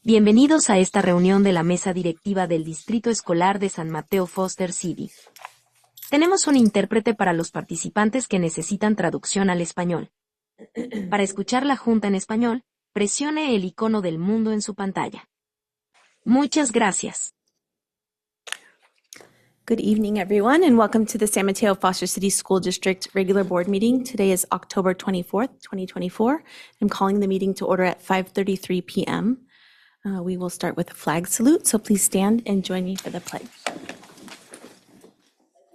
Bienvenidos a esta reunión de la mesa directiva del Distrito Escolar de San Mateo-Foster City. Tenemos un intérprete para los participantes que necesitan traducción al español. Para escuchar la junta en español, presione el icono del mundo en su pantalla. Muchas gracias. Good evening, everyone, and welcome to the San Mateo-Foster City School District regular board meeting. Today is October 24th, 2024. I'm calling the meeting to order at 5:33 p.m. We will start with a flag salute, so please stand and join me for the pledge.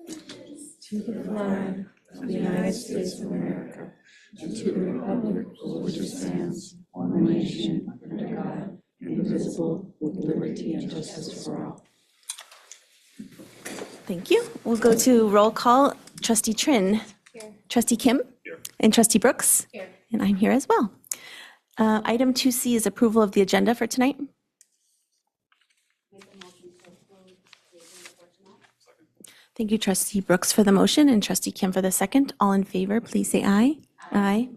To the flag of the United States of America, and to the republic for which it stands, one nation, under God, indivisible, with liberty and justice for all. Thank you. We'll go to roll call. Trustee Trin. Here. Trustee Kim. Here. And Trustee Brooks. Here. And I'm here as well. Item 2C is approval of the agenda for tonight. Thank you, Trustee Brooks, for the motion and Trustee Kim for the second. All in favor, please say aye. Aye.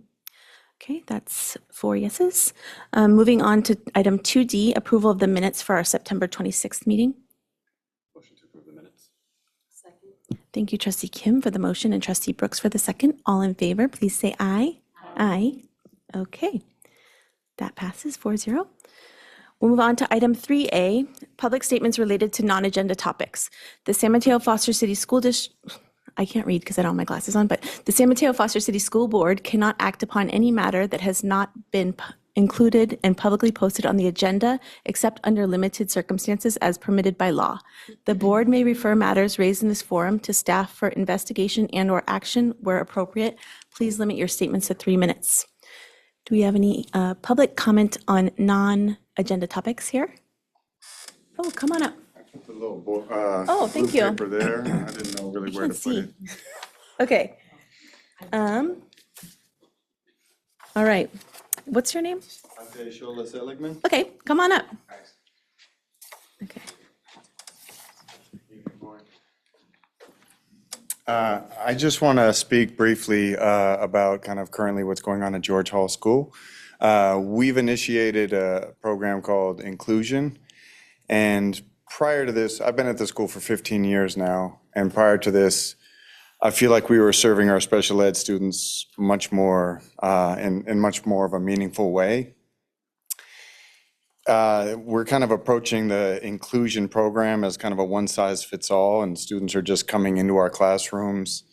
Okay, that's 4 yeses. Moving on to item 2D, approval of the minutes for our September 26th meeting. Motion to approve the minutes. Second. Thank you, Trustee Kim, for the motion and Trustee Brooks for the second. All in favor, please say aye. Aye. Okay, that passes 4-0. We'll move on to item 3A, public statements related to non-agenda topics. The San Mateo-Foster City School District, I can't read because I don't have my glasses on, but the San Mateo-Foster City School Board cannot act upon any matter that has not been included and publicly posted on the agenda, except under limited circumstances as permitted by law. The board may refer matters raised in this forum to staff for investigation and/or action where appropriate. Please limit your statements to 3 minutes. Do we have any public comment on non-agenda topics here? Oh, come on up. I put the little Oh, thank you. paper there. I didn't know really where to put it. Okay. All right. What's your name? Mateo Seligman. Okay, come on up. Okay. I just want to speak briefly about kind of currently what's going on at George Hall School. We've initiated a program called Inclusion, and prior to this, I've been at the school for 15 years now, and prior to this, I feel like we were serving our special ed students much more in much more of a meaningful way. We're kind of approaching the inclusion program as kind of a one-size-fits-all, and students are just coming into our classrooms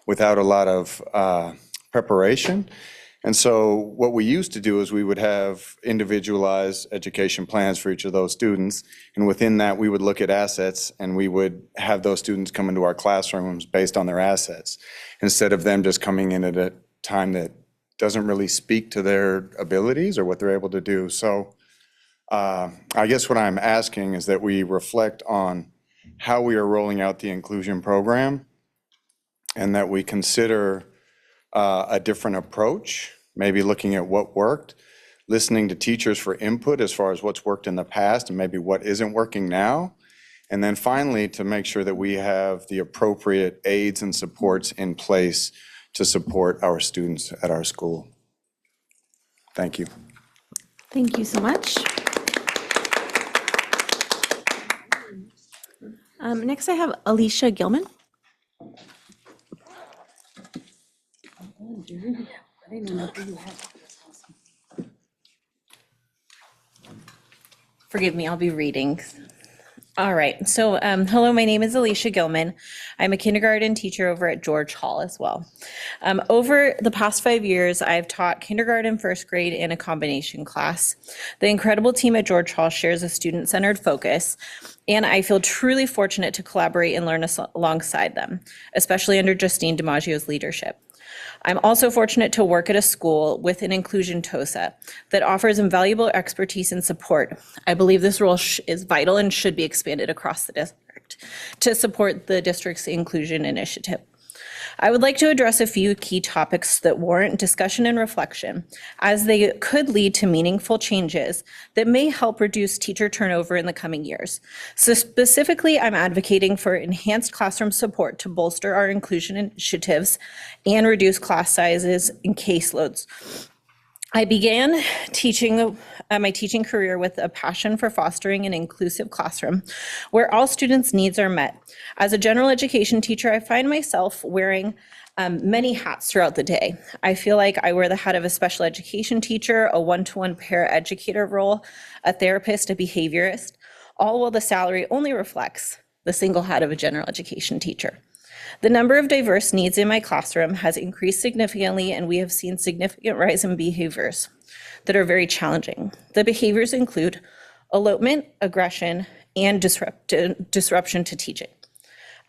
without a lot of preparation. And so what we used to do is we would have individualized education plans for each of those students, and within that we would look at assets and we would have those students come into our classrooms based on their assets, instead of them just coming in at a time that doesn't really speak to their abilities or what they're able to do. So I guess what I'm asking is that we reflect on how we are rolling out the inclusion program, and that we consider a different approach, maybe looking at what worked, listening to teachers for input as far as what's worked in the past and maybe what isn't working now, and then finally to make sure that we have the appropriate aids and supports in place to support our students at our school. Thank you. Thank you so much. Next, I have Alicia Gilman. Forgive me, I'll be reading. All right, so hello, my name is Alicia Gilman. I'm a kindergarten teacher over at George Hall as well. Over the past 5 years, I've taught kindergarten, first grade, and a combination class. The incredible team at George Hall shares a student-centered focus, and I feel truly fortunate to collaborate and learn alongside them, especially under Justine DiMaggio's leadership. I'm also fortunate to work at a school with an inclusion TOSA that offers invaluable expertise and support. I believe this role is vital and should be expanded across the district to support the district's inclusion initiative. I would like to address a few key topics that warrant discussion and reflection, as they could lead to meaningful changes that may help reduce teacher turnover in the coming years. So specifically, I'm advocating for enhanced classroom support to bolster our inclusion initiatives and reduce class sizes and caseloads. I began my teaching career with a passion for fostering an inclusive classroom where all students' needs are met. As a general education teacher, I find myself wearing many hats throughout the day. I feel like I wear the hat of a special education teacher, a one-to-one paraeducator role, a therapist, a behaviorist, all while the salary only reflects the single hat of a general education teacher. The number of diverse needs in my classroom has increased significantly, and we have seen significant rise in behaviors that are very challenging. The behaviors include elopement, aggression, and disruption to teaching.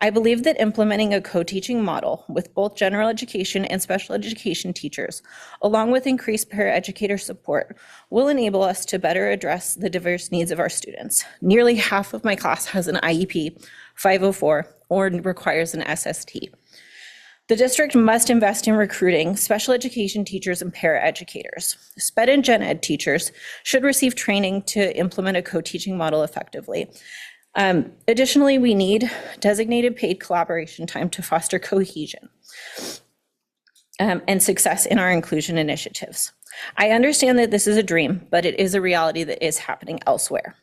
I believe that implementing a co-teaching model with both general education and special education teachers, along with increased paraeducator support, will enable us to better address the diverse needs of our students. Nearly half of my class has an IEP 504 or requires an SST. The district must invest in recruiting special education teachers and paraeducators. SPED and Gen Ed teachers should receive training to implement a co-teaching model effectively. Additionally, we need designated paid collaboration time to foster cohesion and success in our inclusion initiatives. I understand that this is a dream, but it is a reality that is happening elsewhere.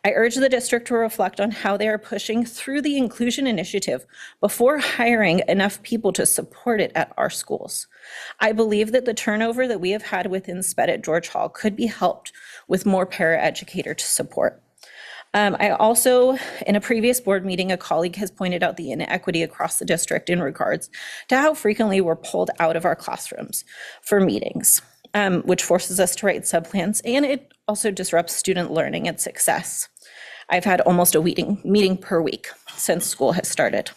I urge the district to reflect on how they are pushing through the inclusion initiative before hiring enough people to support it at our schools. I believe that the turnover that we have had within SPED at George Hall could be helped with more paraeducator support. I also, in a previous board meeting, a colleague has pointed out the inequity across the district in regards to how frequently we're pulled out of our classrooms for meetings, which forces us to write subplans, and it also disrupts student learning and success. I've had almost a meeting per week since school has started.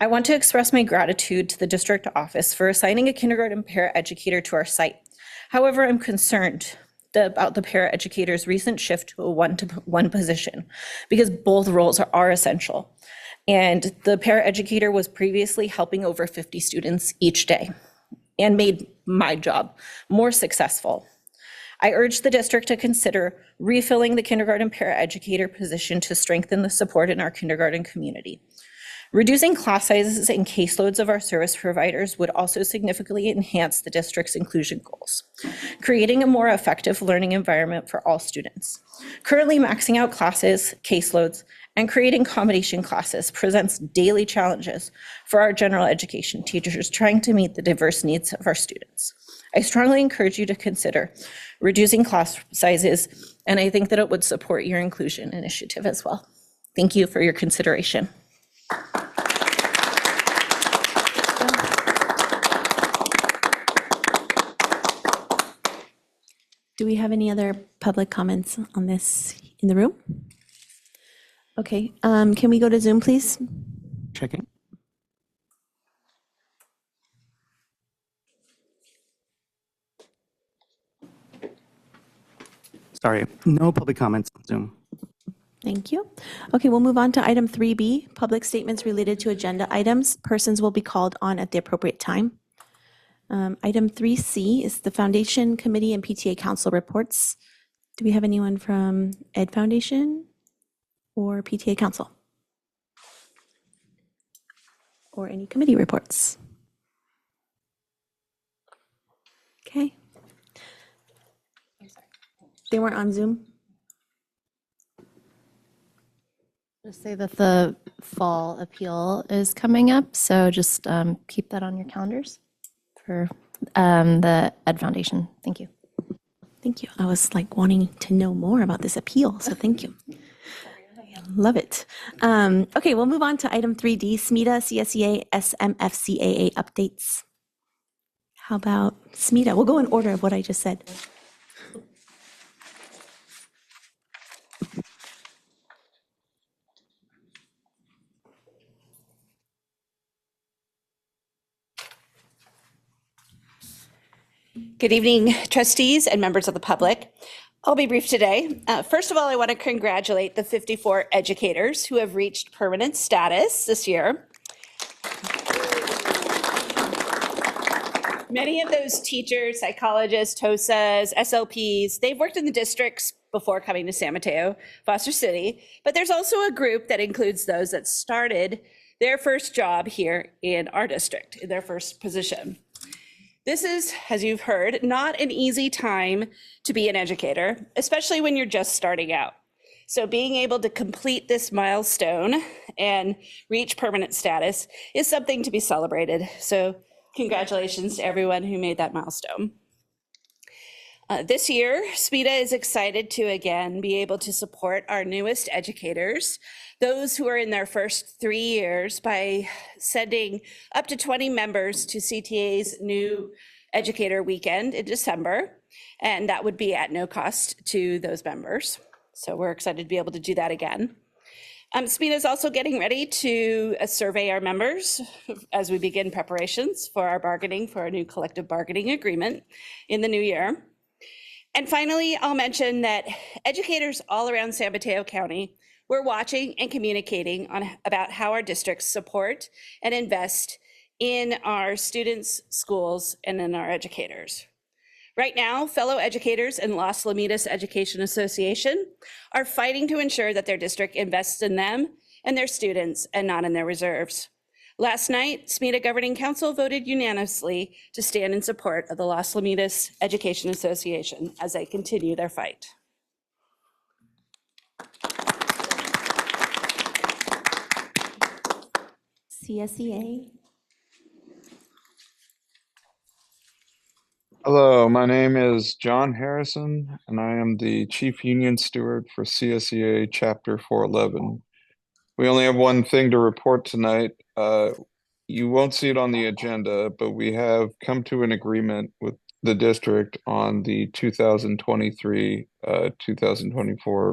I want to express my gratitude to the district office for assigning a kindergarten paraeducator to our site. However, I'm concerned about the paraeducator's recent shift to a one-to-one position because both roles are essential. And the paraeducator was previously helping over 50 students each day and made my job more successful. I urge the district to consider refilling the kindergarten paraeducator position to strengthen the support in our kindergarten community. Reducing class sizes and caseloads of our service providers would also significantly enhance the district's inclusion goals, creating a more effective learning environment for all students. Currently, maxing out classes, caseloads, and creating combination classes presents daily challenges for our general education teachers trying to meet the diverse needs of our students. I strongly encourage you to consider reducing class sizes, and I think that it would support your inclusion initiative as well. Thank you for your consideration. Do we have any other public comments on this in the room? Okay, can we go to Zoom, please? Checking. Sorry, no public comments on Zoom. Thank you. Okay, we'll move on to item 3B, public statements related to agenda items. Persons will be called on at the appropriate time. Item 3C is the Foundation Committee and PTA Council reports. Do we have anyone from Ed Foundation or PTA Council? Or any committee reports? Okay. They weren't on Zoom? Just say that the fall appeal is coming up, so just keep that on your calendars for the Ed Foundation. Thank you. Thank you. I was like wanting to know more about this appeal, so thank you. Love it. Okay, we'll move on to item 3D, SMETA, CSEA, SMFCAA updates. How about SMETA? We'll go in order of what I just said. Good evening, trustees and members of the public. I'll be brief today. First of all, I want to congratulate the 54 educators who have reached permanent status this year. Many of those teachers, psychologists, TOSAs, SLPs, they've worked in the districts before coming to San Mateo, Foster City, but there's also a group that includes those that started their first job here in our district, in their first position. This is, as you've heard, not an easy time to be an educator, especially when you're just starting out. So being able to complete this milestone and reach permanent status is something to be celebrated. So congratulations to everyone who made that milestone. This year, SMFCSD is excited to again be able to support our newest educators, those who are in their first 3 years, by sending up to 20 members to CTA's new educator weekend in December, and that would be at no cost to those members. So we're excited to be able to do that again. SMFCSD is also getting ready to survey our members as we begin preparations for our bargaining for a new collective bargaining agreement in the new year. And finally, I'll mention that educators all around San Mateo County were watching and communicating about how our districts support and invest in our students, schools, and in our educators. Right now, fellow educators in Los Lomitas Education Association are fighting to ensure that their district invests in them and their students and not in their reserves. Last night, SMFCSD Governing Council voted unanimously to stand in support of the Los Lomitas Education Association as they continue their fight. CSEA. Hello, my name is John Harrison, and I am the Chief Union Steward for CSEA Chapter 411. We only have one thing to report tonight. You won't see it on the agenda, but we have come to an agreement with the district on the 2023-2024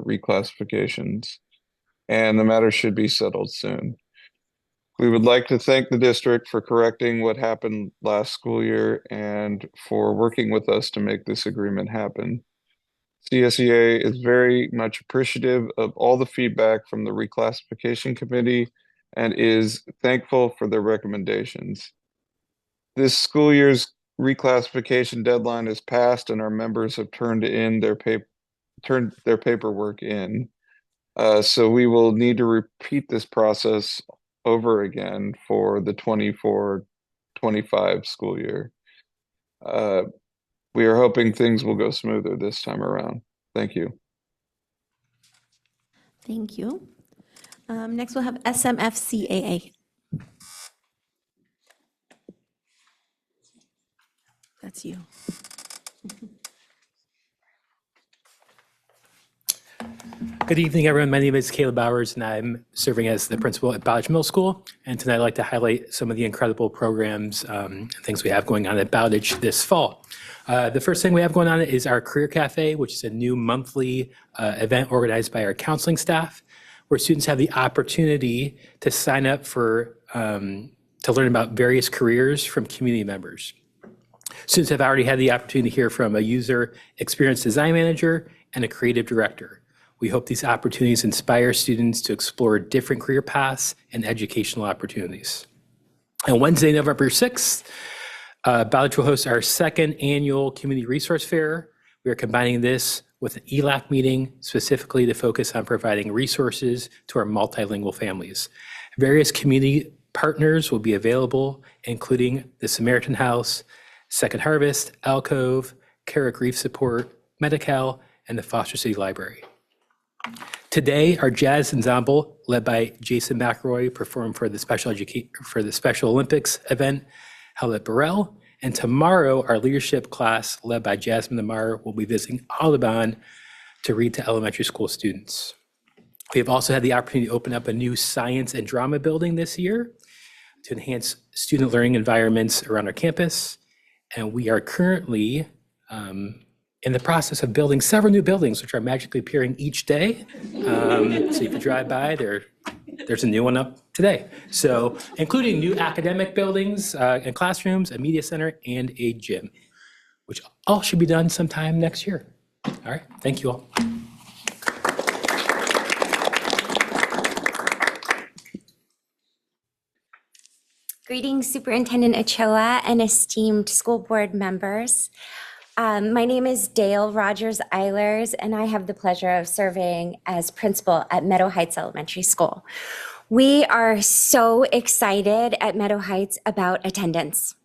reclassifications, and the matter should be settled soon. We would like to thank the district for correcting what happened last school year and for working with us to make this agreement happen. CSEA is very much appreciative of all the feedback from the reclassification committee and is thankful for their recommendations. This school year's reclassification deadline is passed and our members have turned their paperwork in. So we will need to repeat this process over again for the 24-25 school year. We are hoping things will go smoother this time around. Thank you. Thank you. Next, we'll have SMFCAA. That's you. Good evening, everyone. My name is Caleb Bowers, and I'm serving as the principal at Bowditch Middle School. And tonight I'd like to highlight some of the incredible programs and things we have going on at Bowditch this fall. The first thing we have going on is our Career Cafe, which is a new monthly event organized by our counseling staff, where students have the opportunity to sign up for to learn about various careers from community members. Students have already had the opportunity to hear from a user experience design manager and a creative director. We hope these opportunities inspire students to explore different career paths and educational opportunities. On Wednesday, November 6th, Bowditch will host our second annual Community Resource Fair. We are combining this with an ELAC meeting specifically to focus on providing resources to our multilingual families. Various community partners will be available, including the Samaritan House, Second Harvest, Alcove, Cara Grief Support, Medi-Cal, and the Foster City Library. Today, our jazz ensemble, led by Jason McElroy, performed for the Special Olympics event held at Burrell. And tomorrow, our leadership class, led by Jasmine Amar, will be visiting Audubon to read to elementary school students. We have also had the opportunity to open up a new science and drama building this year to enhance student learning environments around our campus. And we are currently in the process of building several new buildings, which are magically appearing each day. So if you drive by, there's a new one up today. So including new academic buildings and classrooms, a media center, and a gym, which all should be done sometime next year. All right, thank you all. Greetings, Superintendent Ochoa and esteemed school board members. My name is Dale Rogers Eilers, and I have the pleasure of serving as principal at Meadow Heights Elementary School. We are so excited at Meadow Heights about attendance.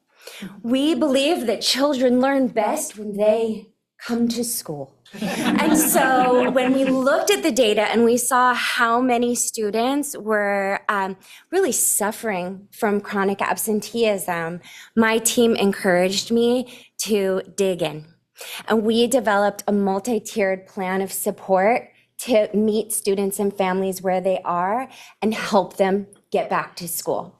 We believe that children learn best when they come to school. And so when we looked at the data and we saw how many students were really suffering from chronic absenteeism, my team encouraged me to dig in. And we developed a multi-tiered plan of support to meet students and families where they are and help them get back to school.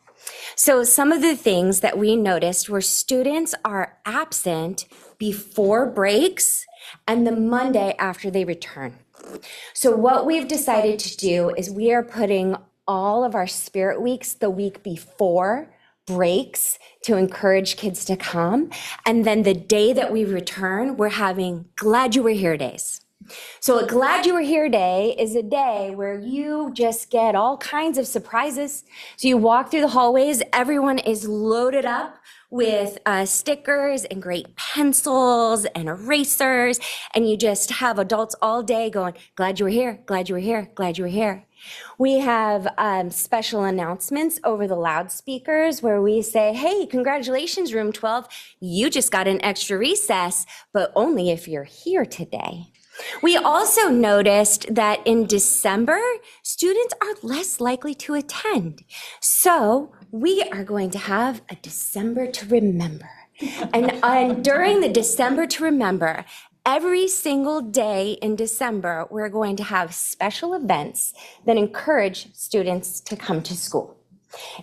So some of the things that we noticed were students are absent before breaks and the Monday after they return. So what we've decided to do is we are putting all of our spirit weeks the week before breaks to encourage kids to come. And then the day that we return, we're having Glad You Were Here days. So a Glad You Were Here day is a day where you just get all kinds of surprises. So you walk through the hallways, everyone is loaded up with stickers and great pencils and erasers, and you just have adults all day going, glad you were here, glad you were here, glad you were here. We have special announcements over the loudspeakers where we say, hey, congratulations, room 12, you just got an extra recess, but only if you're here today. We also noticed that in December, students are less likely to attend. So we are going to have a December to remember. And during the December to remember, every single day in December, we're going to have special events that encourage students to come to school.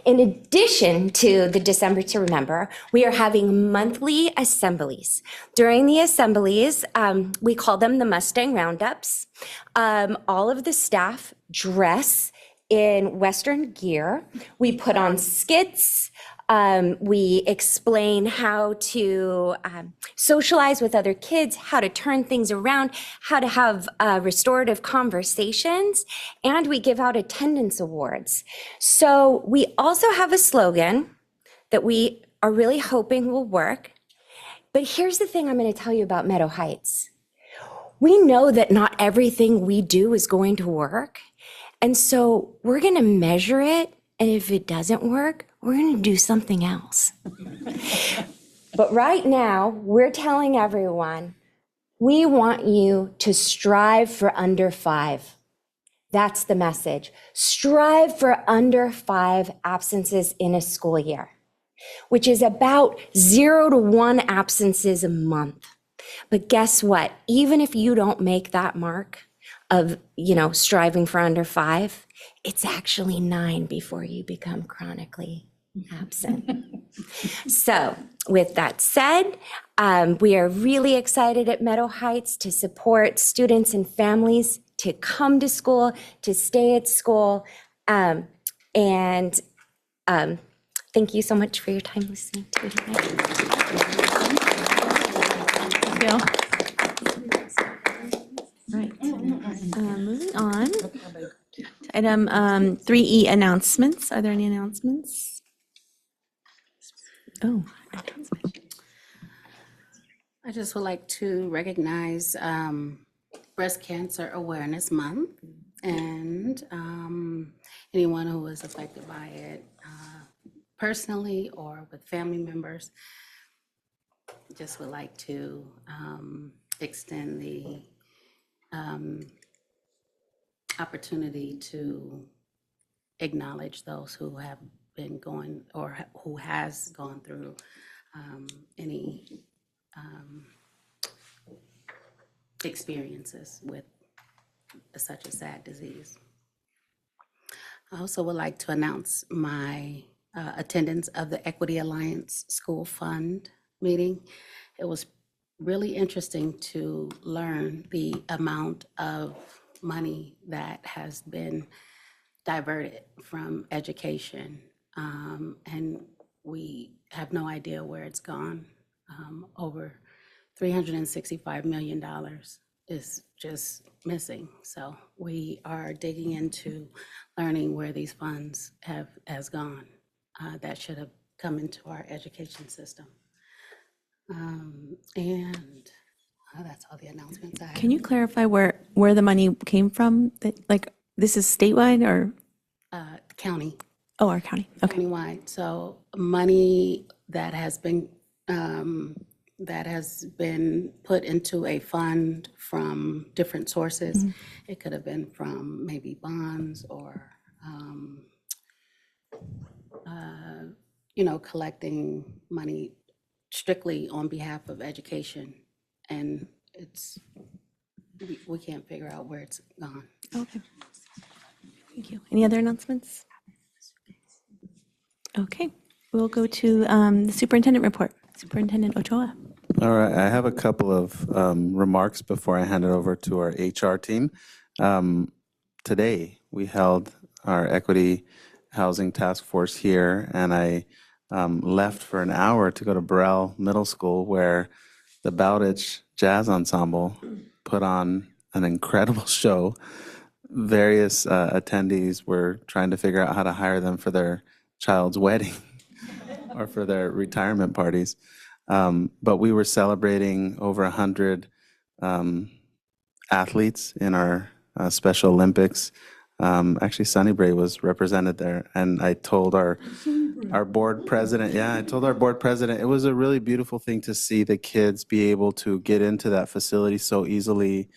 In addition to the December to Remember, we are having monthly assemblies. During the assemblies, we call them the Mustang Roundups. All of the staff dress in Western gear. We put on skits. We explain how to socialize with other kids, how to turn things around, how to have restorative conversations, and we give out attendance awards. So we also have a slogan that we are really hoping will work. But here's the thing I'm going to tell you about Meadow Heights. We know that not everything we do is going to work. And so we're going to measure it. And if it doesn't work, we're going to do something else. But right now, we're telling everyone, we want you to strive for under 5. That's the message. Strive for under 5 absences in a school year, which is about 0 to 1 absences a month. But guess what? Even if you don't make that mark of, striving for under 5, it's actually 9 before you become chronically absent. So with that said, we are really excited at Meadow Heights to support students and families to come to school, to stay at school. And thank you so much for your time listening to me tonight. Thank you. Right. Moving on. Item 3E, announcements. Are there any announcements? Oh, announcement. I just would like to recognize Breast Cancer Awareness Month and anyone who was affected by it personally or with family members. Just would like to extend the opportunity to acknowledge those who have been going or who has gone through any experiences with such a sad disease. I also would like to announce my attendance of the Equity Alliance School Fund meeting. It was really interesting to learn the amount of money that has been diverted from education, and we have no idea where it's gone. Over $365 million is just missing. So we are digging into learning where these funds has gone that should have come into our education system. And that's all the announcements I have. Can you clarify where the money came from? That, this is statewide or? County. Oh, our county. Okay. Countywide. So money that has been that has been put into a fund from different sources. It could have been from maybe bonds or, collecting money strictly on behalf of education. And we can't figure out where it's gone. Okay. Thank you. Any other announcements? Okay, we'll go to the superintendent report. Superintendent Ochoa. All right, I have a couple of remarks before I hand it over to our HR team. Today, we held our equity housing task force here, and I left for an hour to go to Burrell Middle School, where the Bowditch Jazz Ensemble put on an incredible show. Various attendees were trying to figure out how to hire them for their child's wedding or for their retirement parties. But we were celebrating over 100 athletes in our Special Olympics. Actually, Sunnybray was represented there, and I told our board president, it was a really beautiful thing to see the kids be able to get into that facility so easily.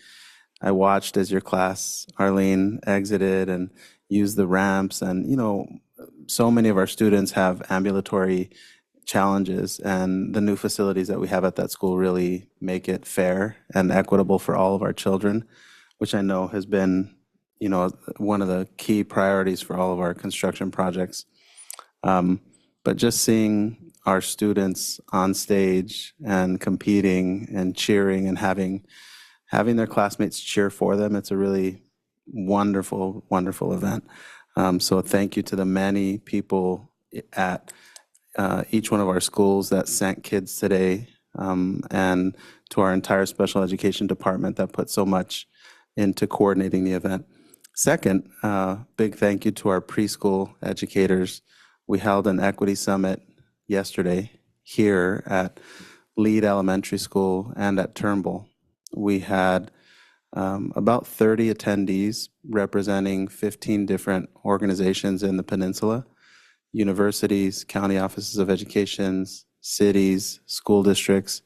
I watched as your class, Arlene, exited and used the ramps, and so many of our students have ambulatory challenges, and the new facilities that we have at that school really make it fair and equitable for all of our children, which I know has been, one of the key priorities for all of our construction projects. But just seeing our students on stage and competing and cheering and having their classmates cheer for them, it's a really wonderful, wonderful event. So thank you to the many people at each one of our schools that sent kids today, and to our entire special education department that put so much into coordinating the event. Second, big thank you to our preschool educators. We held an equity summit yesterday here at Lead Elementary School and at Turnbull. We had about 30 attendees representing 15 different organizations in the peninsula, universities, county offices of education, cities, school districts.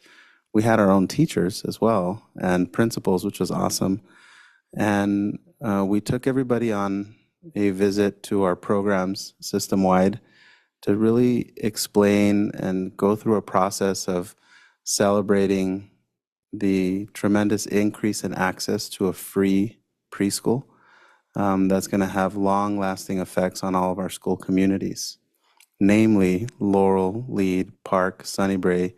We had our own teachers as well and principals, which was awesome. And we took everybody on a visit to our programs system-wide to really explain and go through a process of celebrating the tremendous increase in access to a free preschool that's going to have long-lasting effects on all of our school communities, namely Laurel, Lead, Park, Sunnybray,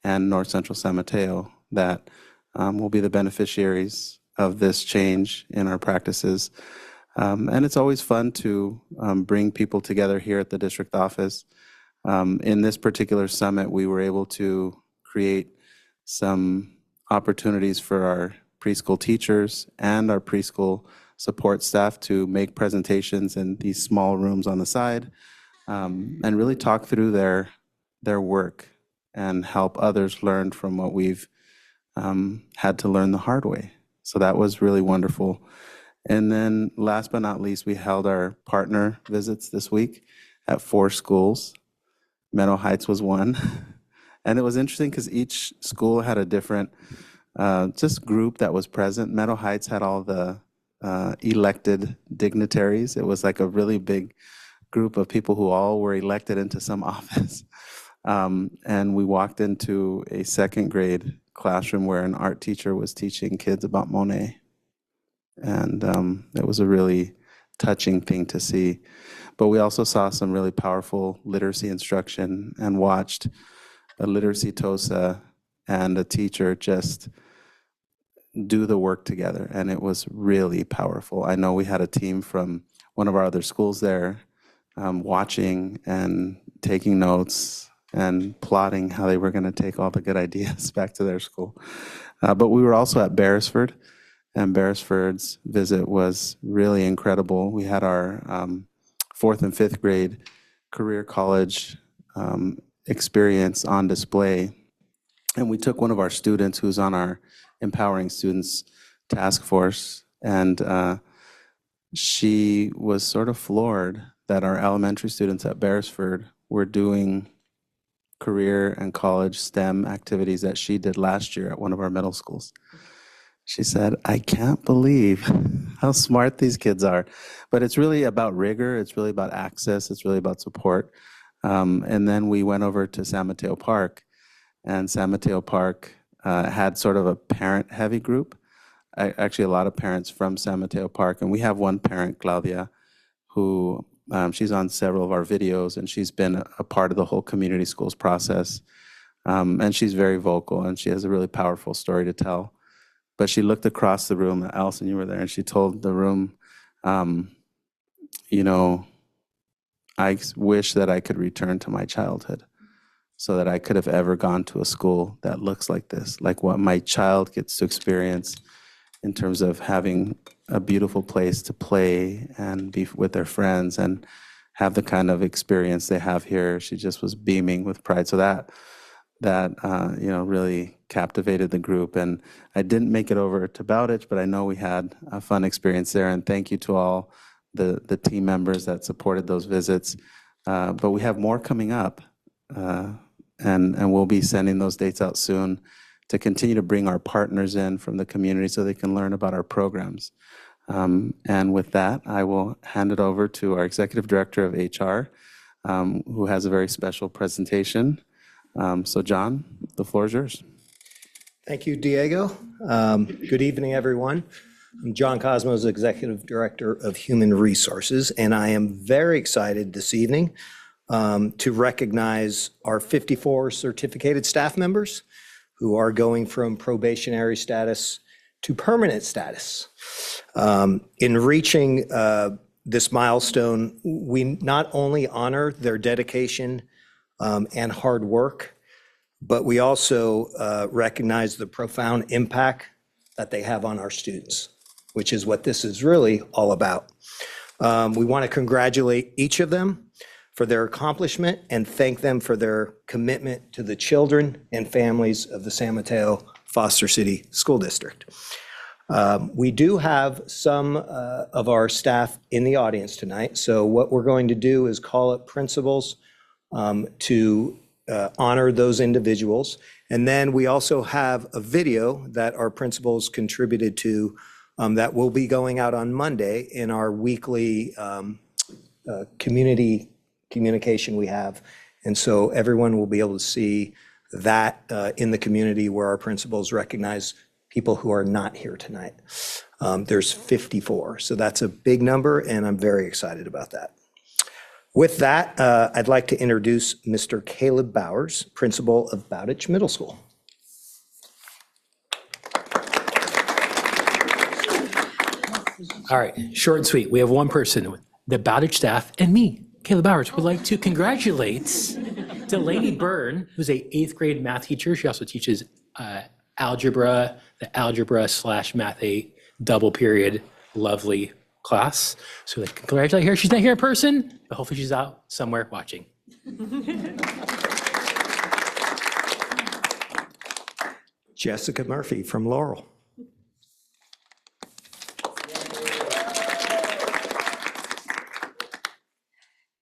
and North Central San Mateo, that will be the beneficiaries of this change in our practices. And it's always fun to bring people together here at the district office. In this particular summit, we were able to create some opportunities for our preschool teachers and our preschool support staff to make presentations in these small rooms on the side, and really talk through their work and help others learn from what we've had to learn the hard way. So that was really wonderful. And then last but not least, we held our partner visits this week at 4 schools. Meadow Heights was one. And it was interesting because each school had a different just group that was present. Meadow Heights had all the elected dignitaries. It was like a really big group of people who all were elected into some office. And we walked into a 2nd grade classroom where an art teacher was teaching kids about Monet. And it was a really touching thing to see. But we also saw some really powerful literacy instruction and watched a literacy TOSA and a teacher just do the work together. And it was really powerful. I know we had a team from one of our other schools there watching and taking notes and plotting how they were going to take all the good ideas back to their school. But we were also at Beresford, and Beresford's visit was really incredible. We had our 4th and 5th grade career college experience on display. And we took one of our students who's on our Empowering Students task force, and she was sort of floored that our elementary students at Beresford were doing career and college STEM activities that she did last year at one of our middle schools. She said, I can't believe how smart these kids are. But it's really about rigor. It's really about access. It's really about support. And then we went over to San Mateo Park, and San Mateo Park had sort of a parent-heavy group. Actually, a lot of parents from San Mateo Park. And we have one parent, Claudia, who she's on several of our videos, and she's been a part of the whole community schools process. And she's very vocal, and she has a really powerful story to tell. But she looked across the room, Allison, you were there, and she told the room, you know, I wish that I could return to my childhood so that I could have ever gone to a school that looks like this, like what my child gets to experience in terms of having a beautiful place to play and be with their friends and have the kind of experience they have here. She just was beaming with pride. So that you know, really captivated the group. And I didn't make it over to Bowditch, but I know we had a fun experience there. And thank you to all the team members that supported those visits. But we have more coming up, and we'll be sending those dates out soon to continue to bring our partners in from the community so they can learn about our programs. And with that, I will hand it over to our Executive Director of HR, who has a very special presentation. So John, the floor is yours. Thank you, Diego. Good evening, everyone. I'm John Cosmos, Executive Director of Human Resources, and I am very excited this evening to recognize our 54 certificated staff members who are going from probationary status to permanent status. In reaching this milestone, we not only honor their dedication and hard work, but we also recognize the profound impact that they have on our students, which is what this is really all about. We want to congratulate each of them for their accomplishment and thank them for their commitment to the children and families of the San Mateo Foster City School District. We do have some of our staff in the audience tonight, so what we're going to do is call up principals to honor those individuals. And then we also have a video that our principals contributed to that will be going out on Monday in our weekly community communication we have. And so everyone will be able to see that in the community where our principals recognize people who are not here tonight. There's 54, so that's a big number, and I'm very excited about that. With that, I'd like to introduce Mr. Caleb Bowers, principal of Bowditch Middle School. All right, short and sweet. We have one person, the Bowditch staff, and me, Caleb Bowers, would like to congratulate Delaney Byrne, who's a 8th grade math teacher. She also teaches algebra, the algebra/math 8 double period, lovely class. So like, congratulate her. She's not here in person, but hopefully she's out somewhere watching. Jessica Murphy from Laurel.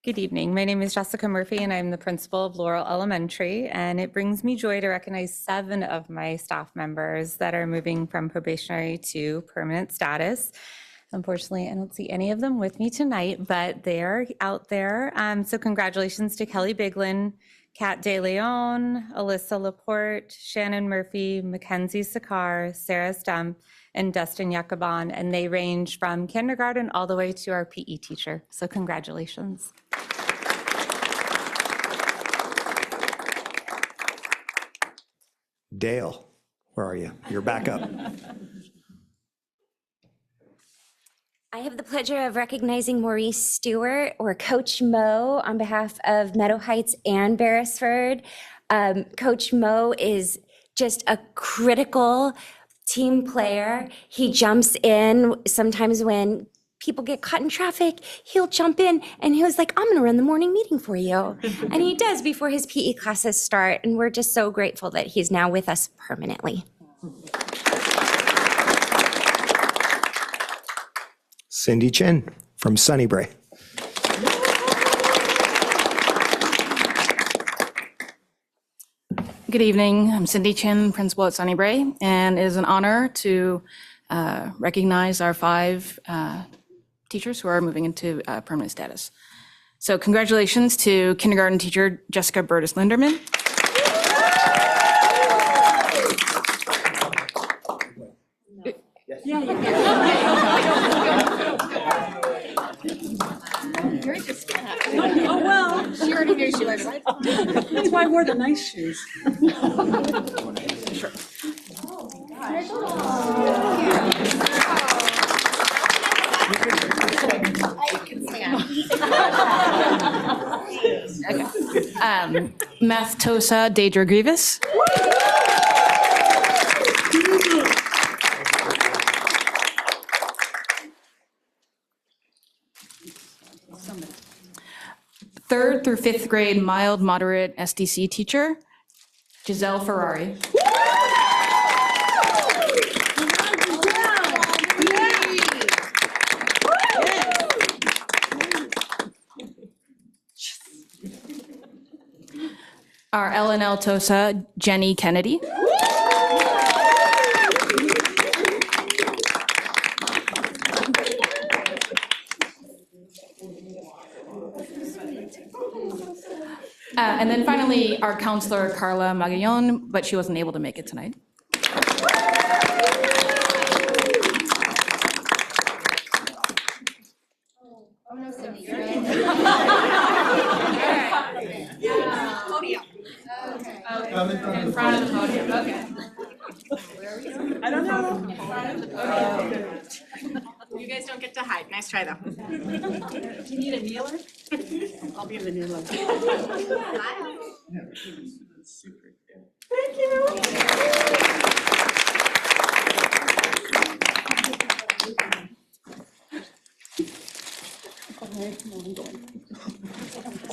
Good evening. My name is Jessica Murphy, and I'm the principal of Laurel Elementary, and it brings me joy to recognize 7 of my staff members that are moving from probationary to permanent status. Unfortunately, I don't see any of them with me tonight, but they're out there. So congratulations to Kelly Biglin, Kat De Leon, Alyssa Laporte, Shannon Murphy, Mackenzie Sakar, Sarah Stump, and Dustin Yakabon, and they range from kindergarten all the way to our PE teacher. So congratulations. Dale, where are you? You're back up. I have the pleasure of recognizing Maurice Stewart, or Coach Mo, on behalf of Meadow Heights and Beresford. Coach Mo is just a critical team player. He jumps in sometimes when people get caught in traffic. He'll jump in and he was like, I'm going to run the morning meeting for you. And he does before his PE classes start. And we're just so grateful that he's now with us permanently. Cindy Chin from Sunnybray. Good evening. I'm Cindy Chin, principal at Sunnybray, and it is an honor to recognize our 5 teachers who are moving into permanent status. So congratulations to kindergarten teacher Jessica Burtis Linderman. Oh, well. She already knew she liked it. That's why I wore the nice shoes. Sure. Okay. Mateo-Foster Deidre Grievous. Third through 5th grade mild moderate SDC teacher, Giselle Ferrari. Our LNL TOSA, Jenny Kennedy. And then finally, our counselor, Carla Magallon, but she wasn't able to make it tonight. In front of the podium, okay. I don't know. You guys don't get to hide. Nice try, though. Do you need a kneeler? I'll be the kneeler. Thank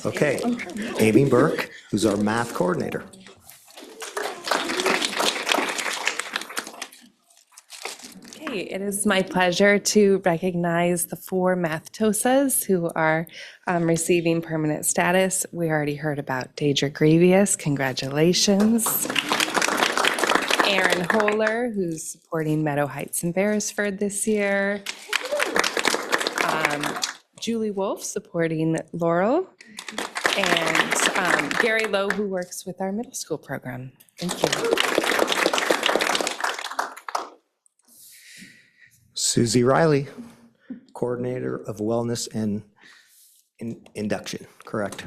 Okay, Amy Burke, who's our math coordinator. Okay, it is my pleasure to recognize the 4 math TOSAs who are receiving permanent status. We already heard about Deidre Grievous, congratulations. Erin Holer, who's supporting Meadow Heights and Beresford this year. Julie Wolf supporting Laurel, and Gary Lowe, who works with our middle school program. Thank you. Susie Riley, coordinator of wellness and induction, correct?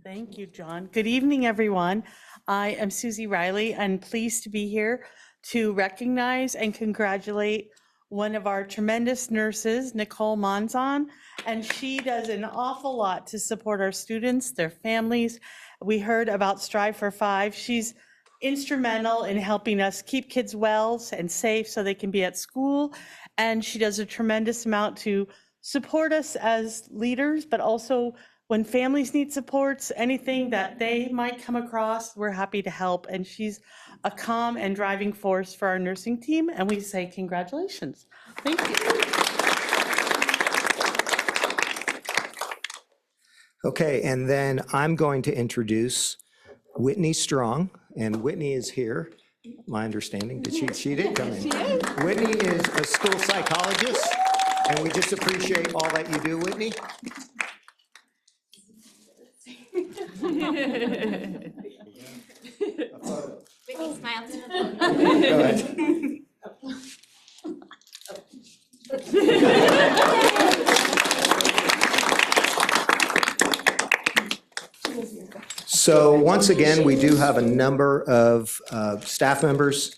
Thank you, John. Good evening, everyone. I am Susie Riley. I'm pleased to be here to recognize and congratulate one of our tremendous nurses, Nicole Monzon, and she does an awful lot to support our students, their families. We heard about Strive for 5. She's instrumental in helping us keep kids well and safe so they can be at school, and she does a tremendous amount to support us as leaders, but also when families need supports, anything that they might come across, we're happy to help. And she's a calm and driving force for our nursing team, and we say congratulations. Thank you. Okay, and then I'm going to introduce Whitney Strong, and Whitney is here, my understanding. She did come in. Whitney is a school psychologist, and we just appreciate all that you do, Whitney. Whitney, smile to the Go ahead. So once again, we do have a number of staff members,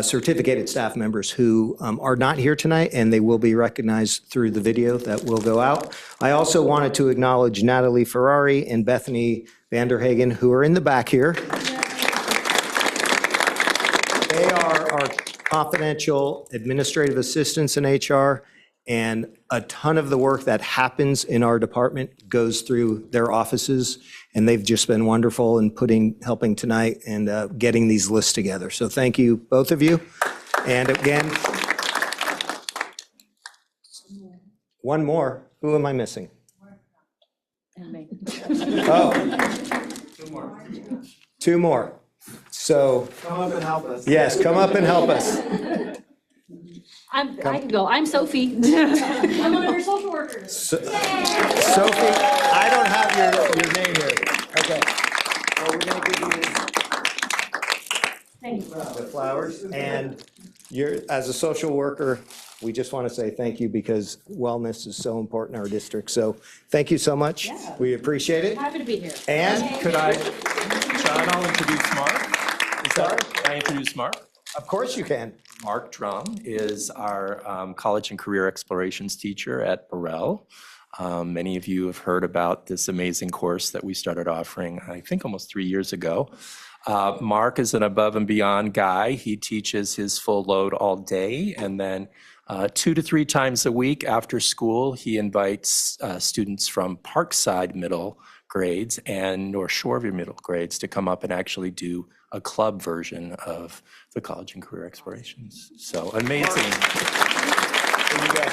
certificated staff members who are not here tonight, and they will be recognized through the video that will go out. I also wanted to acknowledge Natalie Ferrari and Bethany Vanderhagen, who are in the back here. They are our confidential administrative assistants in HR, and a ton of the work that happens in our department goes through their offices, and they've just been wonderful in helping tonight and getting these lists together. So thank you, both of you. And again, one more. Who am I missing? Oh. Two more. So. Come up and help us. Yes, come up and help us. I can go. I'm Sophie. I'm one of your social workers. Sophie, I don't have your name here. Okay. Well, we're going to give you Thank you. the flowers. And as a social worker, we just want to say thank you because wellness is so important in our district. So thank you so much. Yeah. We appreciate it. Happy to be here. And Could I, John, I'll introduce Mark. Can I introduce Mark? Of course you can. Mark Drum is our college and career explorations teacher at Burrell. Many of you have heard about this amazing course that we started offering, I think almost 3 years ago. Mark is an above and beyond guy. He teaches his full load all day, and then 2 to 3 times a week after school, he invites students from Parkside middle grades and North Shoreview middle grades to come up and actually do a club version of the college and career explorations. So amazing. There you go.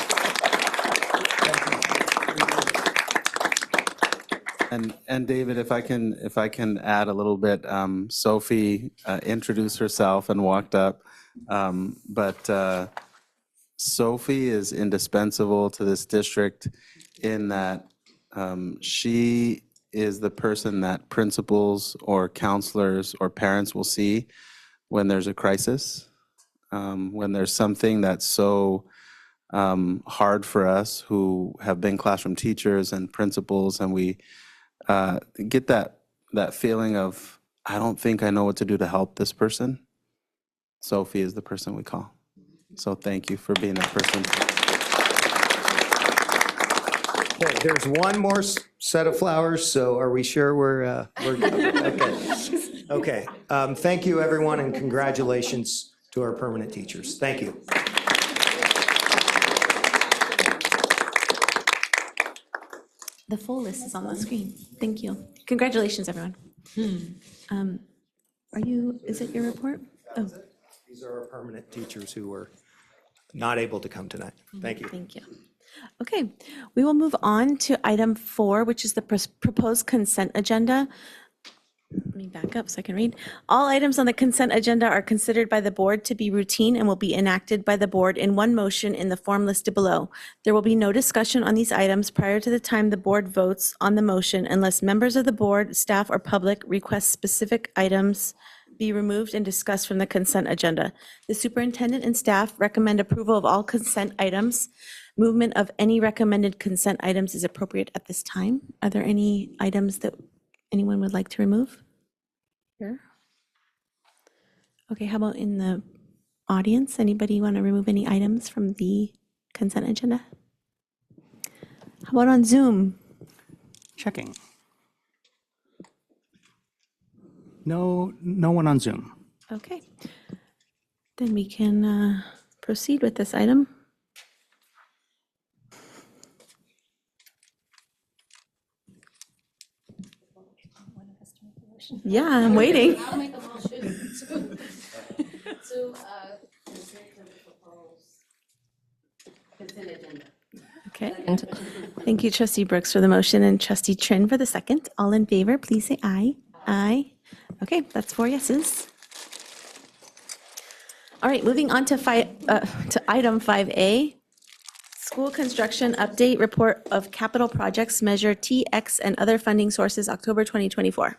And David, if I can add a little bit, Sophie introduced herself and walked up, but Sophie is indispensable to this district in that she is the person that principals or counselors or parents will see when there's a crisis, when there's something that's so hard for us who have been classroom teachers and principals, and we get that feeling of, I don't think I know what to do to help this person. Sophie is the person we call. So thank you for being that person. Okay, there's one more set of flowers, so are we sure we're okay? Okay. Thank you, everyone, and congratulations to our permanent teachers. Thank you. The full list is on the screen. Thank you. Congratulations, everyone. Is it your report? Oh, These are our permanent teachers who were not able to come tonight. Thank you. thank you. Okay, we will move on to item 4, which is the proposed consent agenda. Let me back up so I can read. All items on the consent agenda are considered by the board to be routine and will be enacted by the board in one motion in the form listed below. There will be no discussion on these items prior to the time the board votes on the motion unless members of the board, staff, or public request specific items be removed and discussed from the consent agenda. The superintendent and staff recommend approval of all consent items. Movement of any recommended consent items is appropriate at this time. Are there any items that anyone would like to remove? Here. Okay, how about in the audience? Anybody want to remove any items from the consent agenda? How about on Zoom? Checking. No one on Zoom. Okay. Then we can proceed with this item. Yeah, I'm waiting. I'll make a motion. So, consent agenda. Okay. Thank you, Trustee Brooks, for the motion and Trustee Trin for the second. All in favor, please say aye. Aye. Okay, that's 4 yeses. All right, moving on to item 5A, school construction update report of capital projects, measure TX and other funding sources, October 2024.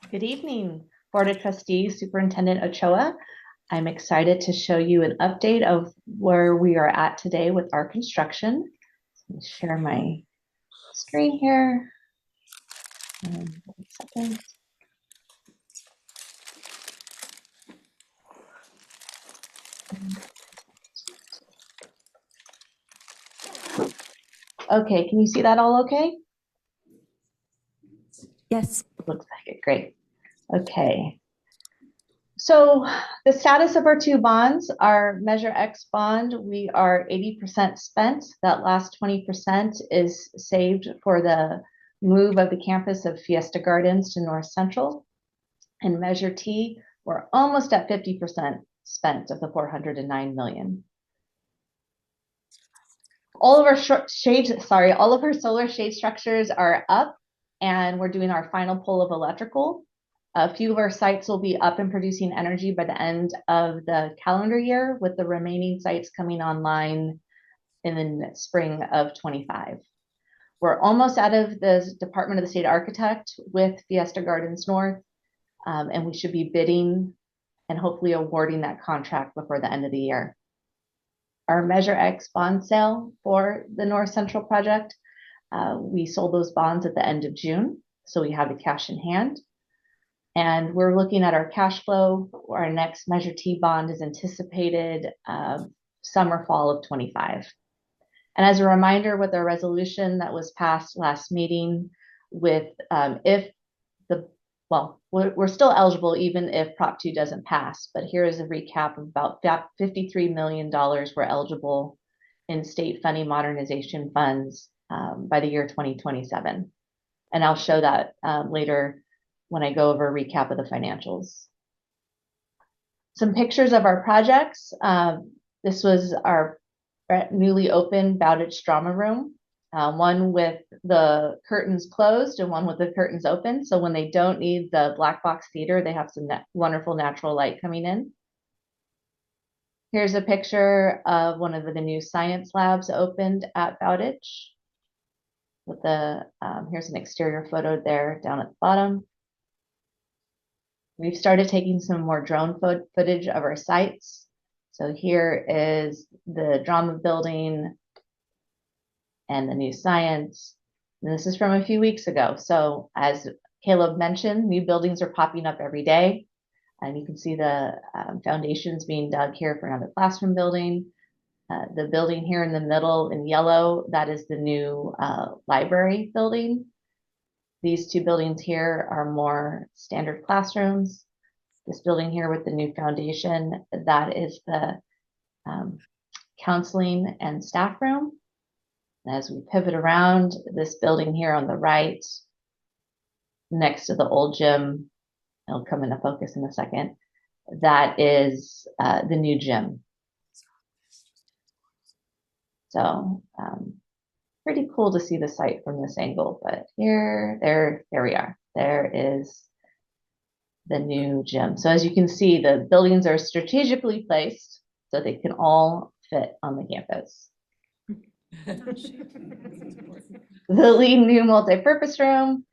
Good evening, Board of Trustees, Superintendent Ochoa. I'm excited to show you an update of where we are at today with our construction. Let me share my screen here. 1 second. Okay, can you see that all okay? Yes. Looks like it, great. Okay. So the status of our 2 bonds, our Measure X bond, we are 80% spent. That last 20% is saved for the move of the campus of Fiesta Gardens to North Central. And Measure T, we're almost at 50% spent of the $409 million. All of our all of our solar shade structures are up, and we're doing our final pull of electrical. A few of our sites will be up and producing energy by the end of the calendar year, with the remaining sites coming online in the spring of 25. We're almost out of the Department of the State Architect with Fiesta Gardens North, and we should be bidding and hopefully awarding that contract before the end of the year. Our Measure X bond sale for the North Central project, we sold those bonds at the end of June, so we have the cash in hand. And we're looking at our cash flow. Our next Measure T bond is anticipated summer, fall of 25. And as a reminder, with our resolution that was passed last meeting, with we're still eligible even if Prop 2 doesn't pass, but here is a recap of about $53 million we're eligible in state funding modernization funds by the year 2027. And I'll show that later when I go over a recap of the financials. Some pictures of our projects. This was our newly opened Bowditch Drama Room, one with the curtains closed and one with the curtains open. So when they don't need the black box theater, they have some wonderful natural light coming in. Here's a picture of one of the new science labs opened at Bowditch. With the here's an exterior photo there down at the bottom. We've started taking some more drone footage of our sites. So here is the drama building and the new science. And this is from a few weeks ago. So as Caleb mentioned, new buildings are popping up every day. And you can see the foundations being dug here for another classroom building. The building here in the middle in yellow, that is the new library building. These two buildings here are more standard classrooms. This building here with the new foundation, that is the counseling and staff room. As we pivot around, this building here on the right, next to the old gym, it'll come into focus in a second, that is the new gym. So pretty cool to see the site from this angle, but there we are. There is the new gym. So as you can see, the buildings are strategically placed so they can all fit on the campus. The lead new multi-purpose room.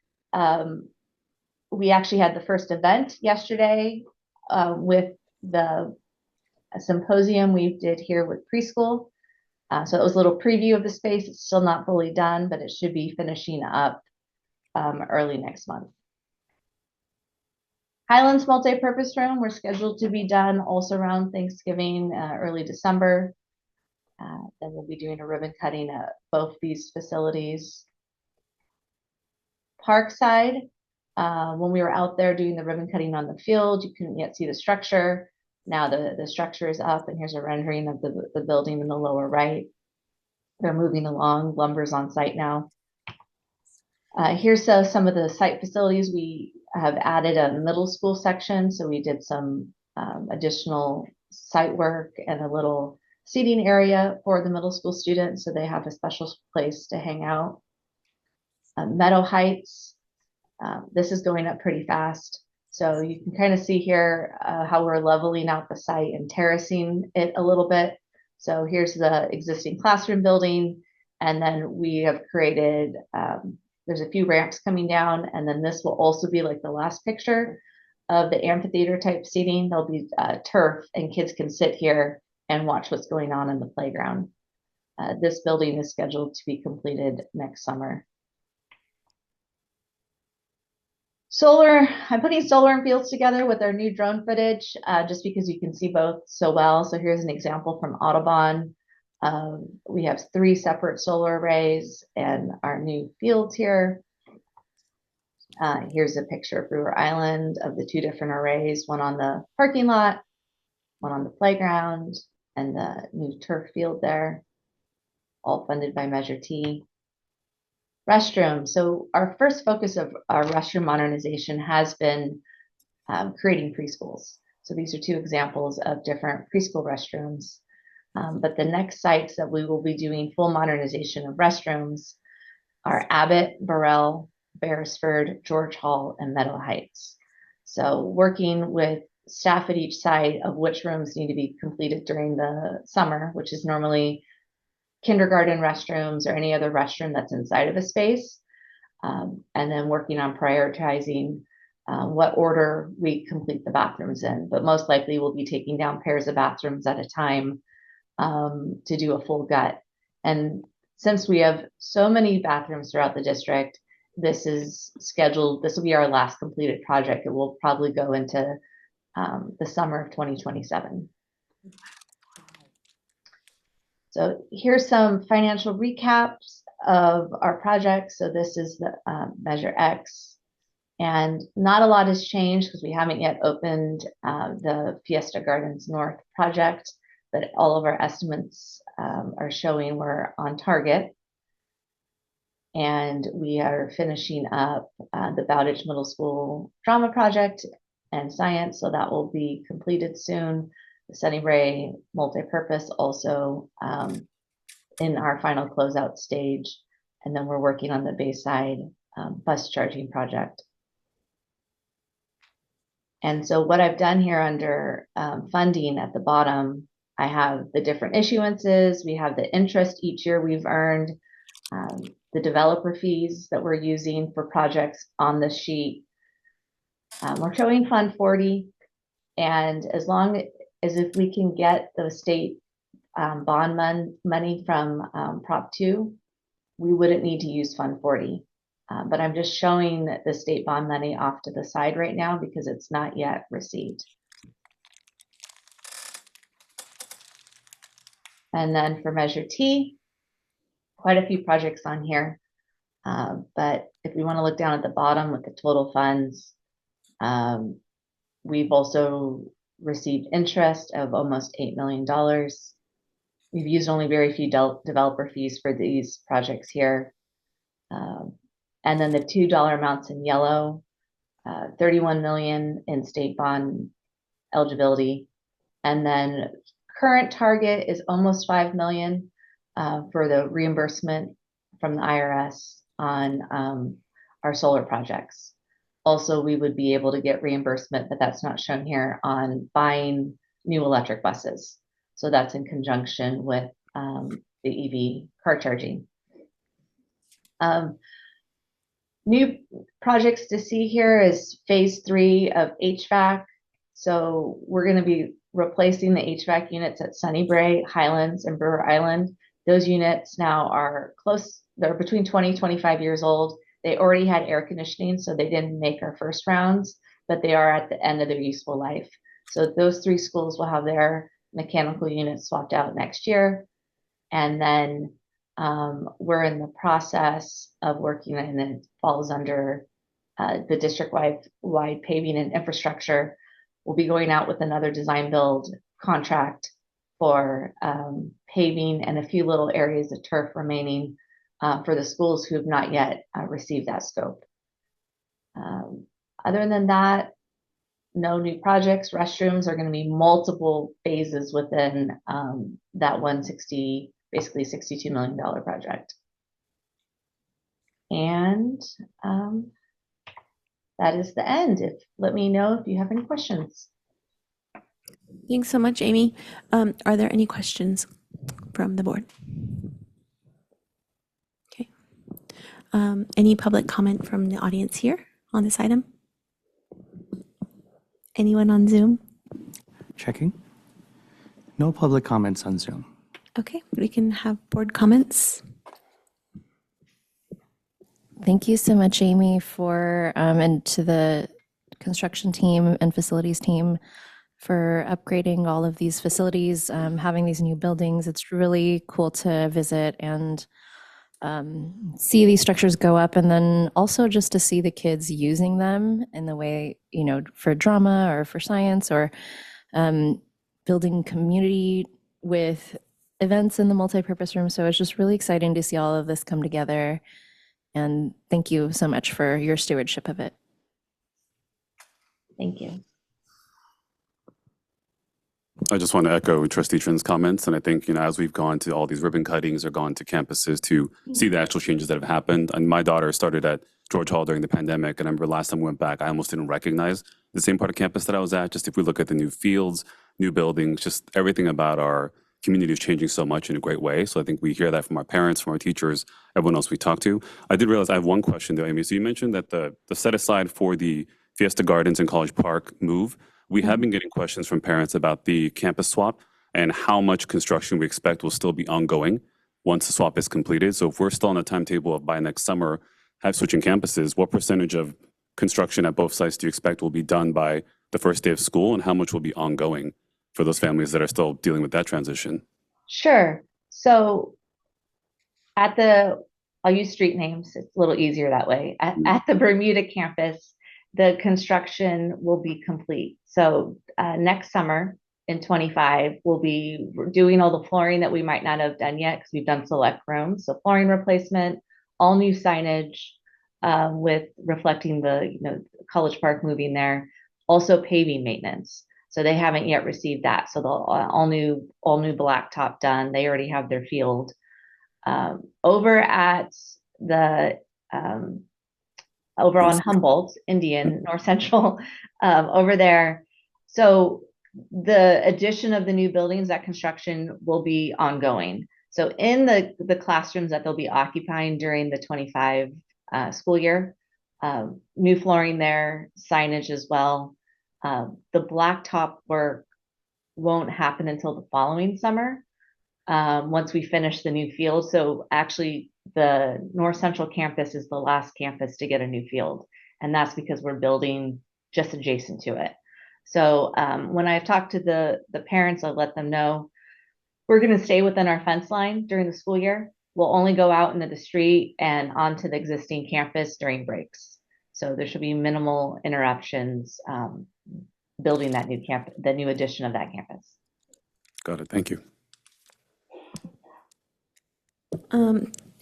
We actually had the first event yesterday with the symposium we did here with preschool. So it was a little preview of the space. It's still not fully done, but it should be finishing up early next month. Highlands multi-purpose room, we're scheduled to be done also around Thanksgiving, early December. Then we'll be doing a ribbon cutting at both these facilities. Parkside, when we were out there doing the ribbon cutting on the field, you couldn't yet see the structure. Now the structure is up, and here's a rendering of the building in the lower right. They're moving along, lumber's on site now. Here's some of the site facilities. We have added a middle school section, so we did some additional site work and a little seating area for the middle school students, so they have a special place to hang out. Meadow Heights, this is going up pretty fast. So you can kind of see here how we're leveling out the site and terracing it a little bit. So here's the existing classroom building, and then we have created, there's a few ramps coming down, and then this will also be like the last picture of the amphitheater type seating. There'll be turf, and kids can sit here and watch what's going on in the playground. This building is scheduled to be completed next summer. Solar, I'm putting solar and fields together with our new drone footage, just because you can see both so well. So here's an example from Audubon. We have 3 separate solar arrays and our new fields here. Here's a picture of Brewer Island of the 2 different arrays, one on the parking lot, one on the playground, and the new turf field there, all funded by Measure T. Restrooms. So our first focus of our restroom modernization has been creating preschools. So these are 2 examples of different preschool restrooms. But the next sites that we will be doing full modernization of restrooms are Abbott, Burrell, Beresford, George Hall, and Meadow Heights. So working with staff at each site of which rooms need to be completed during the summer, which is normally kindergarten restrooms or any other restroom that's inside of a space. And then working on prioritizing what order we complete the bathrooms in. But most likely we'll be taking down pairs of bathrooms at a time to do a full gut. And since we have so many bathrooms throughout the district, this is scheduled, this will be our last completed project. It will probably go into the summer of 2027. So here's some financial recaps of our project. So this is the Measure X. And not a lot has changed because we haven't yet opened the Fiesta Gardens North project, but all of our estimates are showing we're on target. And we are finishing up the Bowditch Middle School drama project and science, so that will be completed soon. The Sunnybray multipurpose also in our final closeout stage. And then we're working on the Bayside bus charging project. And so what I've done here under funding at the bottom, I have the different issuances. We have the interest each year we've earned, the developer fees that we're using for projects on this sheet. We're showing Fund 40. And as long as if we can get the state bond money from Prop 2, we wouldn't need to use Fund 40. But I'm just showing the state bond money off to the side right now because it's not yet received. And then for Measure T, quite a few projects on here. But if we want to look down at the bottom with the total funds, we've also received interest of almost $8 million. We've used only very few developer fees for these projects here. And then the $2 amounts in yellow, 31 million in state bond eligibility. And then current target is almost 5 million for the reimbursement from the IRS on our solar projects. Also, we would be able to get reimbursement, but that's not shown here, on buying new electric buses. So that's in conjunction with the EV car charging. New projects to see here is phase 3 of HVAC. So we're going to be replacing the HVAC units at Sunnybray, Highlands, and Brewer Island. Those units now are close, they're between 20, 25 years old. They already had air conditioning, so they didn't make our first rounds, but they are at the end of their useful life. So those 3 schools will have their mechanical units swapped out next year. And then we're in the process of working, and it falls under the district-wide paving and infrastructure. We'll be going out with another design build contract for paving and a few little areas of turf remaining for the schools who have not yet received that scope. Other than that, no new projects. Restrooms are going to be multiple phases within that 160, basically $62 million project. And that is the end. Let me know if you have any questions. Thanks so much, Amy. Are there any questions from the board? Okay. Any public comment from the audience here on this item? Anyone on Zoom? Checking. No public comments on Zoom. Okay, we can have board comments. Thank you so much, Amy, for and to the construction team and facilities team for upgrading all of these facilities, having these new buildings. It's really cool to visit and see these structures go up, and then also just to see the kids using them in the way, you know, for drama or for science, or building community with events in the multipurpose room. So it's just really exciting to see all of this come together. And thank you so much for your stewardship of it. Thank you. I just want to echo Trustee Trin's comments, and I think, as we've gone to all these ribbon cuttings or gone to campuses to see the actual changes that have happened, and my daughter started at George Hall during the pandemic, and I remember last time we went back, I almost didn't recognize the same part of campus that I was at. Just if we look at the new fields, new buildings, just everything about our community is changing so much in a great way. So I think we hear that from our parents, from our teachers, everyone else we talk to. I did realize I have one question though, Amy. So you mentioned that the set aside for the Fiesta Gardens and College Park move, we have been getting questions from parents about the campus swap and how much construction we expect will still be ongoing once the swap is completed. So if we're still on a timetable of by next summer, have switching campuses, what percentage of construction at both sites do you expect will be done by the first day of school, and how much will be ongoing for those families that are still dealing with that transition? Sure. So I'll use street names. It's a little easier that way. At the Bermuda campus, the construction will be complete. So next summer in 25, we'll be doing all the flooring that we might not have done yet because we've done select rooms. So flooring replacement, all new signage with reflecting the College Park moving there. Also paving maintenance. So they haven't yet received that. So they'll all new blacktop done. They already have their field. Over at the over on Humboldt, Indian, North Central, over there. So the addition of the new buildings, that construction will be ongoing. So in the classrooms that they'll be occupying during the 25 school year, new flooring there, signage as well. The blacktop work won't happen until the following summer, once we finish the new field. So actually, the North Central campus is the last campus to get a new field, and that's because we're building just adjacent to it. So when I've talked to the parents, I'll let them know we're going to stay within our fence line during the school year. We'll only go out into the street and onto the existing campus during breaks. So there should be minimal interruptions building that new the new addition of that campus. Got it. Thank you.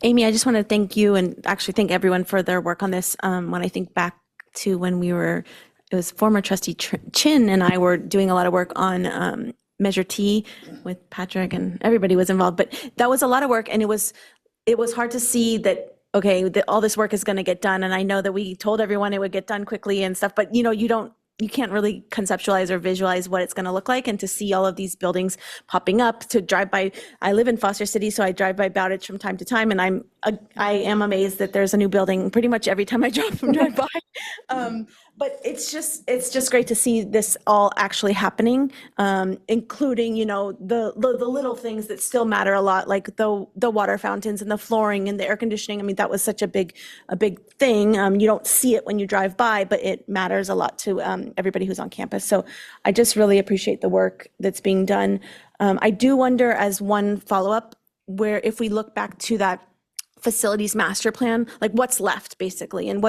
Amy, I just want to thank you and actually thank everyone for their work on this. When I think back to when it was former trustee Chin and I were doing a lot of work on Measure T with Patrick, and everybody was involved, but that was a lot of work, and it was hard to see that, okay, that all this work is going to get done. And I know that we told everyone it would get done quickly and stuff, but you can't really conceptualize or visualize what it's going to look like. And to see all of these buildings popping up, to drive by, I live in Foster City, so I drive by Bowditch from time to time, and I am amazed that there's a new building pretty much every time I drive by. But it's just great to see this all actually happening, including, the little things that still matter a lot, like the water fountains and the flooring and the air conditioning. I mean, that was such a big thing. You don't see it when you drive by, but it matters a lot to everybody who's on campus. So I just really appreciate the work that's being done. I do wonder, as one follow-up, where if we look back to that facilities master plan, like what's left basically, and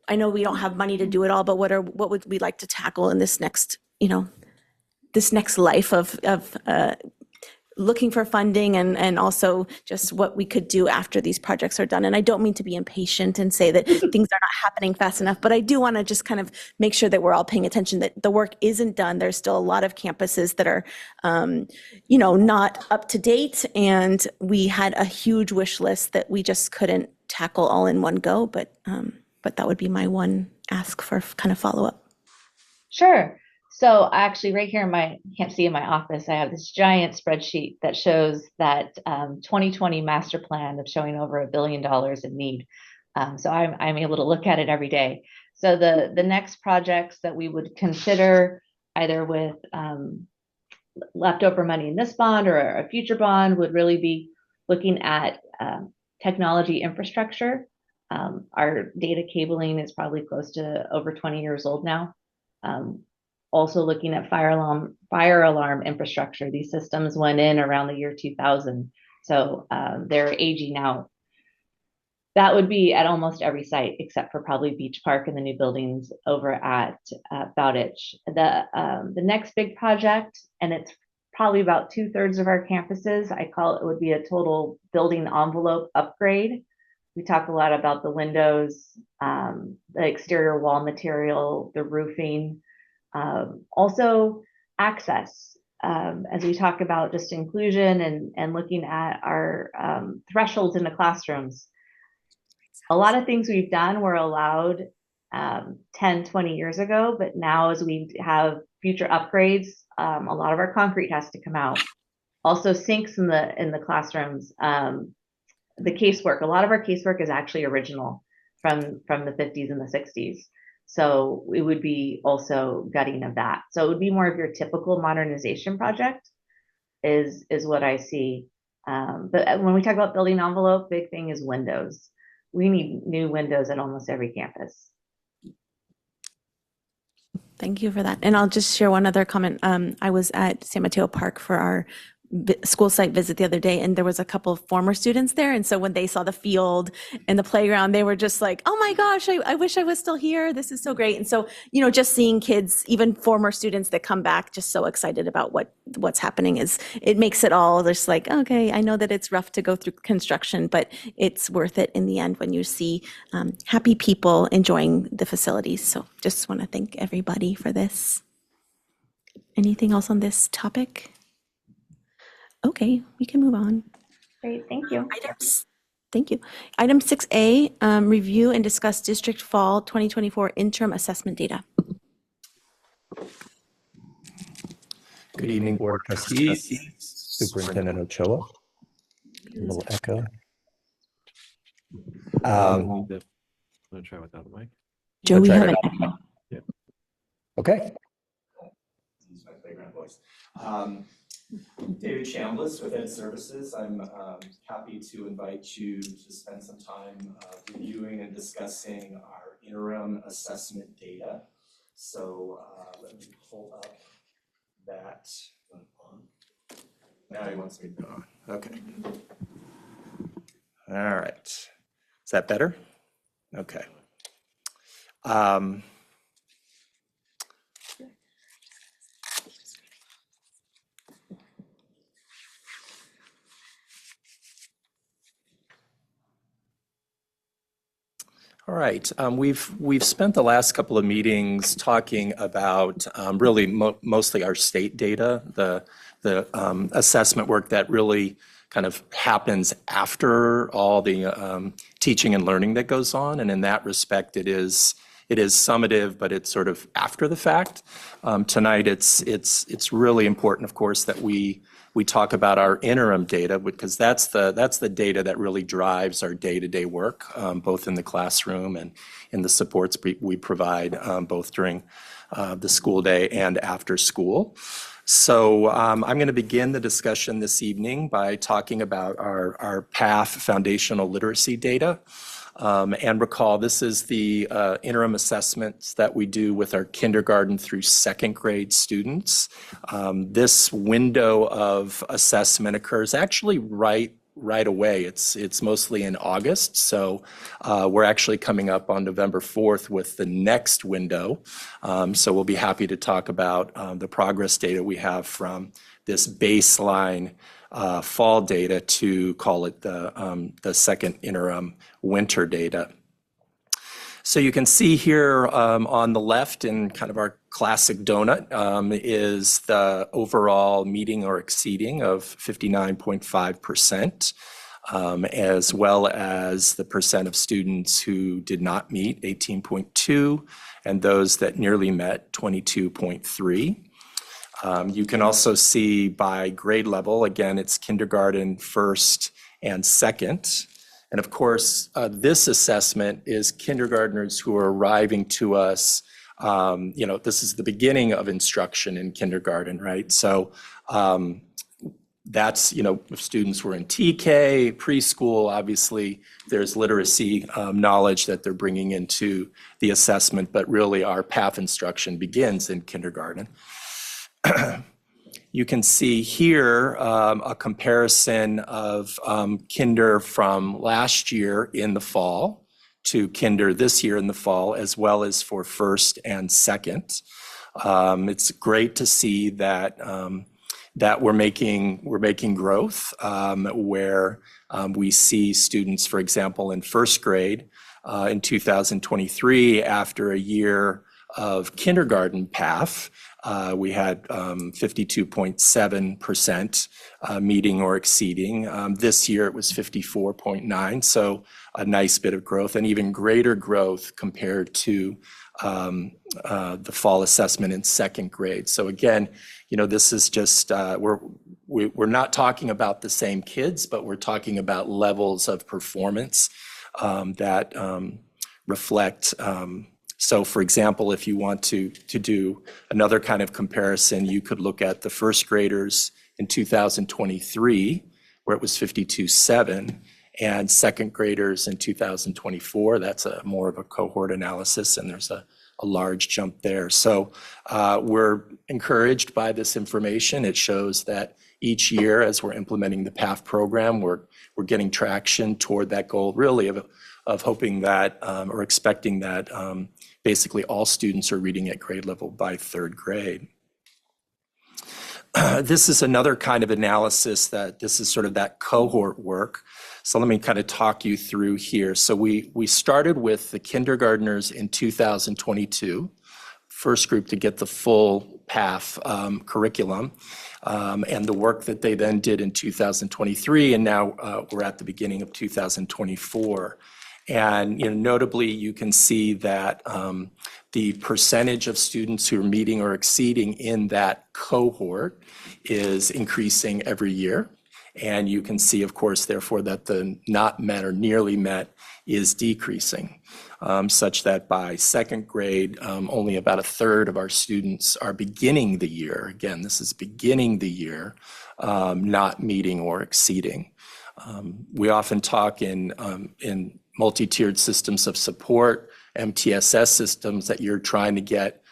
I know we don't have money to do it all, but what would we like to tackle in this next life of looking for funding, and also just what we could do after these projects are done. And I don't mean to be impatient and say that things are not happening fast enough, but I do want to just kind of make sure that we're all paying attention, that the work isn't done. There's still a lot of campuses that are, not up to date. And we had a huge wish list that we just couldn't tackle all in one go, but that would be my one ask for kind of follow-up. Sure. So actually right here can't see in my office, I have this giant spreadsheet that shows that 2020 master plan of showing over $1 billion in need. So I'm able to look at it every day. So the next projects that we would consider, either with leftover money in this bond or a future bond, would really be looking at technology infrastructure. Our data cabling is probably close to over 20 years old now. Also looking at fire alarm infrastructure. These systems went in around the year 2000, so they're aging out. That would be at almost every site except for probably Beach Park and the new buildings over at Bowditch. The next big project, and it's probably about 2/3 of our campuses, I call it would be a total building envelope upgrade. We talk a lot about the windows, the exterior wall material, the roofing, also access. as we talk about just inclusion and looking at our thresholds in the classrooms. A lot of things we've done were allowed 10, 20 years ago, but now as we have future upgrades, a lot of our concrete has to come out. Also sinks in the classrooms. The casework, a lot of our casework is actually original from the 50s and the 60s. So it would be also gutting of that. So it would be more of your typical modernization project is what I see. But when we talk about building envelope, big thing is windows. We need new windows at almost every campus. Thank you for that. And I'll just share one other comment. I was at San Mateo Park for our school site visit the other day, and there was a couple of former students there. And so when they saw the field and the playground, they were just like, oh my gosh, I wish I was still here. This is so great. And so, you know, just seeing kids, even former students that come back, just so excited about what's happening it makes it all just like, okay, I know that it's rough to go through construction, but it's worth it in the end when you see happy people enjoying the facilities. So just want to thank everybody for this. Anything else on this topic? Okay, we can move on. Great, thank you. Thank you. Item 6A, review and discuss district fall 2024 interim assessment data. Good evening, Board of Trustees, Superintendent Ochoa. A little echo. I'm going to try without the mic. Joe, we have an echo. Yeah. Okay. Use my playground voice. David Chambliss with Ed Services. I'm happy to invite you to spend some time reviewing and discussing our interim assessment data. So let me pull up that. Now he wants me to go on. Okay. All right. Is that better? Okay. All right, we've spent the last couple of meetings talking about really mostly our state data, the assessment work that really kind of happens after all the teaching and learning that goes on, and in that respect, it is summative, but it's sort of after the fact. Tonight, it's really important, of course, that we talk about our interim data because that's the data that really drives our day-to-day work, both in the classroom and in the supports we provide both during the school day and after school. So I'm going to begin the discussion this evening by talking about our PATH foundational literacy data. And recall, this is the interim assessments that we do with our kindergarten through second grade students. This window of assessment occurs actually right away. It's mostly in August, so we're actually coming up on November 4th with the next window. So we'll be happy to talk about the progress data we have from this baseline fall data to call it the second interim winter data. So you can see here on the left in kind of our classic donut is the overall meeting or exceeding of 59.5%, as well as the percent of students who did not meet, 18.2, and those that nearly met, 22.3. You can also see by grade level, again, it's kindergarten, first, and second. And of course, this assessment is kindergartners who are arriving to us. This is the beginning of instruction in kindergarten, right? So that's, if students were in TK, preschool, obviously there's literacy knowledge that they're bringing into the assessment, but really our PATH instruction begins in kindergarten. You can see here a comparison of kinder from last year in the fall to kinder this year in the fall, as well as for first and second. It's great to see that that we're making growth where we see students, for example, in first grade in 2023, after a year of kindergarten PATH, we had 52.7% meeting or exceeding. This year it was 54.9, so a nice bit of growth, and even greater growth compared to the fall assessment in second grade. So again, this is just, we're not talking about the same kids, but we're talking about levels of performance that reflect. So for example, if you want to do another kind of comparison, you could look at the first graders in 2023, where it was 52.7, and second graders in 2024. That's more of a cohort analysis, and there's a large jump there. So we're encouraged by this information. It shows that each year, as we're implementing the PAF program, we're getting traction toward that goal, really, of hoping that or expecting that basically all students are reading at grade level by third grade. This is another kind of analysis that this is sort of that cohort work. So let me kind of talk you through here. So we started with the kindergartners in 2022, first group to get the full PAF curriculum, and the work that they then did in 2023, and now we're at the beginning of 2024. And notably, you can see that the percentage of students who are meeting or exceeding in that cohort is increasing every year. And you can see, of course, therefore, that the not met or nearly met is decreasing, such that by second grade, only about a third of our students are beginning the year. Again, this is beginning the year, not meeting or exceeding. We often talk in multi-tiered systems of support, MTSS systems, that you're trying to get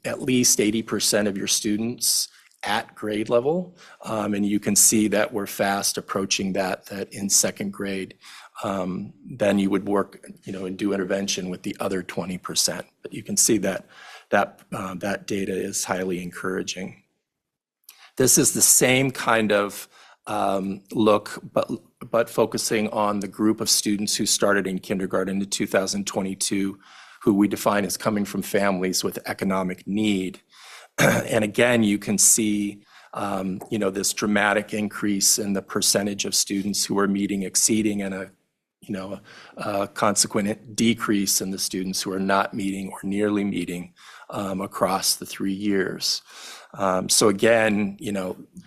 at least 80% of your students at grade level. And you can see that we're fast approaching that in second grade. Then you would work, and do intervention with the other 20%. But you can see that data is highly encouraging. This is the same kind of look, but focusing on the group of students who started in kindergarten in 2022, who we define as coming from families with economic need. And again, you can see, this dramatic increase in the percentage of students who are meeting, exceeding, and a consequent decrease in the students who are not meeting or nearly meeting across the 3 years. So again,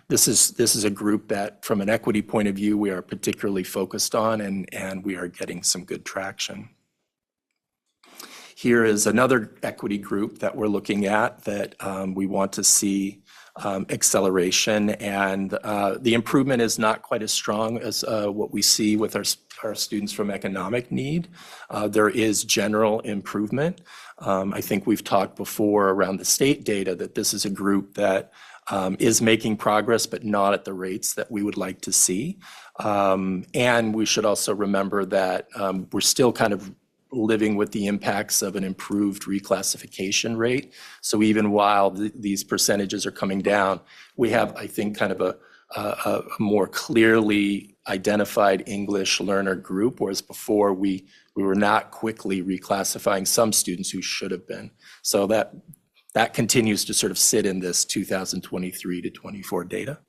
this is a group that, from an equity point of view, we are particularly focused on, and we are getting some good traction. Here is another equity group that we're looking at that we want to see acceleration, and the improvement is not quite as strong as what we see with our students from economic need. There is general improvement. I think we've talked before around the state data that this is a group that is making progress, but not at the rates that we would like to see. And we should also remember that we're still kind of living with the impacts of an improved reclassification rate. So even while these percentages are coming down, we have, I think, kind of a more clearly identified English learner group, whereas before we were not quickly reclassifying some students who should have been. So that continues to sort of sit in this 2023 to 24 data.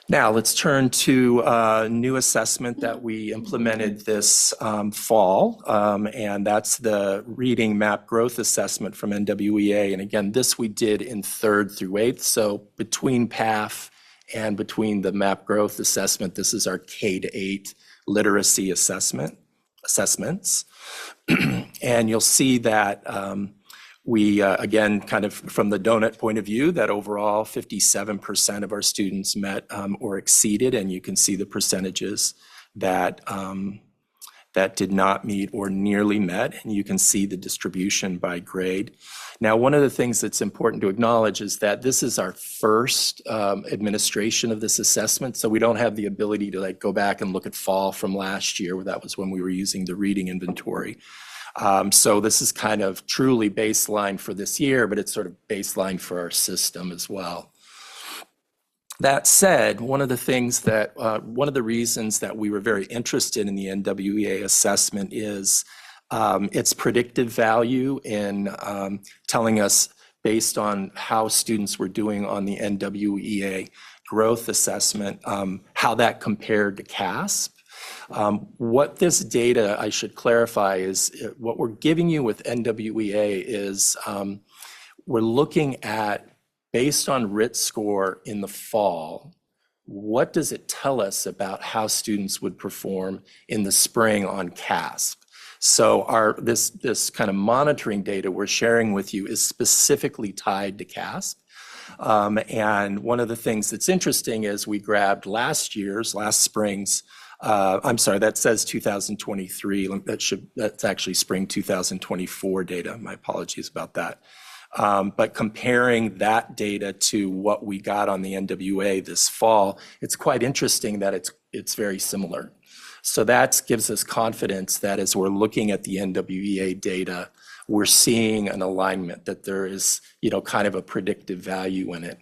Now let's turn to a new assessment that we implemented this fall, and that's the Reading Map Growth Assessment from NWEA. And again, this we did in 3rd through 8th. So between PAF and between the Map Growth Assessment, this is our K-8 literacy assessments. And you'll see that we, again, kind of from the donut point of view, that overall 57% of our students met or exceeded, and you can see the percentages that did not meet or nearly met, and you can see the distribution by grade. Now, one of the things that's important to acknowledge is that this is our first administration of this assessment, so we don't have the ability to go back and look at fall from last year, where that was when we were using the reading inventory. So this is kind of truly baseline for this year, but it's sort of baseline for our system as well. That said, one of the reasons that we were very interested in the NWEA assessment is its predictive value in telling us, based on how students were doing on the NWEA growth assessment, how that compared to CASP. What this data, I should clarify, is what we're giving you with NWEA is we're looking at, based on RIT score in the fall, what does it tell us about how students would perform in the spring on CASP? So this kind of monitoring data we're sharing with you is specifically tied to CASP. And one of the things that's interesting is we grabbed last spring's, I'm sorry, that says 2023. That's actually spring 2024 data. My apologies about that. But comparing that data to what we got on the NWA this fall, it's quite interesting that it's very similar. So that gives us confidence that as we're looking at the NWEA data, we're seeing an alignment, that there is, kind of a predictive value in it.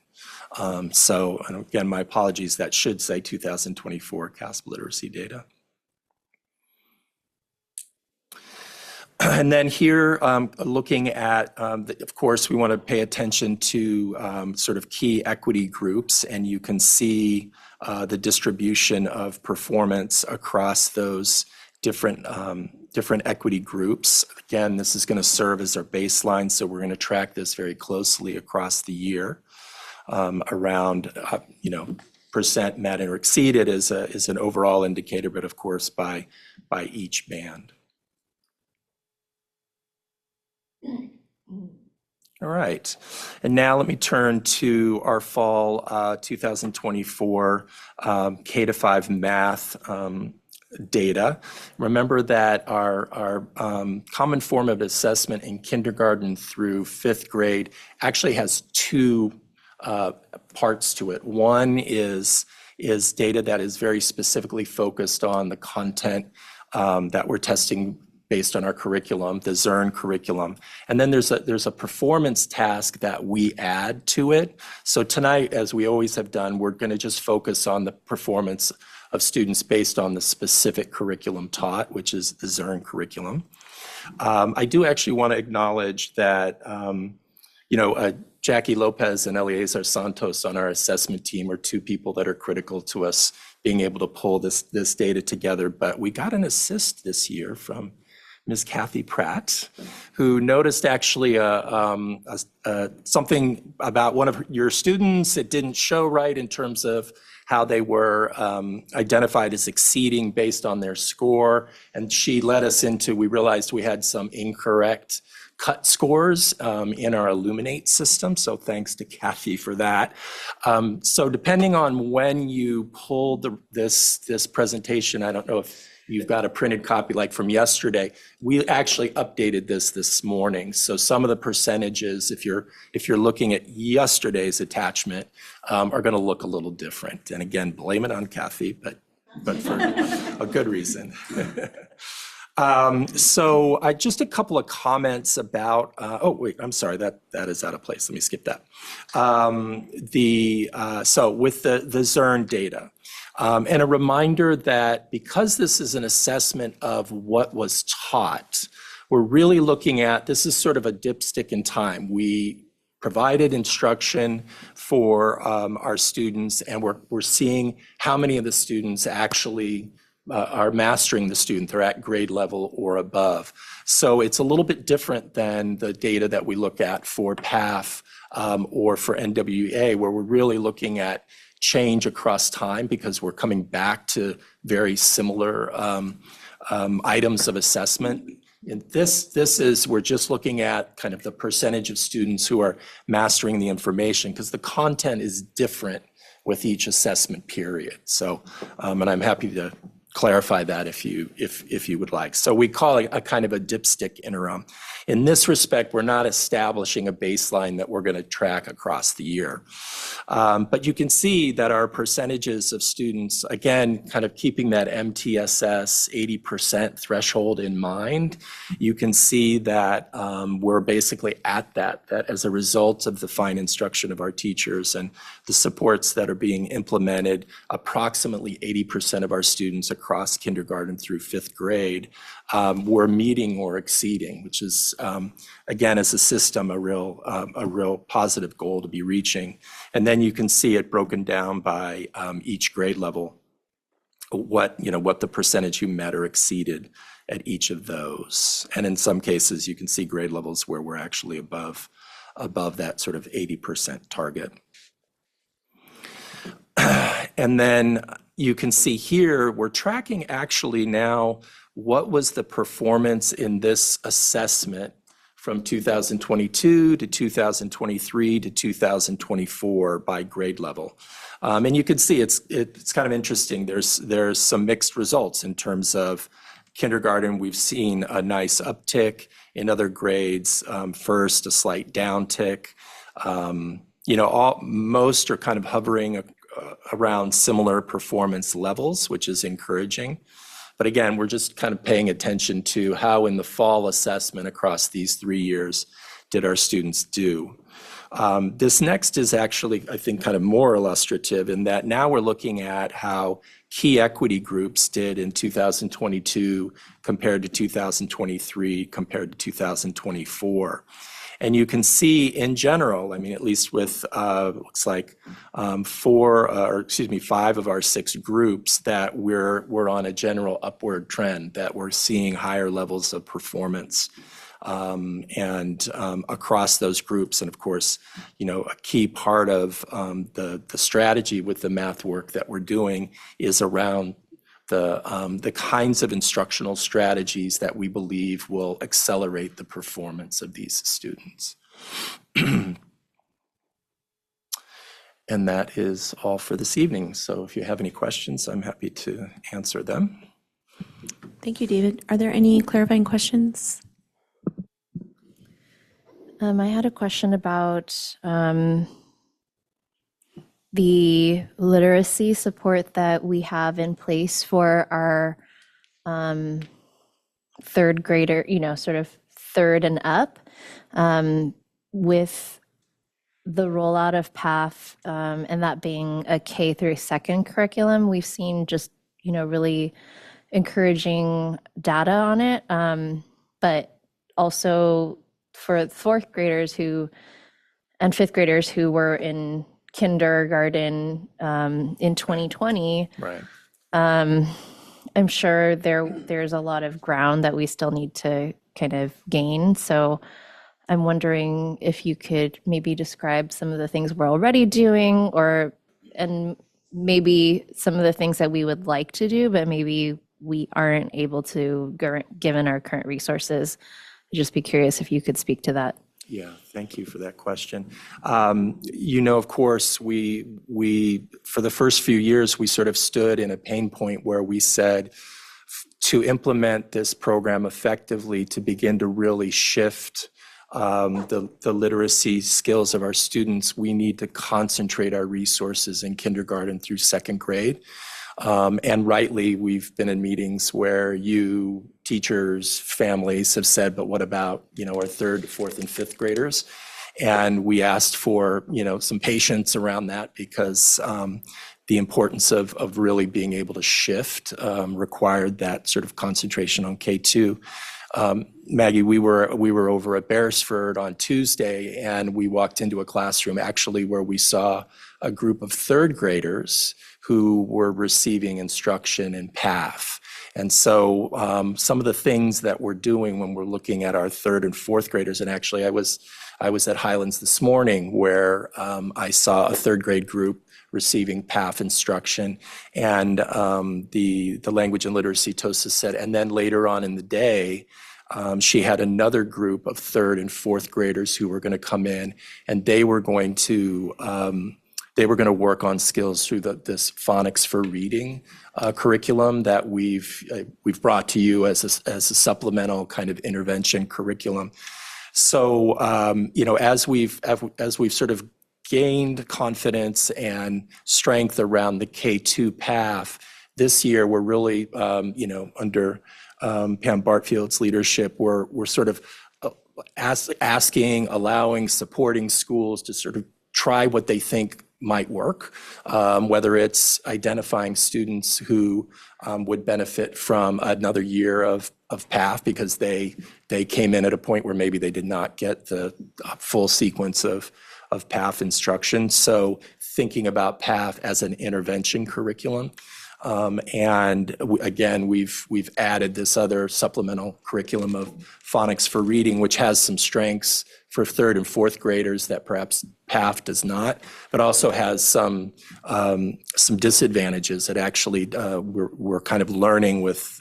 So, and again, my apologies, that should say 2024 CASP literacy data. And then here, looking at, of course, we want to pay attention to sort of key equity groups, and you can see the distribution of performance across those different equity groups. Again, this is going to serve as our baseline, so we're going to track this very closely across the year. Around, percent met or exceeded is an overall indicator, but of course by each band. All right, and now let me turn to our fall 2024 K-5 math data. Remember that our common formative assessment in kindergarten through 5th grade actually has two parts to it. One is data that is very specifically focused on the content that we're testing based on our curriculum, the Zern curriculum. And then there's a performance task that we add to it. So tonight, as we always have done, we're going to just focus on the performance of students based on the specific curriculum taught, which is the Zern curriculum. I do actually want to acknowledge that, Jackie Lopez and Eleazar Santos on our assessment team are two people that are critical to us being able to pull this data together. But we got an assist this year from Ms. Kathy Pratt, who noticed actually something about one of your students. It didn't show right in terms of how they were identified as exceeding based on their score. And she led us into, we realized we had some incorrect cut scores in our Illuminate system. So thanks to Kathy for that. So depending on when you pulled this presentation, I don't know if you've got a printed copy like from yesterday, we actually updated this morning. So some of the percentages, if you're looking at yesterday's attachment, are going to look a little different. And again, blame it on Kathy, but for a good reason. So just a couple of comments about, oh wait, I'm sorry, that is out of place. Let me skip that. So with the Zern data, and a reminder that because this is an assessment of what was taught, we're really looking at, this is sort of a dipstick in time. We provided instruction for our students, and we're seeing how many of the students actually are mastering the student. They're at grade level or above. So it's a little bit different than the data that we look at for PAF or for NWEA, where we're really looking at change across time because we're coming back to very similar items of assessment. And this is, we're just looking at kind of the percentage of students who are mastering the information because the content is different with each assessment period. So, and I'm happy to clarify that if you would like. So we call it a kind of a dipstick interim. In this respect, we're not establishing a baseline that we're going to track across the year. But you can see that our percentages of students, again, kind of keeping that MTSS 80% threshold in mind, you can see that we're basically at that as a result of the fine instruction of our teachers and the supports that are being implemented, approximately 80% of our students across across kindergarten through fifth grade were meeting or exceeding, which is, again, as a system, a real positive goal to be reaching. And then you can see it broken down by each grade level, what the percentage who met or exceeded at each of those. And in some cases, you can see grade levels where we're actually above that sort of 80% target. And then you can see here, we're tracking actually now what was the performance in this assessment from 2022 to 2023 to 2024 by grade level. And you can see it's kind of interesting. There's some mixed results in terms of kindergarten. We've seen a nice uptick. In other grades, first a slight downtick. Most are kind of hovering around similar performance levels, which is encouraging. But again, we're just kind of paying attention to how in the fall assessment across these 3 years did our students do. This next is actually, I think, kind of more illustrative in that now we're looking at how key equity groups did in 2022 compared to 2023 compared to 2024. And you can see in general, I mean, at least with looks like 5 of our 6 groups, that we're on a general upward trend, that we're seeing higher levels of performance and across those groups. And of course, a key part of the strategy with the math work that we're doing is around the kinds of instructional strategies that we believe will accelerate the performance of these students. And that is all for this evening. So if you have any questions, I'm happy to answer them. Thank you, David. Are there any clarifying questions? I had a question about the literacy support that we have in place for our third grader, sort of third and up, with the rollout of PATH and that being a K through second curriculum. We've seen just, really encouraging data on it, but also for fourth graders and fifth graders who were in kindergarten in 2020. Right. I'm sure there's a lot of ground that we still need to kind of gain. So I'm wondering if you could maybe describe some of the things we're already doing, and maybe some of the things that we would like to do, but maybe we aren't able to given our current resources. I'd just be curious if you could speak to that. Yeah, thank you for that question. Of course, we for the first few years, we sort of stood in a pain point where we said to implement this program effectively, to begin to really shift the literacy skills of our students, we need to concentrate our resources in kindergarten through second grade. And rightly, we've been in meetings where you, teachers, families have said, but what about, our third, fourth, and fifth graders? And we asked for, some patience around that because the importance of really being able to shift required that sort of concentration on K2. Maggie, we were over at Beresford on Tuesday, and we walked into a classroom actually where we saw a group of third graders who were receiving instruction in PATH. And so some of the things that we're doing when we're looking at our third and fourth graders, and actually I was at Highlands this morning where I saw a third grade group receiving PATH instruction, and the language and literacy TOSA said, and then later on in the day, she had another group of third and fourth graders who were going to come in, and they were going to work on skills through this phonics for reading curriculum that we've brought to you as a supplemental kind of intervention curriculum. So as we've sort of gained confidence and strength around the K2 path, this year we're really under Pam Bartfield's leadership, we're sort of asking, allowing, supporting schools to sort of try what they think might work, whether it's identifying students who would benefit from another year of PAF because they came in at a point where maybe they did not get the full sequence of PAF instruction. So thinking about PAF as an intervention curriculum. Again, we've added this other supplemental curriculum of phonics for reading, which has some strengths for third and fourth graders that perhaps PAF does not, but also has some disadvantages that actually we're kind of learning with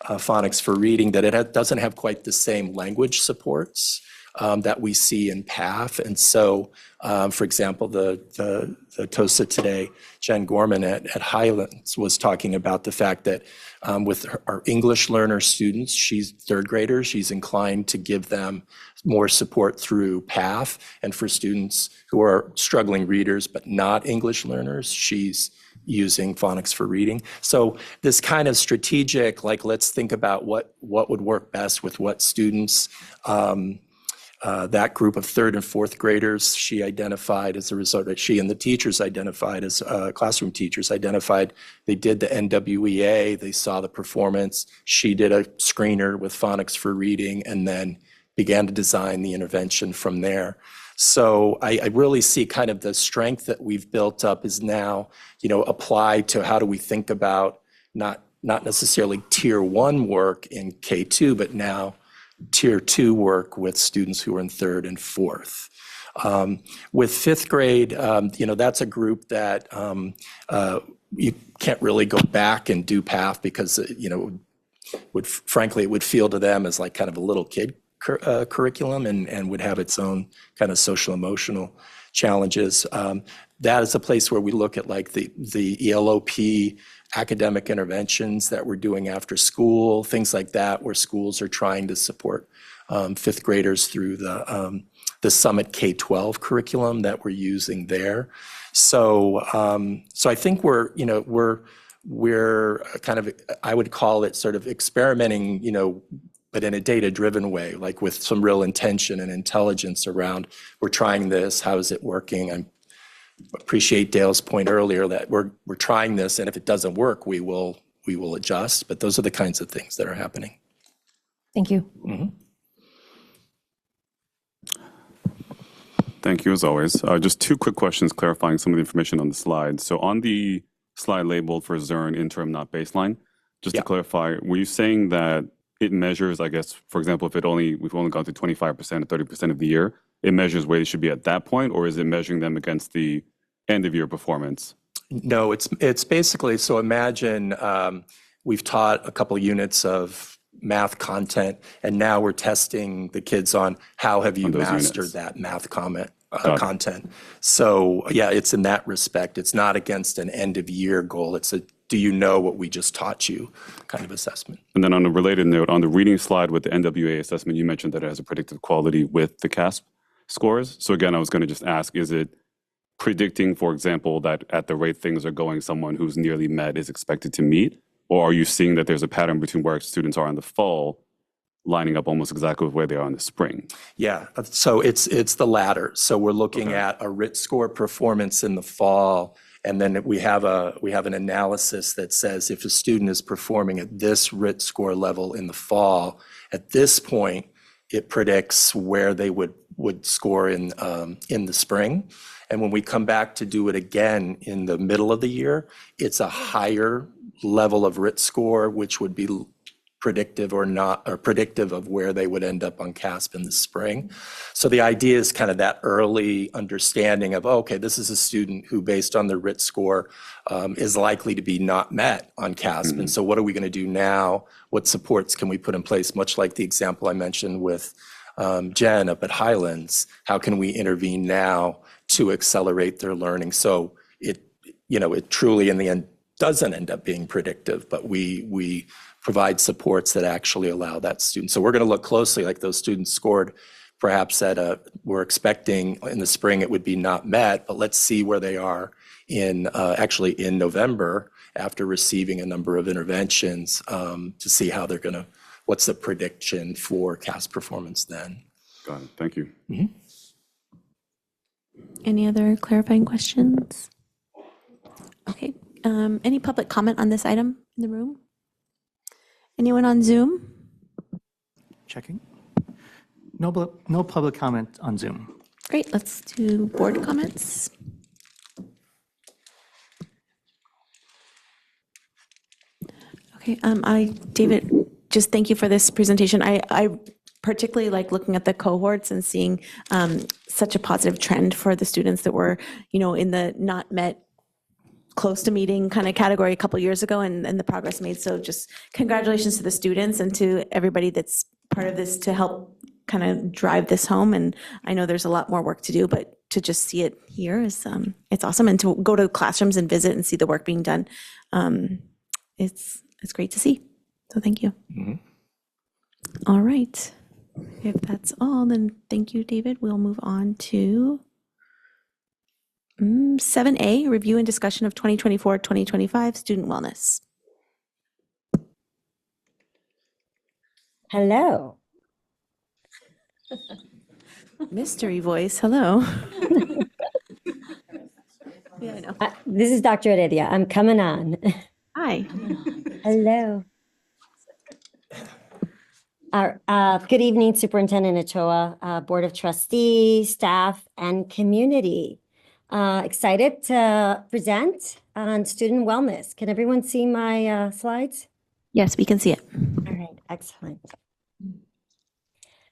phonics for reading that it doesn't have quite the same language supports that we see in PAF. And so, for example, the TOSA today, Jen Gorman at Highlands was talking about the fact that with our English learner students, she's third graders, she's inclined to give them more support through PAF. And for students who are struggling readers but not English learners, she's using phonics for reading. So this kind of strategic, like, let's think about what would work best with what students. That group of third and fourth graders, she identified as a result that she and the teachers identified as classroom teachers identified, they did the NWEA, they saw the performance. She did a screener with phonics for reading and then began to design the intervention from there. So I really see kind of the strength that we've built up is now, applied to how do we think about not necessarily tier 1 work in K2, but now tier 2 work with students who are in third and fourth. With fifth grade, that's a group that you can't really go back and do PAF because, frankly, it would feel to them as like kind of a little kid curriculum and would have its own kind of social emotional challenges. That is a place where we look at like the ELOP academic interventions that we're doing after school, things like that, where schools are trying to support fifth graders through the Summit K-12 curriculum that we're using there. So I think we're kind of, I would call it sort of experimenting, but in a data-driven way, like with some real intention and intelligence around, we're trying this, how is it working? I appreciate Dale's point earlier that we're trying this, and if it doesn't work, we will adjust, but those are the kinds of things that are happening. Thank you. Mm-hmm. Thank you, as always. Just two quick questions clarifying some of the information on the slide. So on the slide labeled for Zern interim, not baseline, just to clarify, were you saying that it measures, I guess, for example, if we've only gone through 25% or 30% of the year, it measures where they should be at that point, or is it measuring them against the end of year performance? No, it's basically, so imagine we've taught a couple units of math content, and now we're testing the kids on how have you mastered that math content. So yeah, it's in that respect. It's not against an end of year goal. It's a do you know what we just taught you kind of assessment. And then on a related note, on the reading slide with the NWA assessment, you mentioned that it has a predictive quality with the CASP scores. So again, I was going to just ask, is it predicting, for example, that at the rate things are going, someone who's nearly met is expected to meet? Or are you seeing that there's a pattern between where students are in the fall lining up almost exactly with where they are in the spring? Yeah, so it's the latter. So we're looking at a RIT score performance in the fall, and then we have an analysis that says if a student is performing at this RIT score level in the fall, at this point, it predicts where they would score in the spring. And when we come back to do it again in the middle of the year, it's a higher level of RIT score, which would be predictive or predictive of where they would end up on CASP in the spring. So the idea is kind of that early understanding of, okay, this is a student who, based on the RIT score, is likely to be not met on CASP. And so what are we going to do now? What supports can we put in place? Much like the example I mentioned with Jen up at Highlands, how can we intervene now to accelerate their learning? So it truly in the end doesn't end up being predictive, but we provide supports that actually allow that student. So we're going to look closely, like those students scored perhaps we're expecting in the spring it would be not met, but let's see where they are in November after receiving a number of interventions to see how they're going to, what's the prediction for CASP performance then. Got it. Thank you. Mm-hmm. Any other clarifying questions? Okay, any public comment on this item in the room? Anyone on Zoom? Checking. No public comment on Zoom. Great, let's do board comments. Okay, David, just thank you for this presentation. I particularly like looking at the cohorts and seeing such a positive trend for the students that were, in the not met, close to meeting kind of category a couple years ago, and the progress made. So just congratulations to the students and to everybody that's part of this to help kind of drive this home. And I know there's a lot more work to do, but to just see it here is it's awesome. And to go to classrooms and visit and see the work being done, it's great to see. So thank you. All right. If that's all, then thank you, David. We'll move on to 7A, review and discussion of 2024-2025 student wellness. Hello. Mystery voice, hello. Yeah, I know. This is Dr. Heredia. I'm coming on. Hi. Hello. Good evening, Superintendent Ochoa, Board of Trustees, staff, and community. Excited to present on student wellness. Can everyone see my slides? Yes, we can see it. All right, excellent.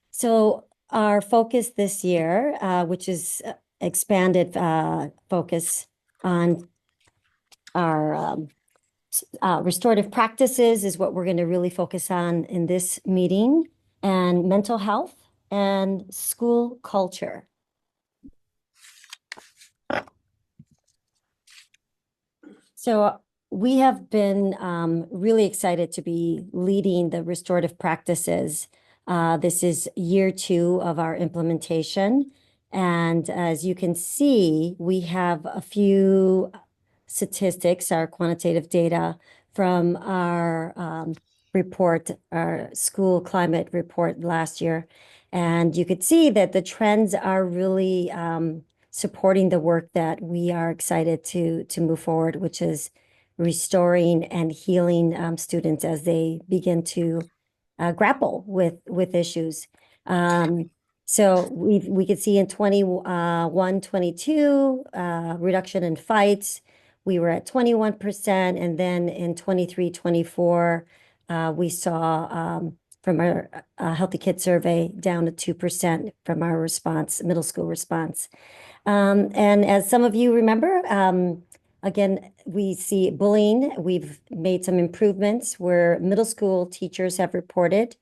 So our focus this year, which is expanded focus on our restorative practices, is what we're going to really focus on in this meeting, and mental health and school culture. So we have been really excited to be leading the restorative practices. This is year 2 of our implementation. And as you can see, we have a few statistics, our quantitative data from our report, our school climate report last year. And you could see that the trends are really supporting the work that we are excited to move forward, which is restoring and healing students as they begin to grapple with issues. So we could see in 21-22 reduction in fights. We were at 21%, and then in 23-24 we saw from our Healthy Kids survey down to 2% from our response, middle school response. And as some of you remember, again, we see bullying. We've made some improvements where middle school teachers have reported,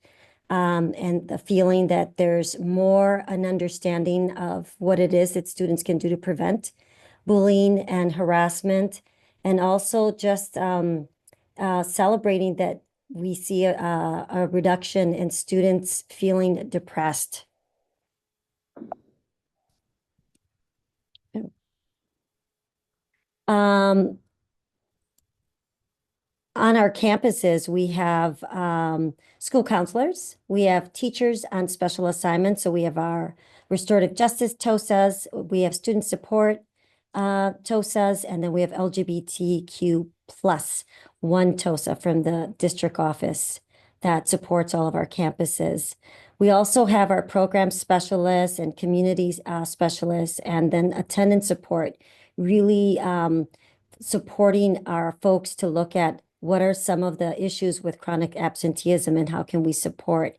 and the feeling that there's more an understanding of what it is that students can do to prevent bullying and harassment, and also just celebrating that we see a reduction in students feeling depressed. On our campuses, we have school counselors, we have teachers on special assignments. So we have our restorative justice TOSAs, we have student support TOSAs, and then we have LGBTQ plus 1 TOSA from the district office that supports all of our campuses. We also have our program specialists and community specialists, and then attendance support, really supporting our folks to look at what are some of the issues with chronic absenteeism and how can we support.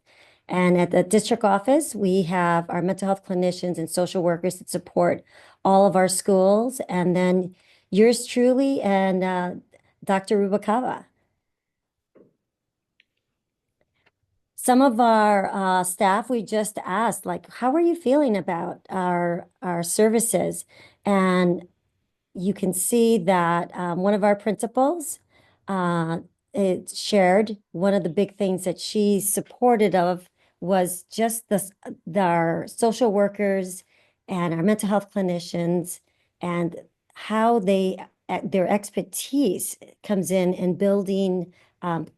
And at the district office, we have our mental health clinicians and social workers that support all of our schools. And then yours truly and Dr. Rubalcaba. Some of our staff, we just asked, like, how are you feeling about our services? And you can see that one of our principals it shared one of the big things that she's supported of was just our social workers and our mental health clinicians, and how their expertise comes in building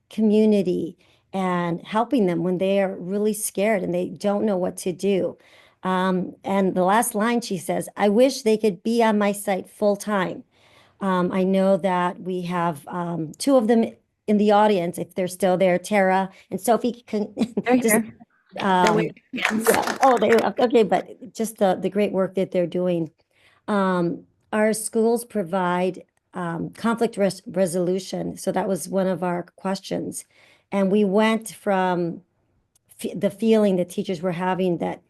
community and helping them when they are really scared and they don't know what to do. And the last line, she says, "I wish they could be on my site full time." I know that we have two of them in the audience, if they're still there, Tara and Sophie. Can just, yeah. Oh, they left. Okay, but just the great work that they're doing. Our schools provide conflict resolution. So that was one of our questions. And we went from the feeling that teachers were having that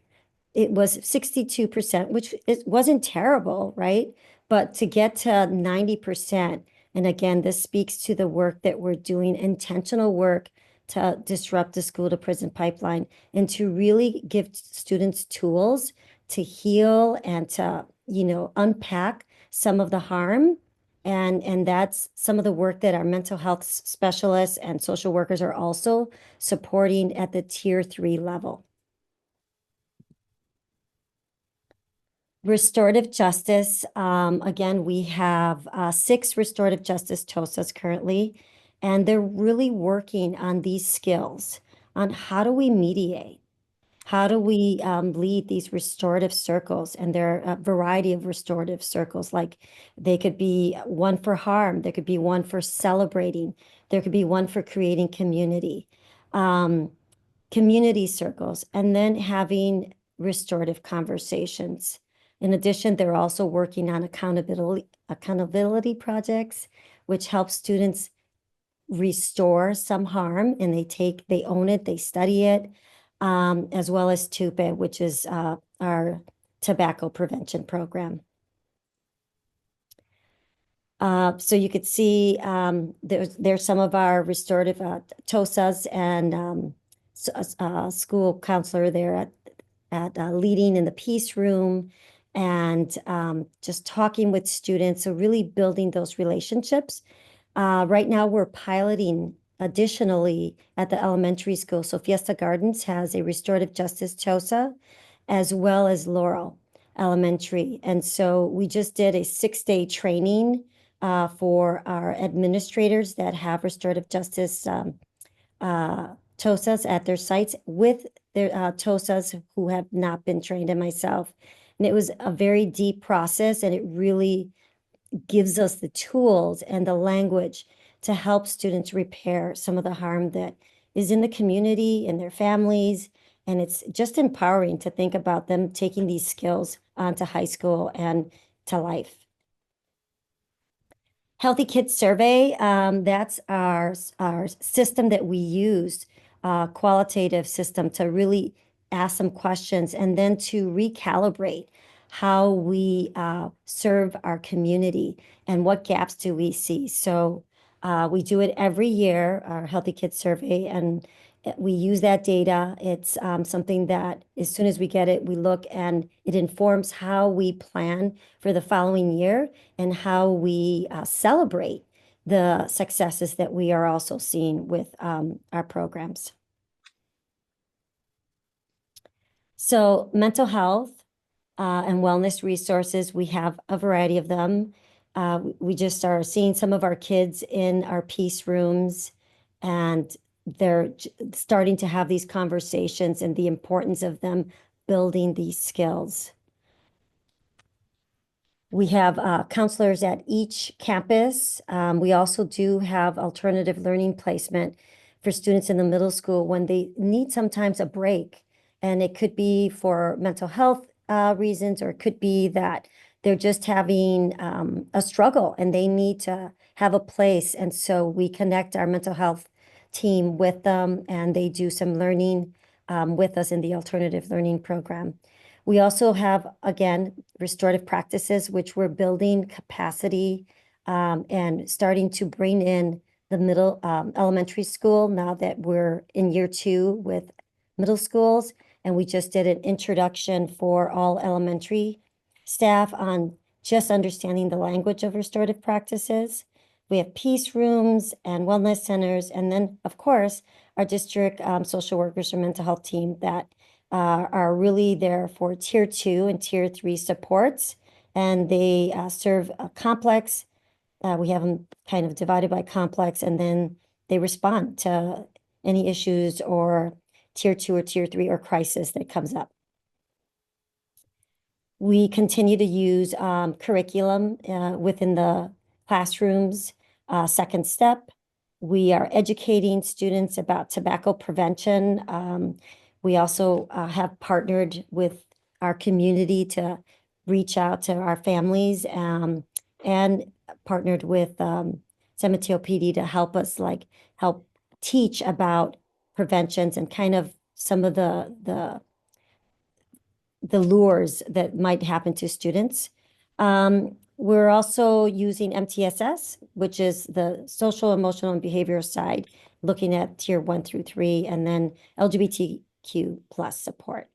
it was 62%, which it wasn't terrible, right? But to get to 90%, and again, this speaks to the work that we're doing, intentional work to disrupt the school to prison pipeline and to really give students tools to heal and to, unpack some of the harm. And that's some of the work that our mental health specialists and social workers are also supporting at the tier 3 level. Restorative justice, again, we have 6 restorative justice TOSAs currently, and they're really working on these skills on how do we mediate? How do we lead these restorative circles? And there are a variety of restorative circles, like they could be one for harm, there could be one for celebrating, there could be one for creating community, community circles, and then having restorative conversations. In addition, they're also working on accountability projects, which help students restore some harm, and they own it, they study it, as well as TUPE, which is our tobacco prevention program. So you could see there's some of our restorative TOSAs and school counselor there at leading in the peace room and just talking with students. So really building those relationships. Right now we're piloting additionally at the elementary school. So Fiesta Gardens has a restorative justice TOSA as well as Laurel Elementary. And so we just did a 6-day training for our administrators that have restorative justice TOSAs at their sites with their TOSAs who have not been trained, and myself. And it was a very deep process, and it really gives us the tools and the language to help students repair some of the harm that is in the community, in their families. And it's just empowering to think about them taking these skills onto high school and to life. Healthy Kids Survey, that's our system that we use, qualitative system to really ask some questions and then to recalibrate how we serve our community and what gaps do we see. So we do it every year, our Healthy Kids Survey, and we use that data. It's something that as soon as we get it, we look and it informs how we plan for the following year and how we celebrate the successes that we are also seeing with our programs. So mental health and wellness resources, we have a variety of them. We just are seeing some of our kids in our peace rooms, and they're starting to have these conversations and the importance of them building these skills. We have counselors at each campus. We also do have alternative learning placement for students in the middle school when they need sometimes a break. And it could be for mental health reasons, or it could be that they're just having a struggle and they need to have a place. And so we connect our mental health team with them, and they do some learning with us in the alternative learning program. We also have, again, restorative practices, which we're building capacity and starting to bring in the middle elementary school now that we're in year 2 with middle schools. And we just did an introduction for all elementary staff on just understanding the language of restorative practices. We have peace rooms and wellness centers. And then, of course, our district social workers or mental health team that are really there for tier 2 and tier 3 supports. And they serve a complex. We have them kind of divided by complex, and then they respond to any issues or tier 2 or tier 3 or crisis that comes up. We continue to use curriculum within the classrooms. Second step, we are educating students about tobacco prevention. We also have partnered with our community to reach out to our families and partnered with San Mateo PD to help us help teach about preventions and kind of some of the lures that might happen to students. We're also using MTSS, which is the social, emotional, and behavioral side, looking at tier 1 through 3, and then LGBTQ plus support.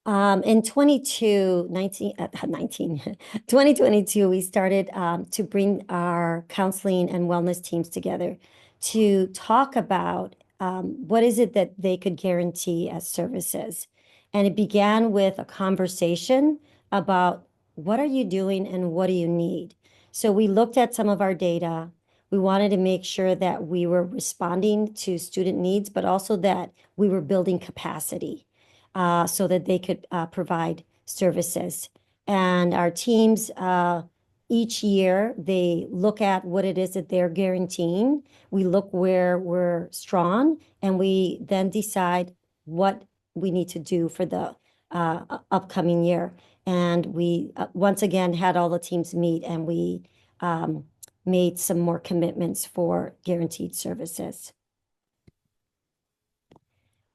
In 2022, we started to bring our counseling and wellness teams together to talk about what is it that they could guarantee as services. And it began with a conversation about what are you doing and what do you need? So we looked at some of our data. We wanted to make sure that we were responding to student needs, but also that we were building capacity so that they could provide services. And our teams, each year, they look at what it is that they're guaranteeing. We look where we're strong, and we then decide what we need to do for the upcoming year. And we, once again, had all the teams meet, and we made some more commitments for guaranteed services.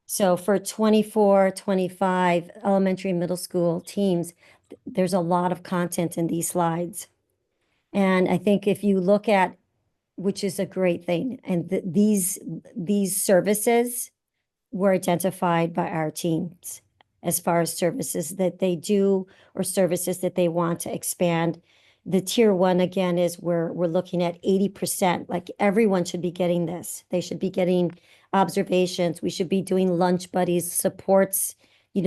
So for 24, 25 elementary and middle school teams, there's a lot of content in these slides. And I think if you look at, which is a great thing, and these services were identified by our teams as far as services that they do or services that they want to expand. The tier 1, again, is we're looking at 80%. Like everyone should be getting this. They should be getting observations. We should be doing lunch buddies, supports,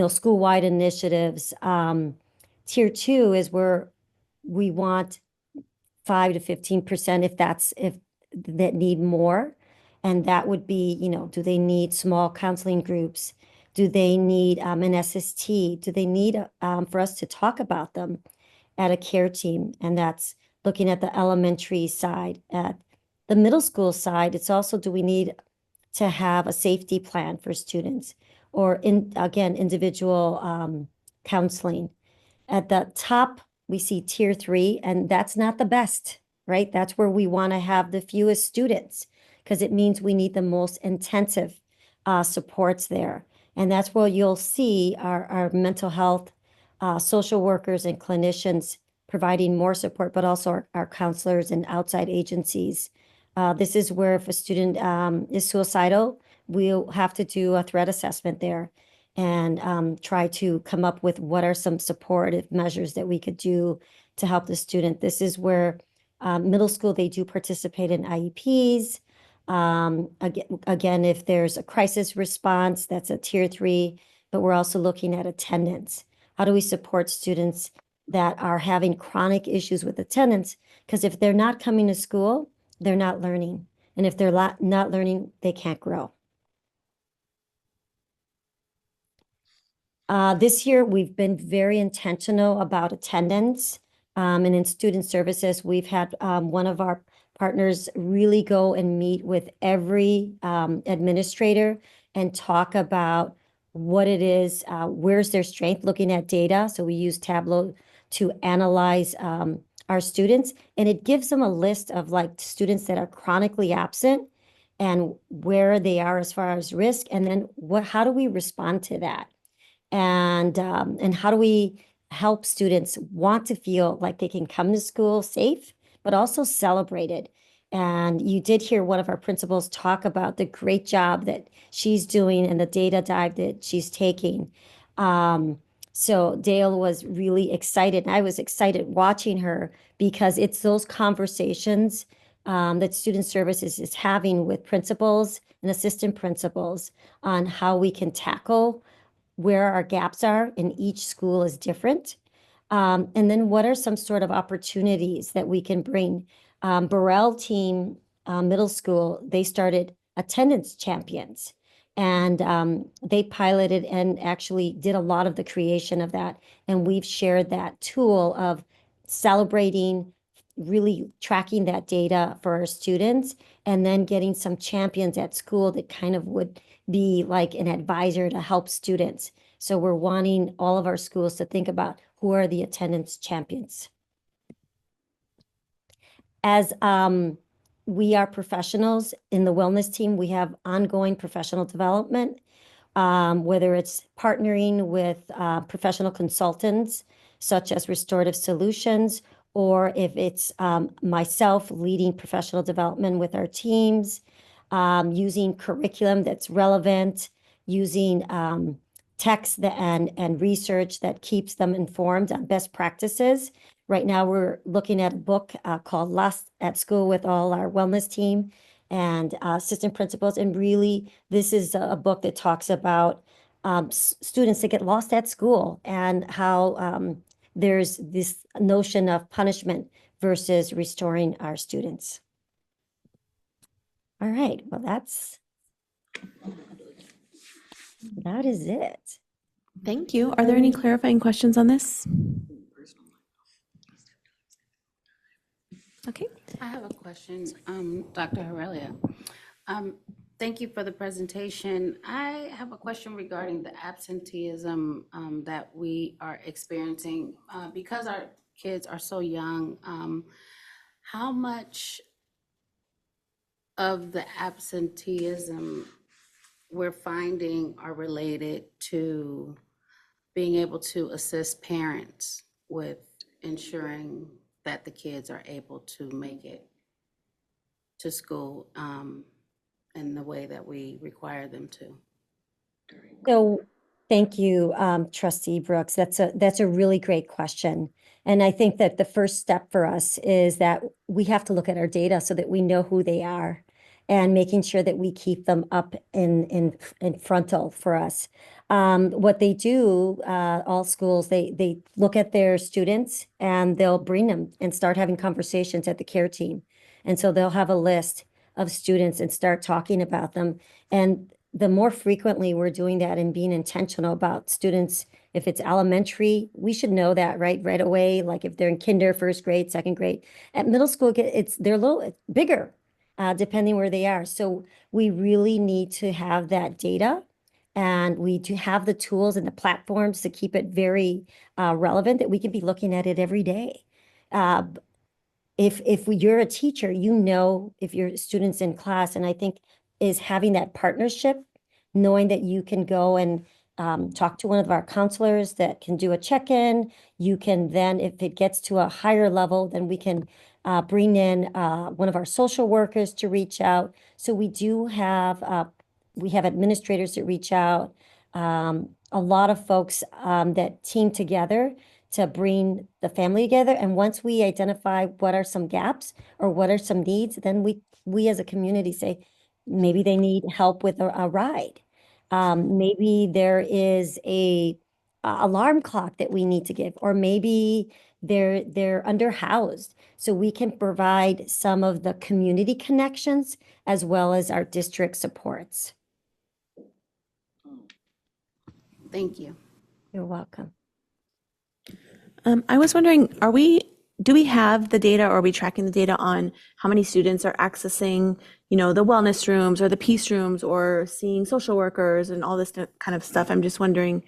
school-wide initiatives. Tier 2 is where we want 5 to 15% if that need more. And that would be, do they need small counseling groups? Do they need an SST? Do they need for us to talk about them at a care team? And that's looking at the elementary side. At the middle school side, it's also, do we need to have a safety plan for students? Or, individual counseling. At the top, we see tier 3, and that's not the best, right? That's where we want to have the fewest students, because it means we need the most intensive supports there. And that's where you'll see our mental health social workers and clinicians providing more support, but also our counselors and outside agencies. This is where if a student is suicidal, we'll have to do a threat assessment there and try to come up with what are some supportive measures that we could do to help the student. This is where middle school, they do participate in IEPs. Again, if there's a crisis response, that's a tier 3, but we're also looking at attendance. How do we support students that are having chronic issues with attendance? Because if they're not coming to school, they're not learning. And if they're not learning, they can't grow. This year, we've been very intentional about attendance. And in student services, we've had one of our partners really go and meet with every administrator and talk about what it is, where's their strength, looking at data. So we use Tableau to analyze our students, and it gives them a list of students that are chronically absent and where they are as far as risk, and then how do we respond to that? And how do we help students want to feel like they can come to school safe, but also celebrated? And you did hear one of our principals talk about the great job that she's doing and the data dive that she's taking. So Dale was really excited, and I was excited watching her, because it's those conversations that student services is having with principals and assistant principals on how we can tackle where our gaps are, and each school is different. And then what are some sort of opportunities that we can bring? Burrell team, middle school, they started attendance champions. And they piloted and actually did a lot of the creation of that. And we've shared that tool of celebrating, really tracking that data for our students, and then getting some champions at school that kind of would be like an advisor to help students. So we're wanting all of our schools to think about who are the attendance champions. As we are professionals in the wellness team, we have ongoing professional development, whether it's partnering with professional consultants such as Restorative Solutions, or if it's myself leading professional development with our teams, using curriculum that's relevant, using text and research that keeps them informed on best practices. Right now, we're looking at a book called Lost at School with all our wellness team and assistant principals. And really, this is a book that talks about students that get lost at school and how there's this notion of punishment versus restoring our students. All right, well, that is it. Thank you. Are there any clarifying questions on this? Okay. I have a question, Dr. Aurelia. Thank you for the presentation. I have a question regarding the absenteeism that we are experiencing. Because our kids are so young, how much of the absenteeism we're finding are related to being able to assist parents with ensuring that the kids are able to make it to school in the way that we require them to? So thank you, Trustee Brooks. That's a really great question. And I think that the first step for us is that we have to look at our data so that we know who they are and making sure that we keep them up in frontal for us. What they do, all schools, they look at their students and they'll bring them and start having conversations at the care team. And so they'll have a list of students and start talking about them. And the more frequently we're doing that and being intentional about students, if it's elementary, we should know that right away. Like if they're in kinder, first grade, second grade. At middle school, they're a little bigger, depending where they are. So we really need to have that data, and we do have the tools and the platforms to keep it very relevant, that we can be looking at it every day. If you're a teacher, you know if your student's in class, and I think is having that partnership, knowing that you can go and talk to one of our counselors that can do a check-in. You can then, if it gets to a higher level, then we can bring in one of our social workers to reach out. So we do have, we have administrators that reach out, a lot of folks that team together to bring the family together. And once we identify what are some gaps or what are some needs, then we as a community say, maybe they need help with a ride. Maybe there is a alarm clock that we need to give, or maybe they're underhoused. So we can provide some of the community connections as well as our district supports. Thank you. You're welcome. I was wondering, do we have the data, or are we tracking the data on how many students are accessing, the wellness rooms or the peace rooms or seeing social workers and all this kind of stuff? I'm just wondering,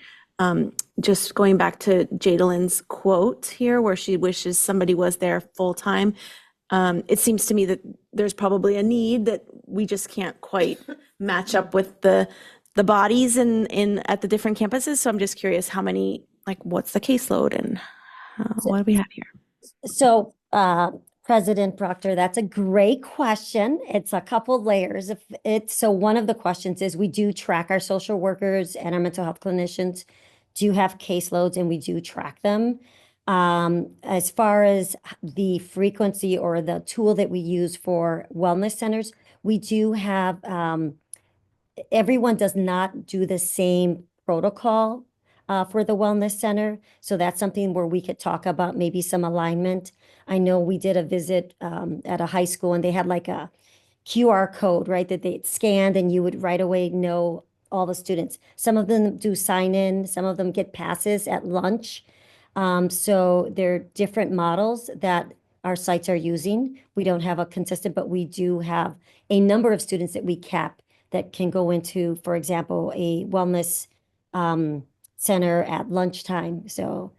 just going back to Jadalyn's quote here, where she wishes somebody was there full time. It seems to me that there's probably a need that we just can't quite match up with the bodies at the different campuses. So I'm just curious how many, what's the caseload and what do we have here? So, President Proctor, that's a great question. It's a couple layers. So one of the questions is, we do track our social workers and our mental health clinicians do have caseloads, and we do track them. As far as the frequency or the tool that we use for wellness centers, we do have, everyone does not do the same protocol for the wellness center. So that's something where we could talk about maybe some alignment. I know we did a visit at a high school, and they had like a QR code, right, that they scanned, and you would right away know all the students. Some of them do sign in, some of them get passes at lunch. So there are different models that our sites are using. We don't have a consistent, but we do have a number of students that we cap that can go into, for example, a wellness center at lunchtime. So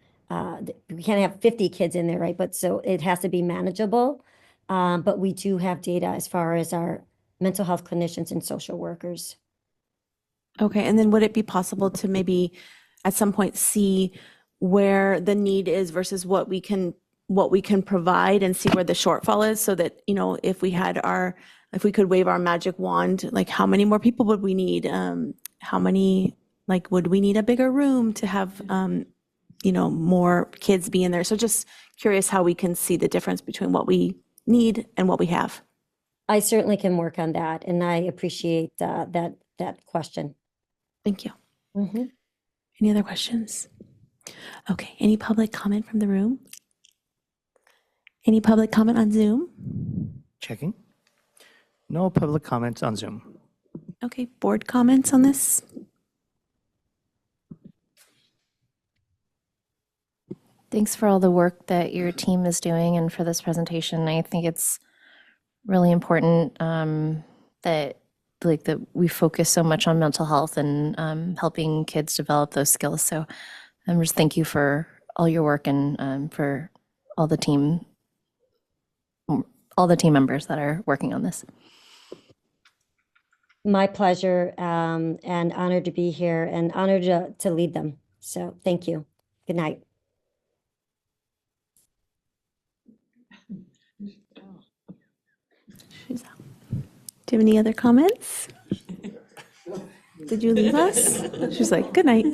we can't have 50 kids in there, right? But so it has to be manageable. But we do have data as far as our mental health clinicians and social workers. Okay, and then would it be possible to maybe at some point see where the need is versus what we can provide and see where the shortfall is, so that, you know, if we could wave our magic wand, like how many more people would we need? How many, like, would we need a bigger room to have, you know, more kids be in there? So just curious how we can see the difference between what we need and what we have. I certainly can work on that, and I appreciate that question. Thank you. Any other questions? Okay, any public comment from the room? Any public comment on Zoom? Checking. No public comments on Zoom. Okay, board comments on this? Thanks for all the work that your team is doing and for this presentation. I think it's really important that we focus so much on mental health and helping kids develop those skills. So just thank you for all your work and for all the team members that are working on this. My pleasure, and honored to be here and honored to lead them. So thank you. Good night. Do you have any other comments? Did you leave us? She's like, good night.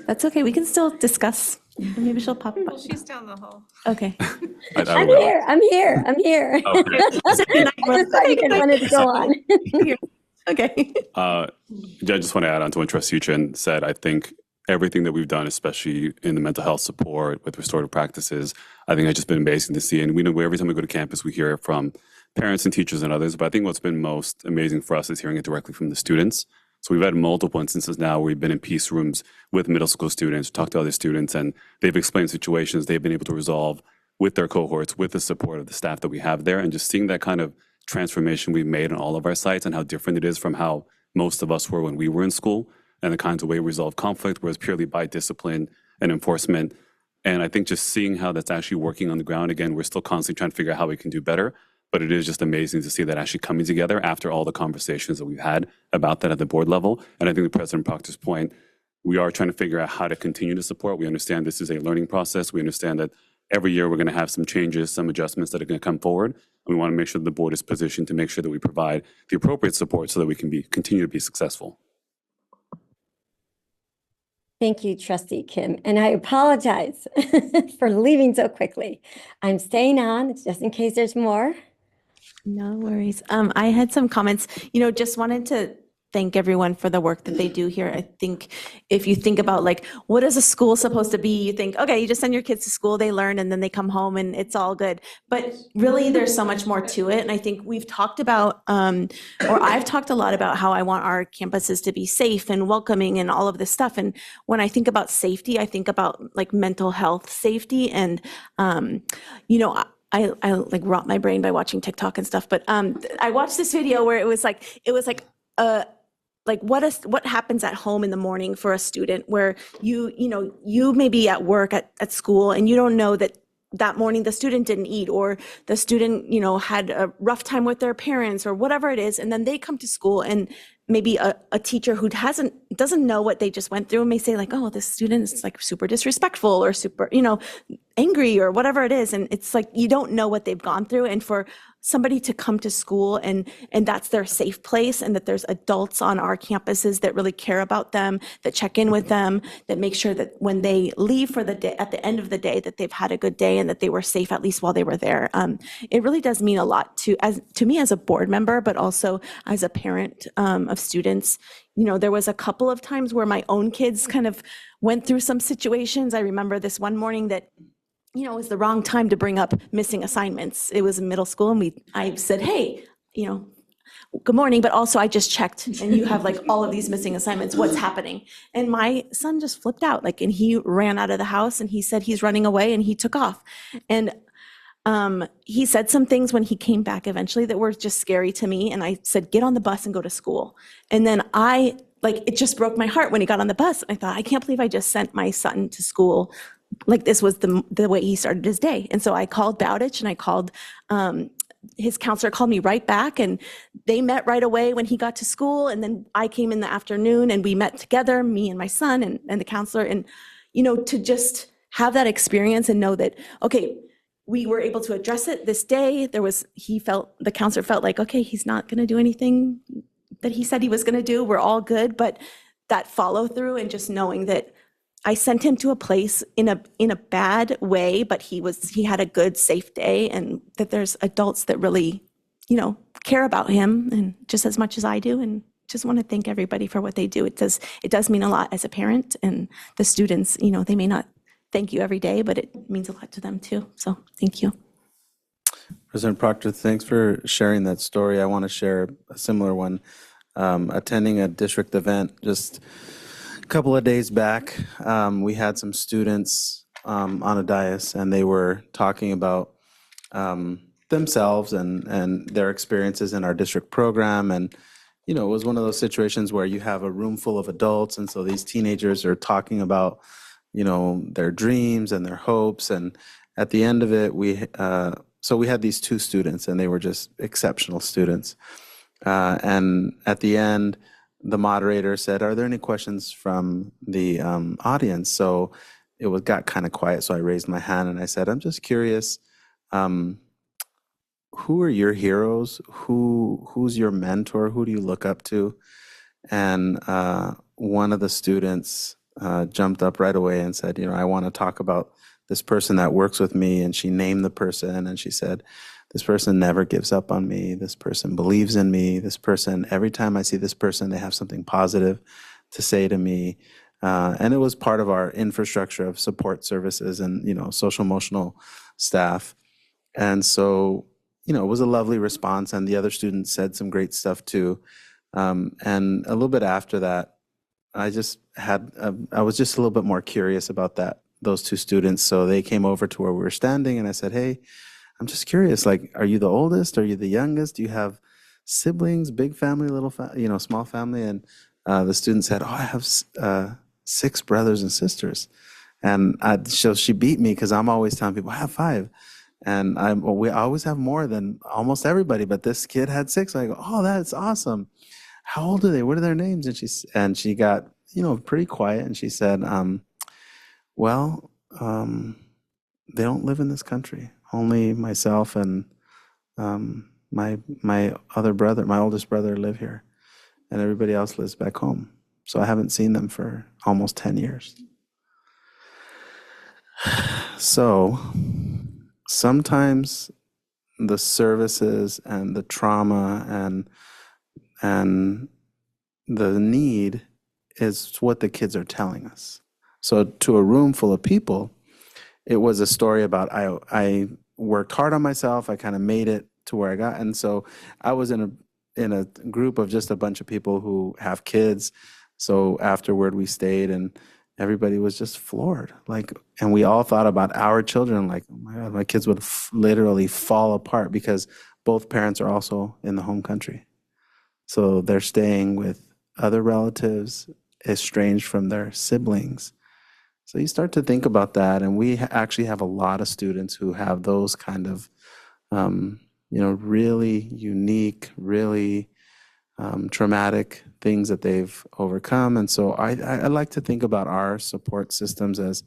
That's okay. We can still discuss. Maybe she'll pop up. She's down the hall. Okay. I'm here. Okay. I just thought you guys wanted to go on. Okay. I just want to add on to what Trustee Chen said. I think everything that we've done, especially in the mental health support with restorative practices, I think has just been amazing to see. And we know every time we go to campus, we hear it from parents and teachers and others. But I think what's been most amazing for us is hearing it directly from the students. So we've had multiple instances now where we've been in peace rooms with middle school students, talked to other students, and they've explained situations they've been able to resolve with their cohorts, with the support of the staff that we have there. And just seeing that kind of transformation we've made on all of our sites and how different it is from how most of us were when we were in school, and the kinds of way we resolve conflict was purely by discipline and enforcement. And I think just seeing how that's actually working on the ground, again, we're still constantly trying to figure out how we can do better, but it is just amazing to see that actually coming together after all the conversations that we've had about that at the board level. And I think to President Proctor's point, we are trying to figure out how to continue to support. We understand this is a learning process. We understand that every year we're going to have some changes, some adjustments that are going to come forward. And we want to make sure that the board is positioned to make sure that we provide the appropriate support so that we can continue to be successful. Thank you, Trustee Kim. And I apologize for leaving so quickly. I'm staying on just in case there's more. No worries. I had some comments, just wanted to thank everyone for the work that they do here. I think if you think about like, what is a school supposed to be? You think, okay, you just send your kids to school, they learn, and then they come home and it's all good. But really there's so much more to it. And I think we've talked about, or I've talked a lot about how I want our campuses to be safe and welcoming and all of this stuff. And when I think about safety, I think about like mental health safety. And, I like rot my brain by watching TikTok and stuff. But I watched this video where it was like what happens at home in the morning for a student where you may be at work at school and you don't know that morning the student didn't eat, or the student had a rough time with their parents or whatever it is, and then they come to school and maybe a teacher who doesn't know what they just went through may say like, oh, this student is like super disrespectful or super angry or whatever it is, and it's like you don't know what they've gone through. And for somebody to come to school and that's their safe place, and that there's adults on our campuses that really care about them, that check in with them, that make sure that when they leave for the day, at the end of the day, that they've had a good day and that they were safe at least while they were there. It really does mean a lot to me as a board member, but also as a parent of students. There was a couple of times where my own kids kind of went through some situations. I remember this one morning that it was the wrong time to bring up missing assignments. It was in middle school, and I said, hey, good morning, but also I just checked and you have like all of these missing assignments. What's happening? And my son just flipped out, like, and he ran out of the house and he said he's running away and he took off. And he said some things when he came back eventually that were just scary to me. And I said, get on the bus and go to school. And then it just broke my heart when he got on the bus. I thought, I can't believe I just sent my son to school. Like this was the way he started his day. And so I called Bowditch and I called, his counselor called me right back, and they met right away when he got to school. And then I came in the afternoon and we met together, me and my son and the counselor. And, to just have that experience and know that, okay, we were able to address it this day. The counselor felt like, okay, he's not going to do anything that he said he was going to do. We're all good. But that follow through and just knowing that I sent him to a place in a bad way, but he had a good, safe day, and that there's adults that really, care about him and just as much as I do. And just want to thank everybody for what they do. It does mean a lot as a parent, and the students, they may not thank you every day, but it means a lot to them too. So thank you. President Proctor, thanks for sharing that story. I want to share a similar one. Attending a district event just a couple of days back, we had some students on a dais, and they were talking about themselves and their experiences in our district program. And, it was one of those situations where you have a room full of adults, and so these teenagers are talking about, their dreams and their hopes. And at the end of it, we had these two students, and they were just exceptional students. And at the end, the moderator said, are there any questions from the audience? So it got kind of quiet. So I raised my hand and I said, I'm just curious, who are your heroes? Who's your mentor? Who do you look up to? And one of the students jumped up right away and said, I want to talk about this person that works with me. And she named the person, and she said, this person never gives up on me. This person believes in me. This person, every time I see this person, they have something positive to say to me. And it was part of our infrastructure of support services and, social emotional staff. And so, it was a lovely response, and the other students said some great stuff too. And a little bit after that, I was just a little bit more curious about those two students. So they came over to where we were standing, and I said, hey, I'm just curious, like, are you the oldest? Are you the youngest? Do you have siblings, big family, small family? And the student said, oh, I have 6 brothers and sisters. And so she beat me because I'm always telling people I have 5. And we always have more than almost everybody, but this kid had 6. I go, oh, that's awesome. How old are they? What are their names? And she got, pretty quiet. And she said, well, they don't live in this country. Only myself and my other brother, my oldest brother, live here, and everybody else lives back home. So I haven't seen them for almost 10 years. So sometimes the services and the trauma and the need is what the kids are telling us. So to a room full of people, it was a story about I worked hard on myself. I kind of made it to where I got. And so I was in a group of just a bunch of people who have kids. So afterward we stayed, and everybody was just floored. And we all thought about our children, like, oh my God, my kids would literally fall apart because both parents are also in the home country. So they're staying with other relatives, estranged from their siblings. So you start to think about that, and we actually have a lot of students who have those kind of, really unique, really traumatic things that they've overcome. And so I like to think about our support systems as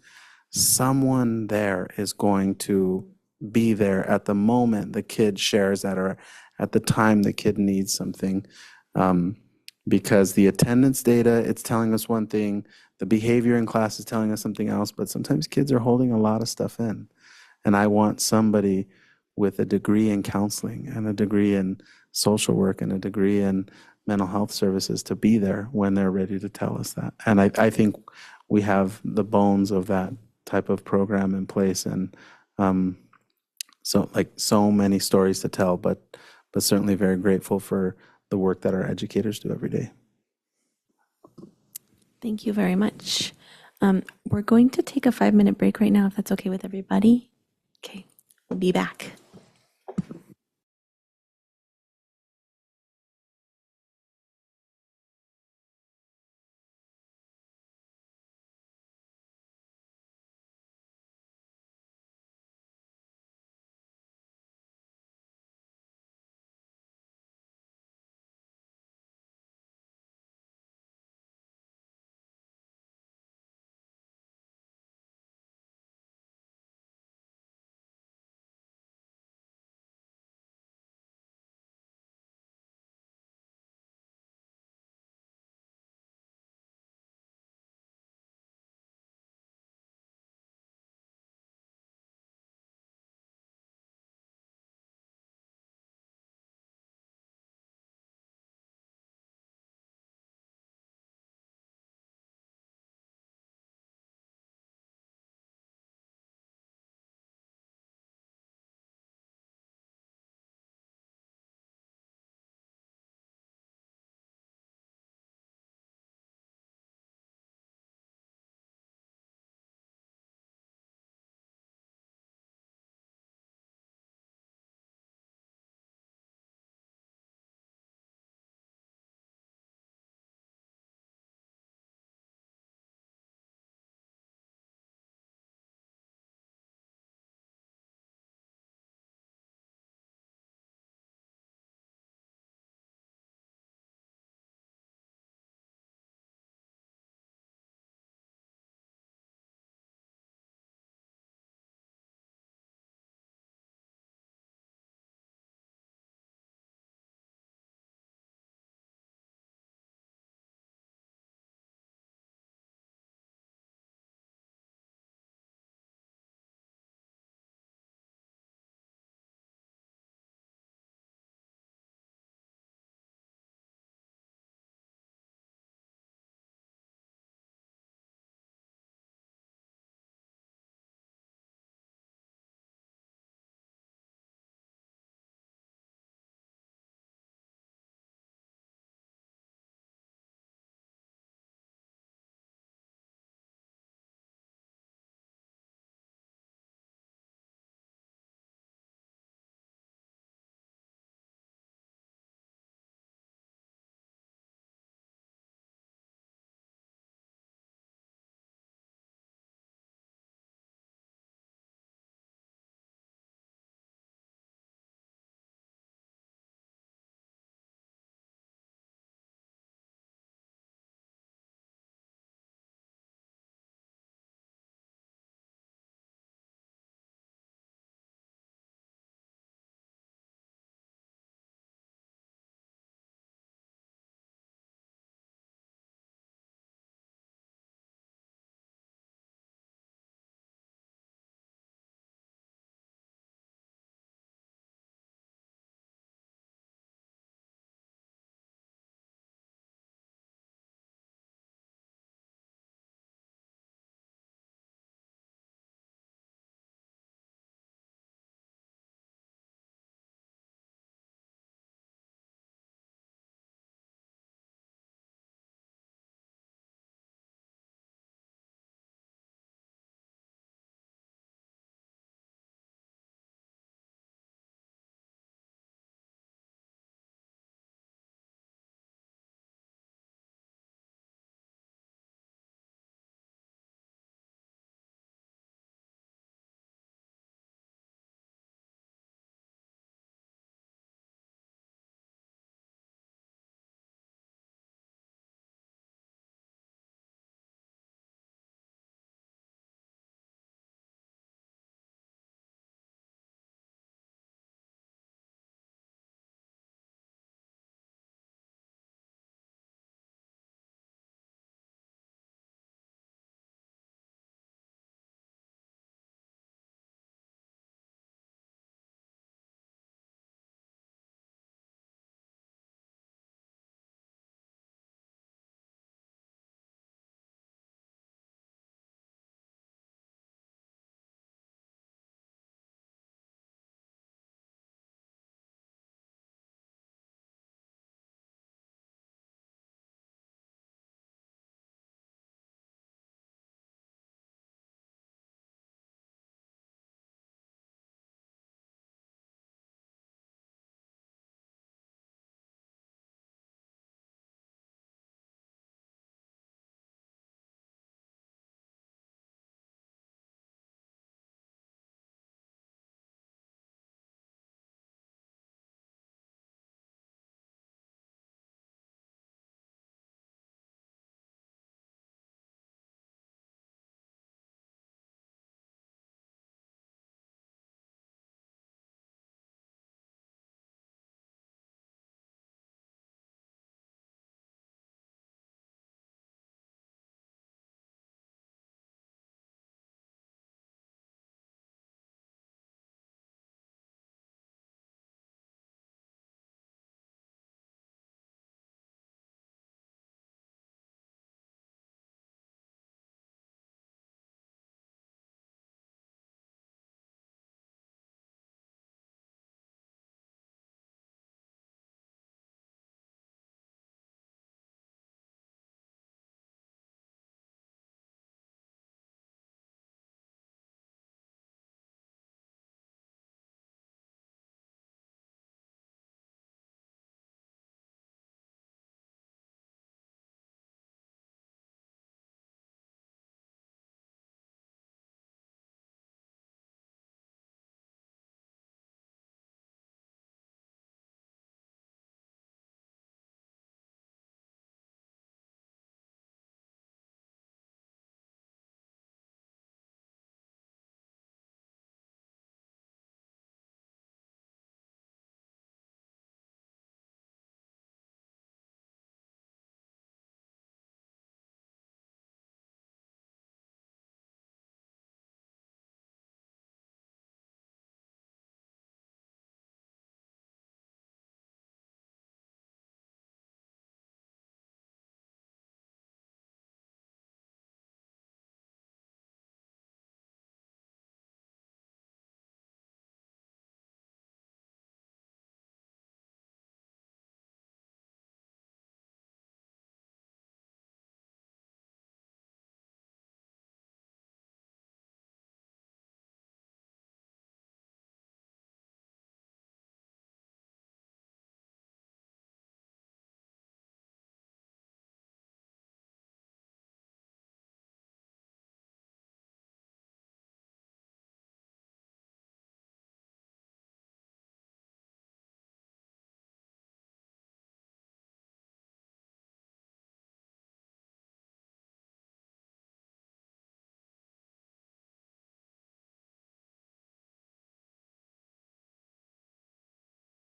someone there is going to be there at the moment the kid shares that, or at the time the kid needs something. Because the attendance data, it's telling us one thing, the behavior in class is telling us something else, but sometimes kids are holding a lot of stuff in. And I want somebody with a degree in counseling and a degree in social work and a degree in mental health services to be there when they're ready to tell us that. And I think we have the bones of that type of program in place. And so many stories to tell, but certainly very grateful for the work that our educators do every day. Thank you very much. We're going to take a 5-minute break right now, if that's okay with everybody. Okay, we'll be back.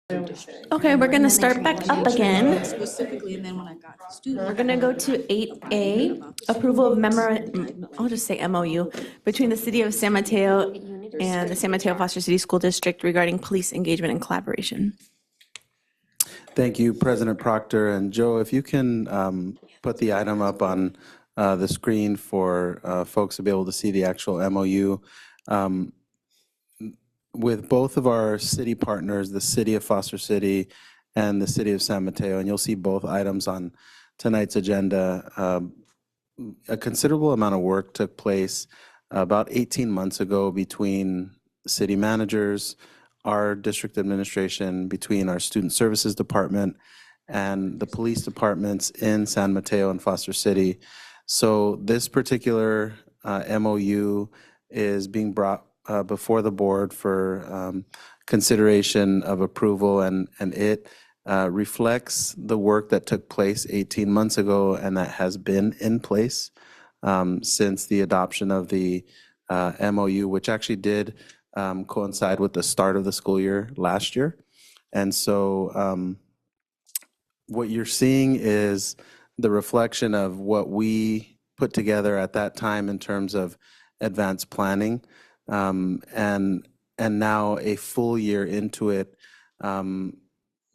Okay, we're going to start back up again. Specifically, and then when I got to student. We're going to go to 8A, approval of I'll just say MOU, between the City of San Mateo and the San Mateo-Foster City School District regarding police engagement and collaboration. Thank you, President Proctor. And Joe, if you can put the item up on the screen for folks to be able to see the actual MOU. With both of our city partners, the City of Foster City and the City of San Mateo, and you'll see both items on tonight's agenda. A considerable amount of work took place about 18 months ago between city managers, our district administration, between our student services department and the police departments in San Mateo and Foster City. So this particular MOU is being brought before the board for consideration of approval, and it reflects the work that took place 18 months ago and that has been in place since the adoption of the MOU, which actually did coincide with the start of the school year last year. And so what you're seeing is the reflection of what we put together at that time in terms of advanced planning. And now a full year into it,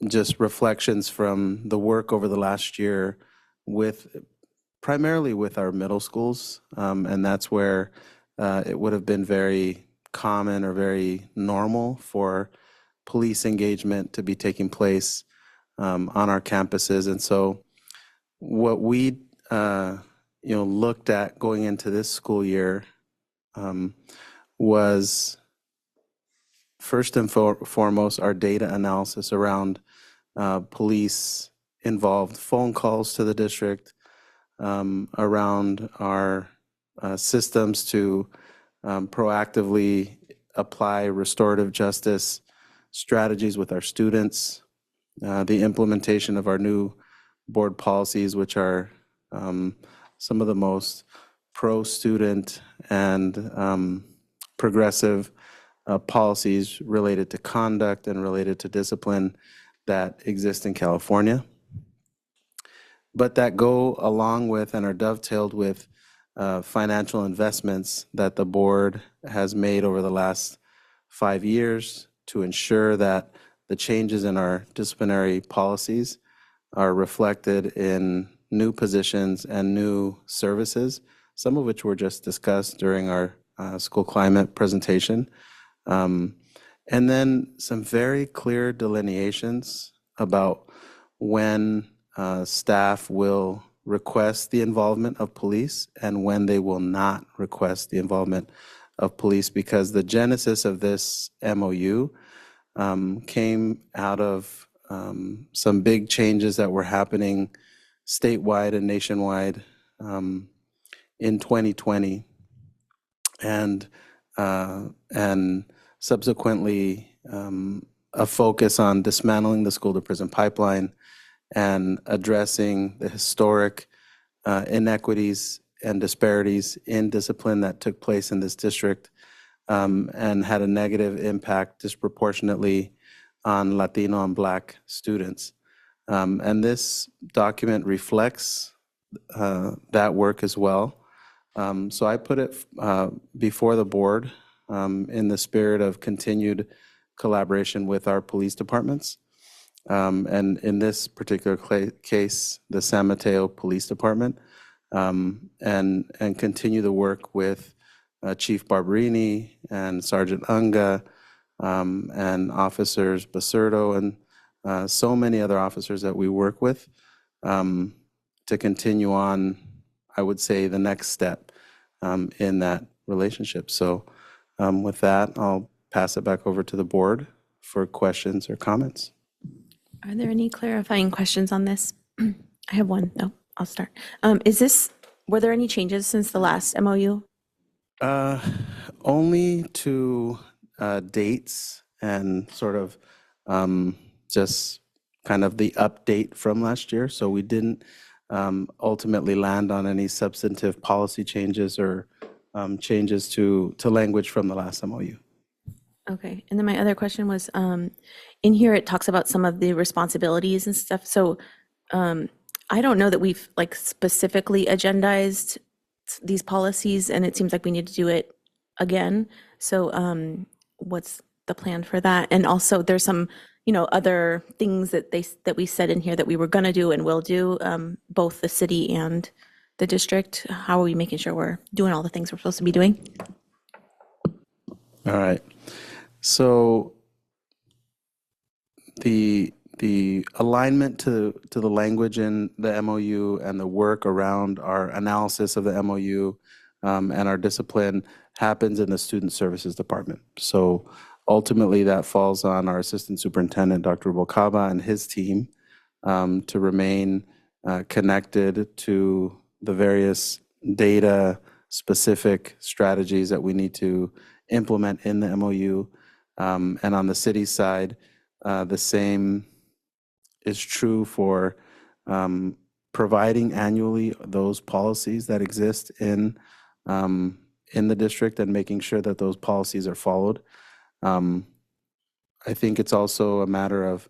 just reflections from the work over the last year primarily with our middle schools. And that's where it would have been very common or very normal for police engagement to be taking place on our campuses. And so what we looked at going into this school year was first and foremost our data analysis around police involved phone calls to the district, around our systems to proactively apply restorative justice strategies with our students, the implementation of our new board policies, which are some of the most pro-student and progressive policies related to conduct and related to discipline that exist in California, but that go along with and are dovetailed with financial investments that the board has made over the last 5 years to ensure that the changes in our disciplinary policies are reflected in new positions and new services, some of which were just discussed during our school climate presentation. And then some very clear delineations about when staff will request the involvement of police and when they will not request the involvement of police, because the genesis of this MOU came out of some big changes that were happening statewide and nationwide in 2020, and subsequently a focus on dismantling the school-to-prison pipeline and addressing the historic inequities and disparities in discipline that took place in this district, and had a negative impact disproportionately on Latino and Black students. And this document reflects that work as well. So I put it before the board in the spirit of continued collaboration with our police departments. And in this particular case, the San Mateo Police Department, and continue the work with Chief Barberini and Sergeant Unga, and Officers Basurdo, and so many other officers that we work with, to continue on, I would say, the next step in that relationship. So with that, I'll pass it back over to the board for questions or comments. Are there any clarifying questions on this? I have one. No, I'll start. Were there any changes since the last MOU? Only to dates and sort of just kind of the update from last year. So we didn't ultimately land on any substantive policy changes or changes to language from the last MOU. Okay, and then my other question was, in here, it talks about some of the responsibilities and stuff. So I don't know that we've like specifically agendized these policies, and it seems like we need to do it again. So what's the plan for that? And also there's some, other things that we said in here that we were going to do and will do, both the city and the district. How are we making sure we're doing all the things we're supposed to be doing? All right. So the alignment to the language in the MOU and the work around our analysis of the MOU and our discipline happens in the Student Services Department. So ultimately, that falls on our Assistant Superintendent, Dr. Bokaba, and his team to remain connected to the various data-specific strategies that we need to implement in the MOU. And on the city side, the same is true for providing annually those policies that exist in the district and making sure that those policies are followed. I think it's also a matter of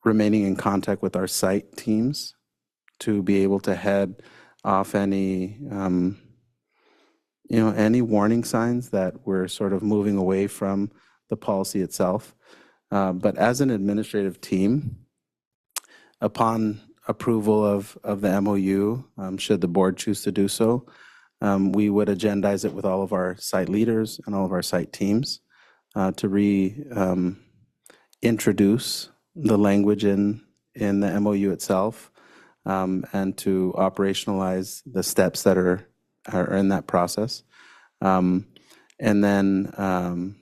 remaining in contact with our site teams to be able to head off any any warning signs that we're sort of moving away from the policy itself. But as an administrative team, upon approval of the MOU, should the board choose to do so, we would agendize it with all of our site leaders and all of our site teams to reintroduce the language in the MOU itself and to operationalize the steps that are in that process. And then I'm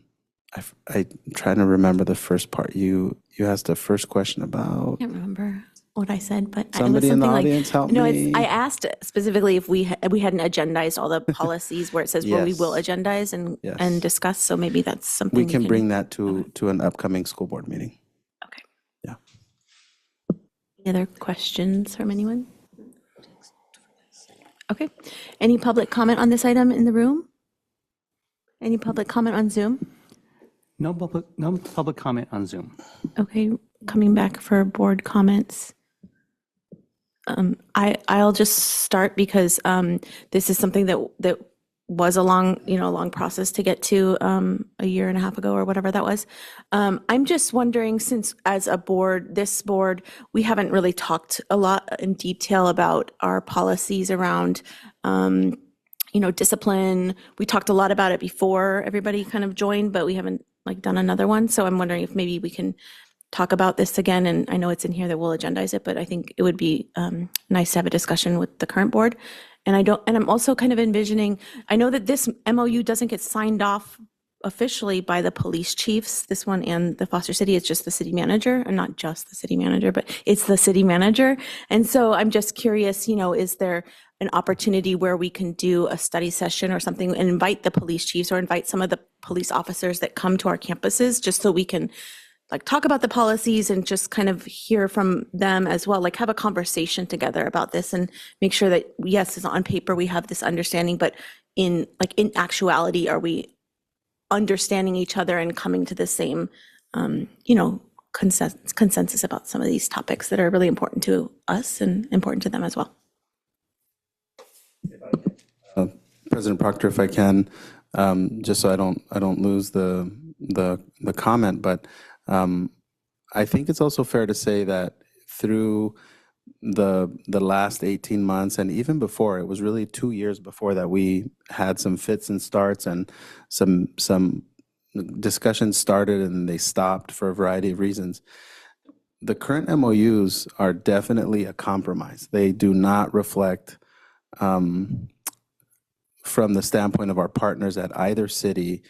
trying to remember the first part. You asked the first question about. I can't remember what I said, but Somebody in the audience help me. I asked specifically if we hadn't agendized all the policies where it says where we Yes. will agendize and Yes. and discuss. So maybe that's something We can bring that to an upcoming school board meeting. Any other questions from anyone? Okay. Any public comment on this item in the room? Any public comment on Zoom? No public comment on Zoom. Okay, coming back for board comments. I'll just start because this is something that was a long process to get to a year and a half ago or whatever that was. I'm just wondering, since as a board, this board, we haven't really talked a lot in detail about our policies around discipline. We talked a lot about it before everybody kind of joined, but we haven't done another one. So I'm wondering if maybe we can talk about this again. And I know it's in here that we'll agendize it, but I think it would be nice to have a discussion with the current board. And I'm also kind of envisioning, I know that this MOU doesn't get signed off officially by the police chiefs, this one and the Foster City. It's just the city manager, and not just the city manager, but it's the city manager. And so I'm just curious, is there an opportunity where we can do a study session or something and invite the police chiefs or invite some of the police officers that come to our campuses, just so we can talk about the policies and just kind of hear from them as well, have a conversation together about this and make sure that, yes, it's on paper, we have this understanding, but in actuality, are we understanding each other and coming to the same, consensus about some of these topics that are really important to us and important to them as well. President Proctor, if I can, just so I don't lose the comment, but I think it's also fair to say that through the last 18 months and even before, it was really 2 years before that we had some fits and starts and some discussions started and they stopped for a variety of reasons. The current MOUs are definitely a compromise. They do not reflect, from the standpoint of our partners at either city,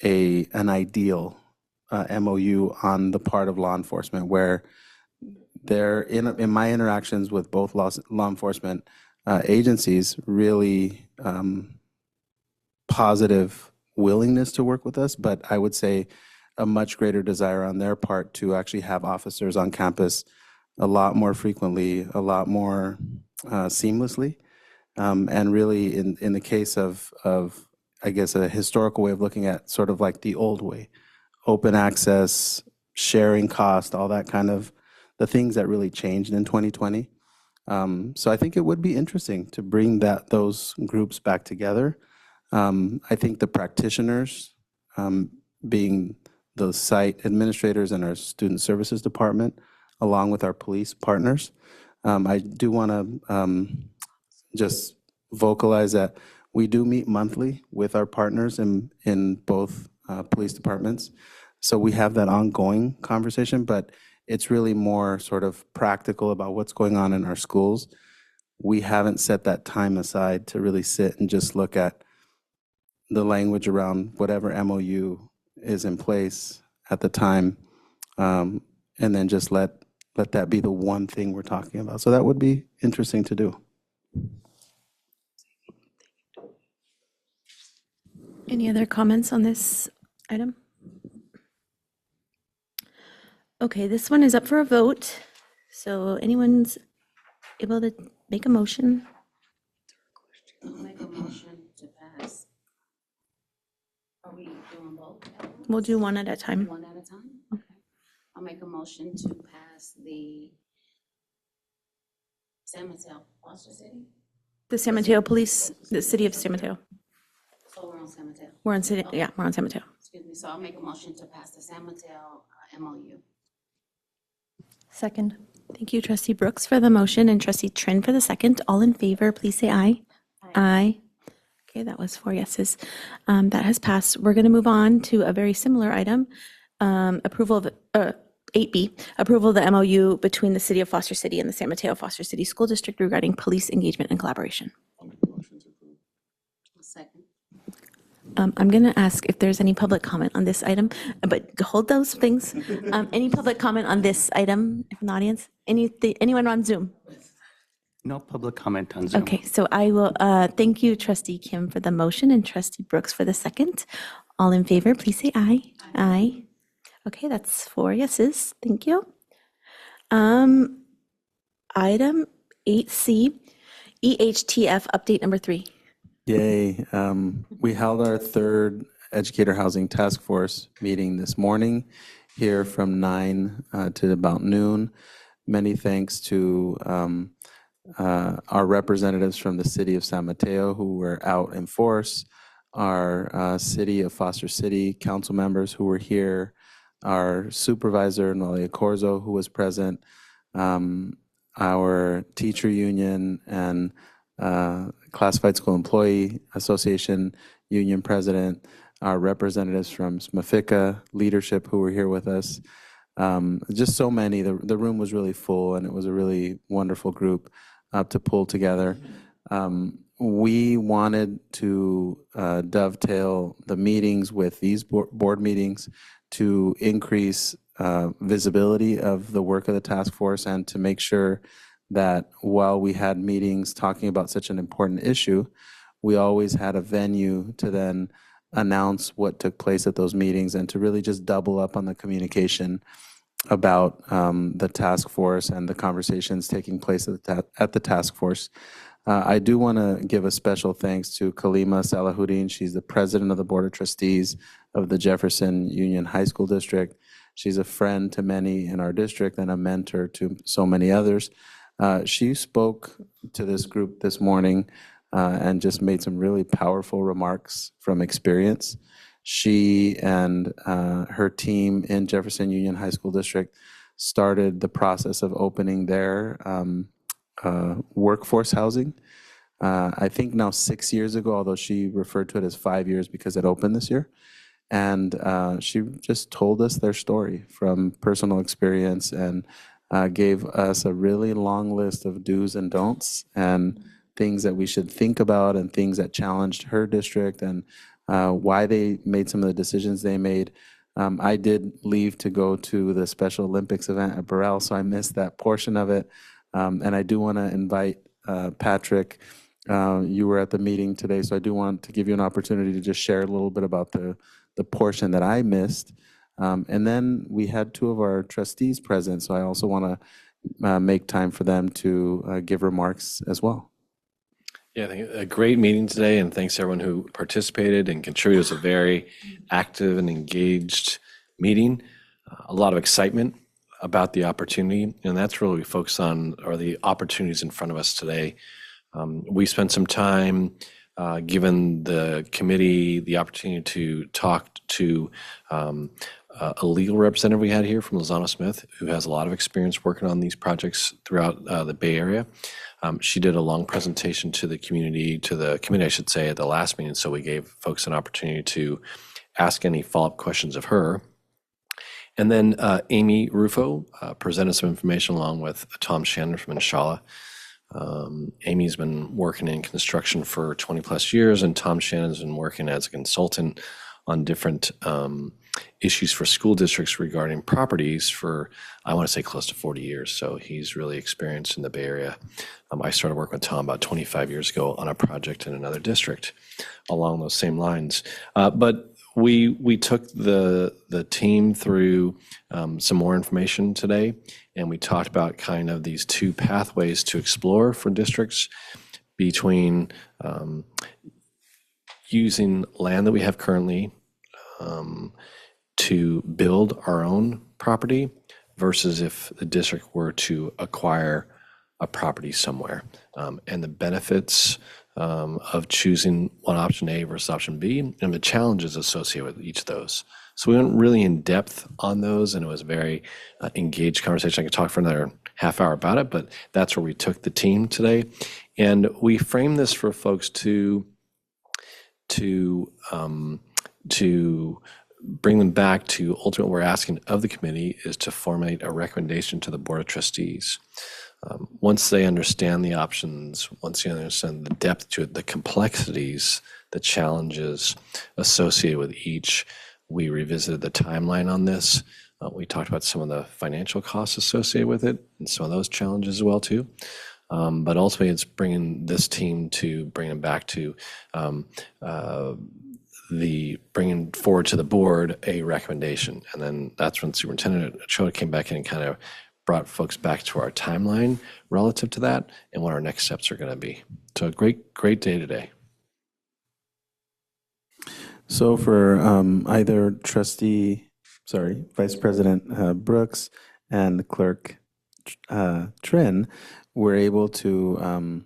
an ideal MOU on the part of law enforcement, where they're in my interactions with both law enforcement agencies, really positive willingness to work with us, but I would say a much greater desire on their part to actually have officers on campus a lot more frequently, a lot more seamlessly, and really in the case of I guess a historical way of looking at sort of like the old way, open access, sharing cost, all that kind of the things that really changed in 2020. So I think it would be interesting to bring those groups back together. I think the practitioners, being the site administrators and our student services department, along with our police partners, I do want to just vocalize that we do meet monthly with our partners in both police departments. So we have that ongoing conversation, but it's really more sort of practical about what's going on in our schools. We haven't set that time aside to really sit and just look at the language around whatever MOU is in place at the time, and then just let that be the one thing we're talking about. So that would be interesting to do. Any other comments on this item? Okay, this one is up for a vote. So anyone's able to make a motion? I'll make a motion to pass. Are we doing both? We'll do one at a time. One at a time? Okay. I'll make a motion to pass the San Mateo-Foster City. The San Mateo Police, the city of San Mateo. So we're on San Mateo. We're on city, yeah, we're on San Mateo. Excuse me, so I'll make a motion to pass the San Mateo MOU. Second. Thank you, Trustee Brooks for the motion and Trustee Trin for the second. All in favor, please say aye. Aye. Okay, that was 4 yeses. That has passed. We're going to move on to a very similar item, approval of 8B, approval of the MOU between the City of Foster City and the San Mateo Foster City School District regarding police engagement and collaboration. Second. I'm going to ask if there's any public comment on this item, but hold those things. Any public comment on this item from the audience? Anyone on Zoom? No public comment on Zoom. Okay, so I will thank you, Trustee Kim, for the motion and Trustee Brooks for the second. All in favor, please say aye. Aye. Okay, that's 4 yeses. Thank you. Item 8C, EHTF update number 3. Yay. We held our third Educator Housing Task Force meeting this morning here from 9 to about noon. Many thanks to our representatives from the City of San Mateo who were out in force, our City of Foster City council members who were here, our supervisor, Noelia Corzo, who was present, our teacher union and Classified School Employee Association union president, our representatives from SMFCSD leadership who were here with us. Just so many. The room was really full, and it was a really wonderful group to pull together. We wanted to dovetail the meetings with these board meetings to increase visibility of the work of the task force and to make sure that while we had meetings talking about such an important issue, we always had a venue to then announce what took place at those meetings and to really just double up on the communication about the task force and the conversations taking place at the task force. I do want to give a special thanks to Kalima Salahuddin. She's the president of the Board of Trustees of the Jefferson Union High School District. She's a friend to many in our district and a mentor to so many others. She spoke to this group this morning and just made some really powerful remarks from experience. She and her team in Jefferson Union High School District started the process of opening their workforce housing. I think now 6 years ago, although she referred to it as 5 years because it opened this year. And she just told us their story from personal experience and gave us a really long list of do's and don'ts and things that we should think about and things that challenged her district and why they made some of the decisions they made. I did leave to go to the Special Olympics event at Burrell, so I missed that portion of it. And I do want to invite Patrick. You were at the meeting today, so I do want to give you an opportunity to just share a little bit about the portion that I missed. And then we had 2 of our trustees present, so I also want to make time for them to give remarks as well. Yeah, I think a great meeting today, and thanks to everyone who participated and contributed. It was a very active and engaged meeting. a lot of excitement about the opportunity, and that's really what we focus on, are the opportunities in front of us today. We spent some time given the committee the opportunity to talk to a legal representative we had here from Lozano Smith, who has a lot of experience working on these projects throughout the Bay Area. She did a long presentation to the community, I should say, at the last meeting, so we gave folks an opportunity to ask any follow-up questions of her. And then Amy Rufo presented some information along with Tom Shannon from Inshallah. Amy's been working in construction for 20 plus years, and Tom Shannon's been working as a consultant on different issues for school districts regarding properties for, I want to say, close to 40 years. So he's really experienced in the Bay Area. I started working with Tom about 25 years ago on a project in another district along those same lines. But we took the team through some more information today, and we talked about kind of these two pathways to explore for districts between using land that we have currently to build our own property versus if the district were to acquire a property somewhere, and the benefits of choosing one option A versus option B, and the challenges associated with each of those. So we went really in depth on those, and it was a very engaged conversation. I could talk for another half hour about it, but that's where we took the team today. And we framed this for folks to bring them back to ultimately what we're asking of the committee is to formulate a recommendation to the Board of Trustees. Once they understand the options, once they understand the depth to it, the complexities, the challenges associated with each, we revisited the timeline on this. We talked about some of the financial costs associated with it and some of those challenges as well too. But ultimately, it's bringing this team to bring them back to bringing forward to the board a recommendation. And then that's when Superintendent Ochoa came back in and kind of brought folks back to our timeline relative to that and what our next steps are going to be. So a great day today. So for either Vice President Brooks and Clerk Trin, we're able to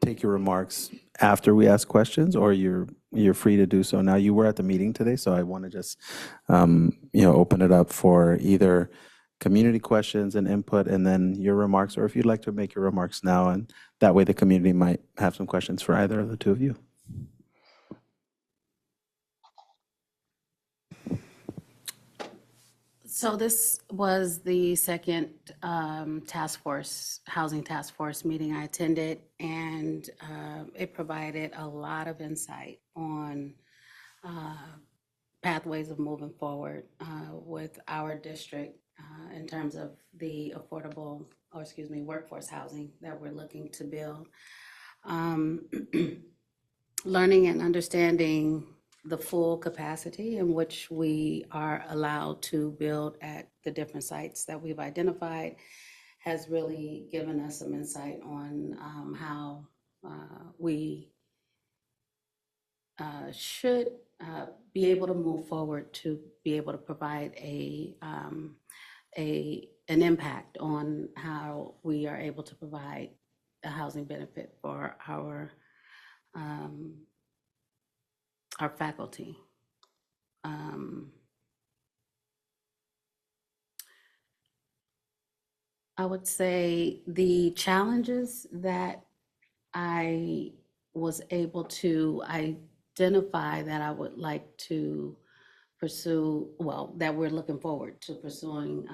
take your remarks after we ask questions, or you're free to do so now. You were at the meeting today, so I want to just open it up for either community questions and input, and then your remarks, or if you'd like to make your remarks now, and that way the community might have some questions for either of the two of you. So this was the second housing task force meeting I attended, and it provided a lot of insight on pathways of moving forward with our district in terms of the workforce housing that we're looking to build. Learning and understanding the full capacity in which we are allowed to build at the different sites that we've identified has really given us some insight on how we should be able to move forward to be able to provide an impact on how we are able to provide a housing benefit for our faculty. I would say the challenges that I was able to identify that I would like to pursue, that we're looking forward to pursuing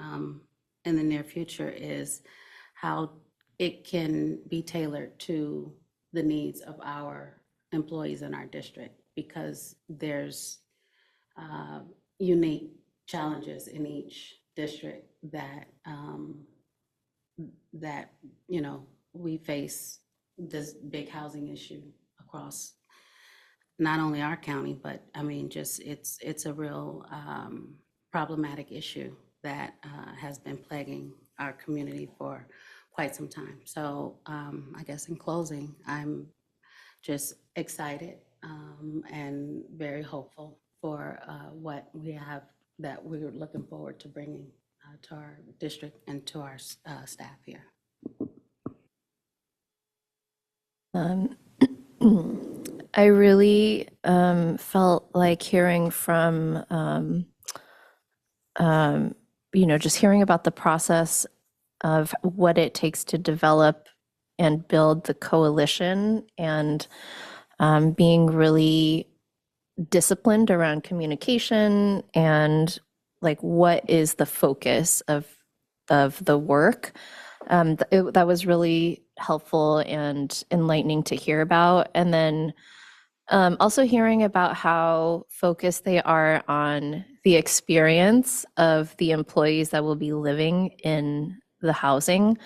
in the near future, is how it can be tailored to the needs of our employees in our district, because there's unique challenges in each district that we face this big housing issue across not only our county, but it's a real problematic issue that has been plaguing our community for quite some time. So I guess in closing, I'm just excited and very hopeful for what we have that we're looking forward to bringing to our district and to our staff here. I really felt like hearing from, just hearing about the process of what it takes to develop and build the coalition, and being really disciplined around communication and like what is the focus of the work. That was really helpful and enlightening to hear about. And then also hearing about how focused they are on the experience of the employees that will be living in the housing,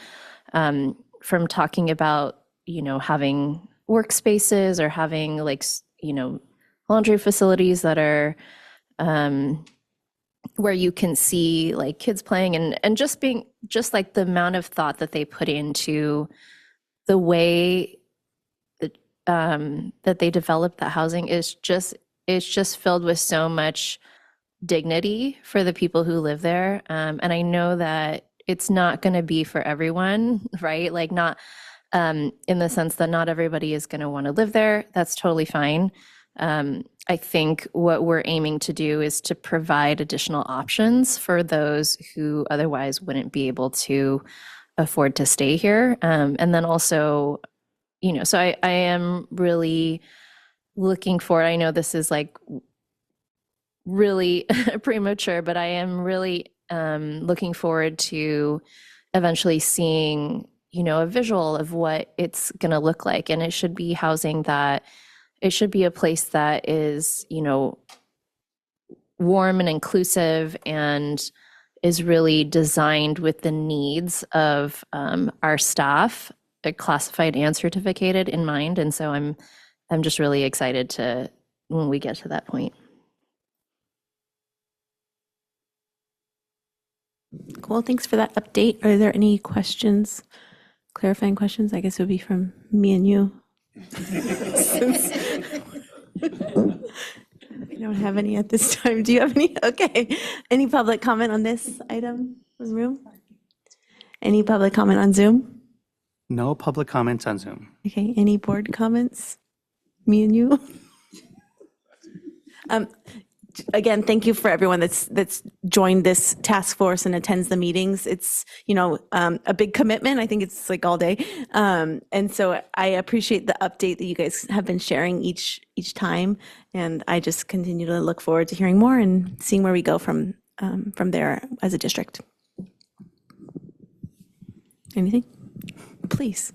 from talking about, having workspaces or having laundry facilities that are where you can see like kids playing, and just like the amount of thought that they put into the way that they develop the housing is just filled with so much dignity for the people who live there. And I know that it's not going to be for everyone, right? Like not in the sense that not everybody is going to want to live there. That's totally fine. I think what we're aiming to do is to provide additional options for those who otherwise wouldn't be able to afford to stay here. And then also, so I am really looking forward. I know this is like really premature, but I am really looking forward to eventually seeing, a visual of what it's going to look like. And it should be housing that, it should be a place that is, warm and inclusive and is really designed with the needs of our staff, classified and certificated, in mind. And so I'm just really excited to when we get to that point. Cool. Thanks for that update. Are there any questions, clarifying questions? I guess it would be from me and you. We don't have any at this time. Do you have any? Okay. Any public comment on this item in the room? Any public comment on Zoom? No public comments on Zoom. Okay. Any board comments? Me and you? Again, thank you for everyone that's joined this task force and attends the meetings. It's, a big commitment. I think it's like all day. And so I appreciate the update that you guys have been sharing each time. And I just continue to look forward to hearing more and seeing where we go from there as a district. Anything? Please.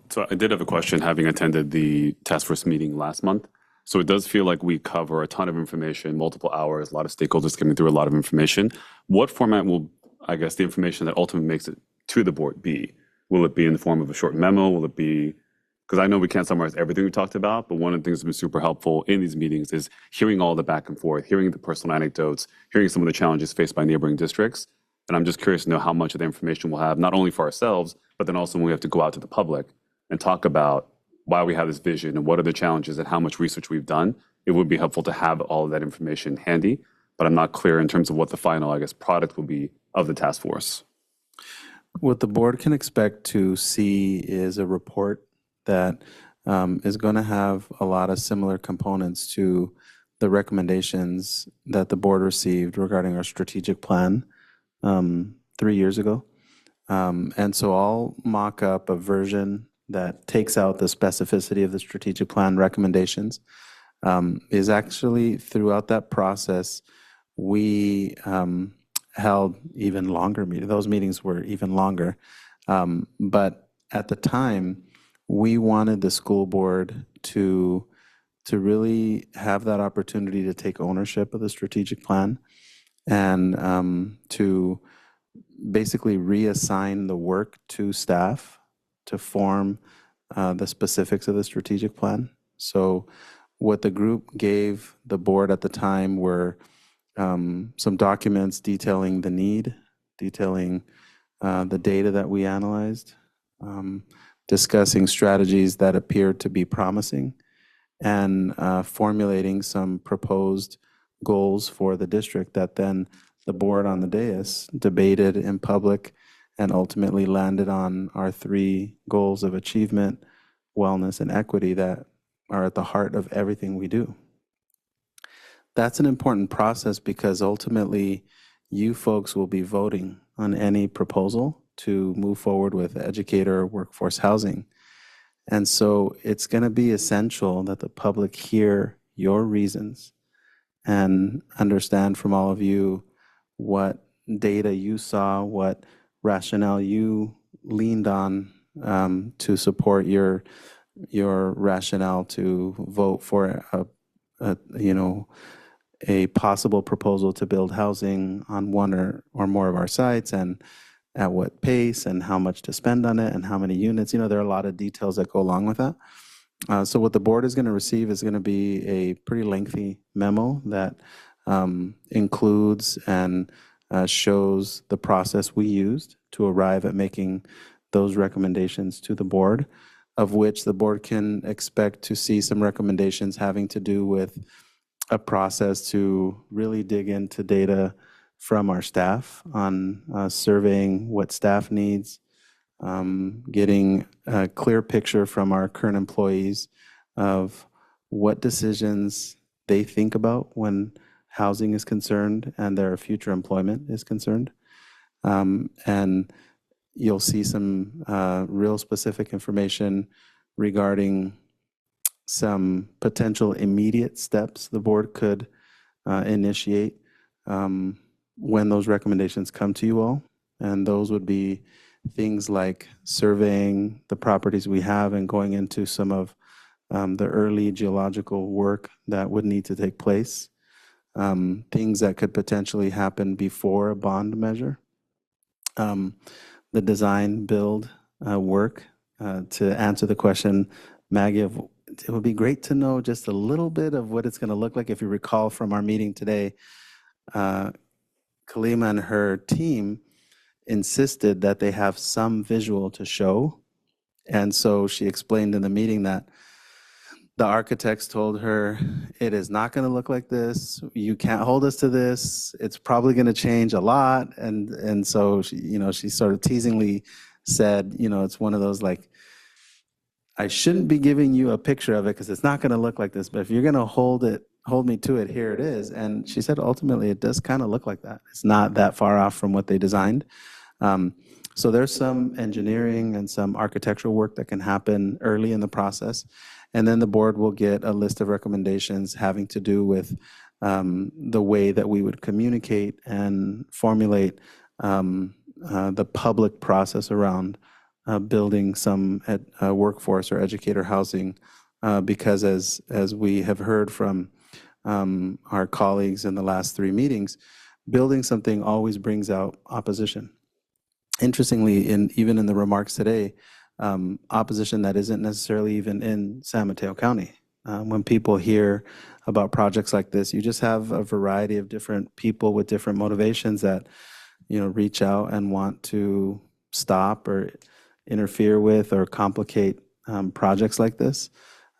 So I did have a question, having attended the task force meeting last month. So it does feel like we cover a ton of information, multiple hours, a lot of stakeholders coming through a lot of information. What format will, I guess, the information that ultimately makes it to the board be? Will it be in the form of a short memo? Will it be, because I know we can't summarize everything we talked about, but one of the things that's been super helpful in these meetings is hearing all the back and forth, hearing the personal anecdotes, hearing some of the challenges faced by neighboring districts. And I'm just curious to know how much of the information we'll have, not only for ourselves, but then also when we have to go out to the public and talk about why we have this vision and what are the challenges and how much research we've done. It would be helpful to have all of that information handy, but I'm not clear in terms of what the final, product will be of the task force. What the board can expect to see is a report that is going to have a lot of similar components to the recommendations that the board received regarding our strategic plan 3 years ago. And so I'll mock up a version that takes out the specificity of the strategic plan recommendations. Is actually throughout that process, we held even longer meetings. Those meetings were even longer. But at the time, we wanted the school board to really have that opportunity to take ownership of the strategic plan and to basically reassign the work to staff to form the specifics of the strategic plan. So what the group gave the board at the time were some documents detailing the need, detailing the data that we analyzed, discussing strategies that appeared to be promising, and formulating some proposed goals for the district that then the board on the dais debated in public and ultimately landed on our 3 goals of achievement, wellness, and equity that are at the heart of everything we do. That's an important process because ultimately you folks will be voting on any proposal to move forward with educator workforce housing. And so it's going to be essential that the public hear your reasons and understand from all of you what data you saw, what rationale you leaned on to support your rationale to vote for a possible proposal to build housing on one or more of our sites, and at what pace and how much to spend on it and how many units. There are a lot of details that go along with that. So what the board is going to receive is going to be a pretty lengthy memo that includes and shows the process we used to arrive at making those recommendations to the board, of which the board can expect to see some recommendations having to do with a process to really dig into data from our staff on surveying what staff needs, getting a clear picture from our current employees of what decisions they think about when housing is concerned and their future employment is concerned. And you'll see some real specific information regarding some potential immediate steps the board could initiate when those recommendations come to you all. And those would be things like surveying the properties we have and going into some of the early geological work that would need to take place, things that could potentially happen before a bond measure, the design build work to answer the question, Maggie, it would be great to know just a little bit of what it's going to look like. If you recall from our meeting today, Kalima and her team insisted that they have some visual to show. And so she explained in the meeting that the architects told her, it is not going to look like this. You can't hold us to this. It's probably going to change a lot. And so she sort of teasingly said, it's one of those like, I shouldn't be giving you a picture of it because it's not going to look like this. But if you're going to hold me to it, here it is. And she said, ultimately, it does kind of look like that. It's not that far off from what they designed. So there's some engineering and some architectural work that can happen early in the process. And then the board will get a list of recommendations having to do with the way that we would communicate and formulate the public process around building some workforce or educator housing, because as we have heard from our colleagues in the last 3 meetings, building something always brings out opposition. Interestingly, even in the remarks today, opposition that isn't necessarily even in San Mateo County. When people hear about projects like this, you just have a variety of different people with different motivations that reach out and want to stop or interfere with or complicate projects like this.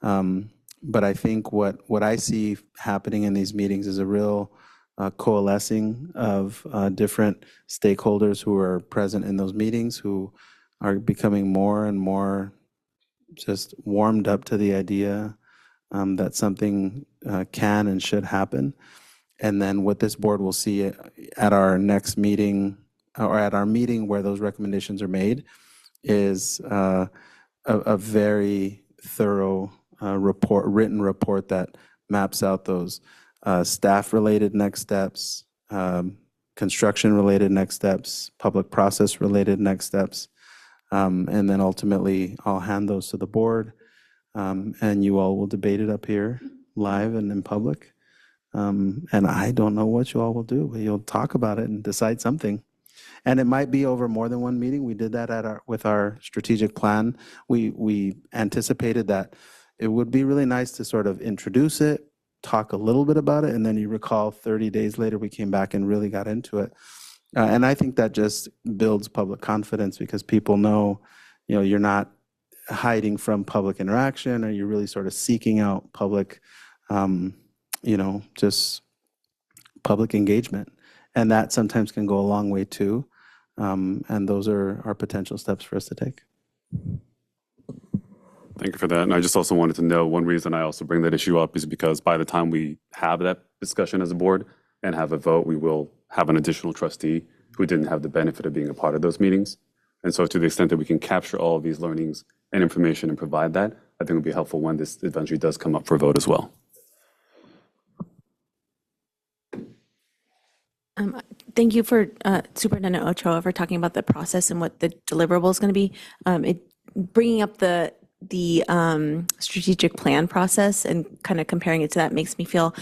But I think what I see happening in these meetings is a real coalescing of different stakeholders who are present in those meetings, who are becoming more and more just warmed up to the idea that something can and should happen. And then what this board will see at our next meeting, or at our meeting where those recommendations are made, is a very thorough written report that maps out those staff-related next steps, construction-related next steps, public process-related next steps, and then ultimately I'll hand those to the board, and you all will debate it up here live and in public. And I don't know what you all will do, but you'll talk about it and decide something. And it might be over more than one meeting. We did that with our strategic plan. We anticipated that it would be really nice to sort of introduce it, talk a little bit about it, and then you recall 30 days later we came back and really got into it. And I think that just builds public confidence, because people know, you're not hiding from public interaction, or you're really sort of seeking out public, just public engagement. And that sometimes can go a long way too. And those are our potential steps for us to take. Thank you for that. And I just also wanted to know, one reason I also bring that issue up is because by the time we have that discussion as a board and have a vote, we will have an additional trustee who didn't have the benefit of being a part of those meetings. And so to the extent that we can capture all of these learnings and information and provide that, I think it would be helpful when this eventually does come up for a vote as well. Thank you for Superintendent Ochoa for talking about the process and what the deliverable is going to be. Bringing up the strategic plan process and kind of comparing it to that makes me feel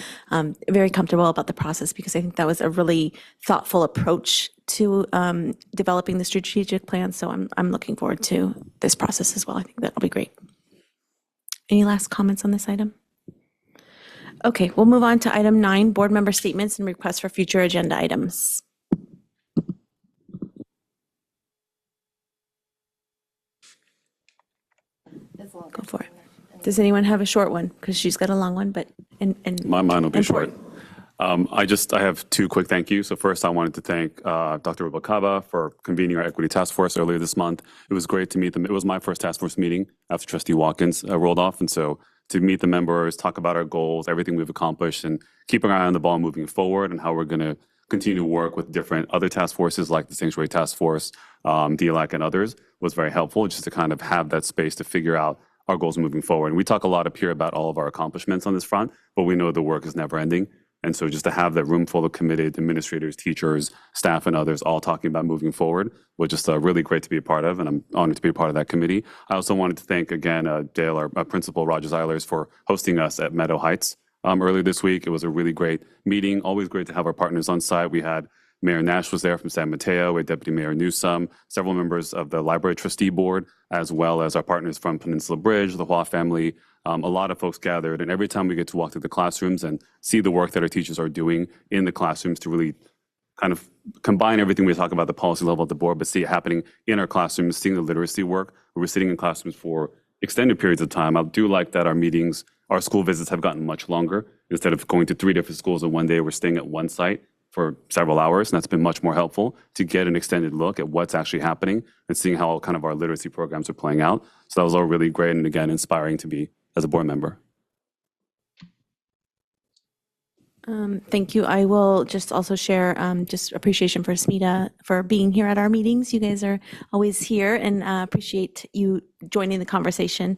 very comfortable about the process, because I think that was a really thoughtful approach to developing the strategic plan. So I'm looking forward to this process as well. I think that'll be great. Any last comments on this item? Okay, we'll move on to item 9, board member statements and requests for future agenda items. Go for it. Does anyone have a short one? Because she's got a long one, but Mine will be short. I have 2 quick thank yous. So first, I wanted to thank Dr. Rubalcaba for convening our equity task force earlier this month. It was great to meet them. It was my first task force meeting after Trustee Watkins rolled off. And so to meet the members, talk about our goals, everything we've accomplished, and keep our eye on the ball moving forward, and how we're going to continue to work with different other task forces like the Sanctuary Task Force, DLAC, and others was very helpful, just to kind of have that space to figure out our goals moving forward. And we talk a lot up here about all of our accomplishments on this front, but we know the work is never ending. And so just to have that room full of committed administrators, teachers, staff, and others all talking about moving forward was just really great to be a part of, and I'm honored to be a part of that committee. I also wanted to thank again Dale, our principal, Roger Eilers, for hosting us at Meadow Heights earlier this week. It was a really great meeting. Always great to have our partners on site. We had Mayor Nash was there from San Mateo, we had Deputy Mayor Newsome, several members of the Library Trustee Board, as well as our partners from Peninsula Bridge, the Hua family. A lot of folks gathered, and every time we get to walk through the classrooms and see the work that our teachers are doing in the classrooms to really kind of combine everything we talk about the policy level at the board, but see it happening in our classrooms, seeing the literacy work, where we're sitting in classrooms for extended periods of time. I do like that our meetings, our school visits have gotten much longer. Instead of going to 3 different schools in one day, we're staying at one site for several hours, and that's been much more helpful to get an extended look at what's actually happening and seeing how kind of our literacy programs are playing out. So that was all really great, and again, inspiring to be as a board member. Thank you. I will just also share just appreciation for Smita for being here at our meetings. You guys are always here, and appreciate you joining the conversation.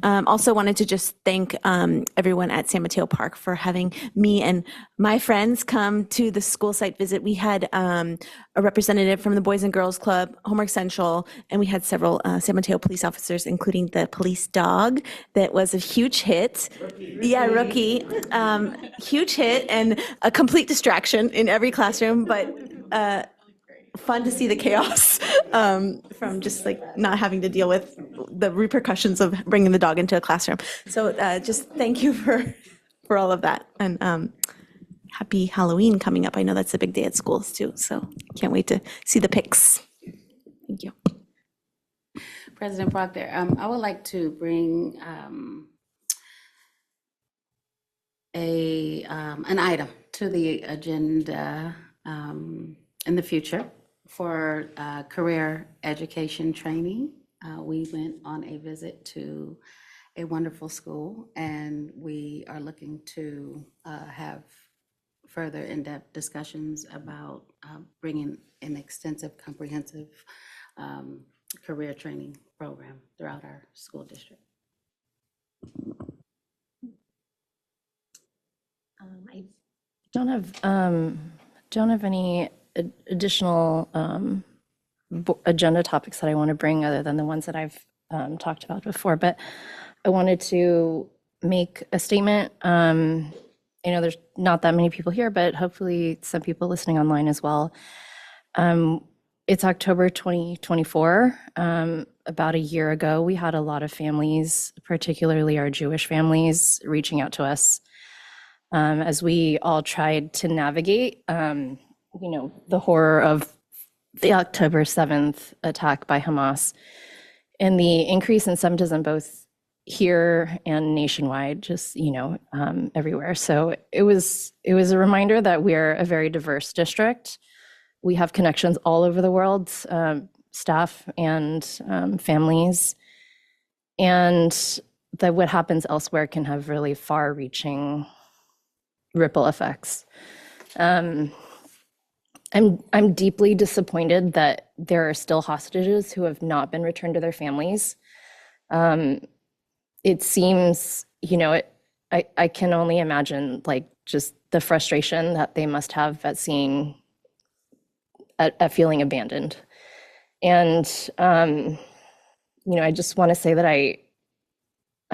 Also wanted to just thank everyone at San Mateo Park for having me and my friends come to the school site visit. We had a representative from the Boys and Girls Club, Homework Central, and we had several San Mateo police officers, including the police dog that was a huge hit. Yeah, rookie. Huge hit and a complete distraction in every classroom, but fun to see the chaos from just like not having to deal with the repercussions of bringing the dog into a classroom. So just thank you for all of that, and happy Halloween coming up. I know that's a big day at schools too, so can't wait to see the pics. Thank you. President Proctor, I would like to bring an item to the agenda in the future for career education training. We went on a visit to a wonderful school, and we are looking to have further in-depth discussions about bringing an extensive, comprehensive career training program throughout our school district. I don't have any additional agenda topics that I want to bring other than the ones that I've talked about before, but I wanted to make a statement. I know there's not that many people here, but hopefully some people listening online as well. It's October 2024. About a year ago, we had a lot of families, particularly our Jewish families, reaching out to us as we all tried to navigate, the horror of the October 7th attack by Hamas and the increase in anti-Semitism, both here and nationwide, just, everywhere. So it was a reminder that we're a very diverse district. We have connections all over the world, staff and families, and that what happens elsewhere can have really far-reaching ripple effects. I'm deeply disappointed that there are still hostages who have not been returned to their families. It seems, I can only imagine just the frustration that they must have at feeling abandoned. And, I just want to say that I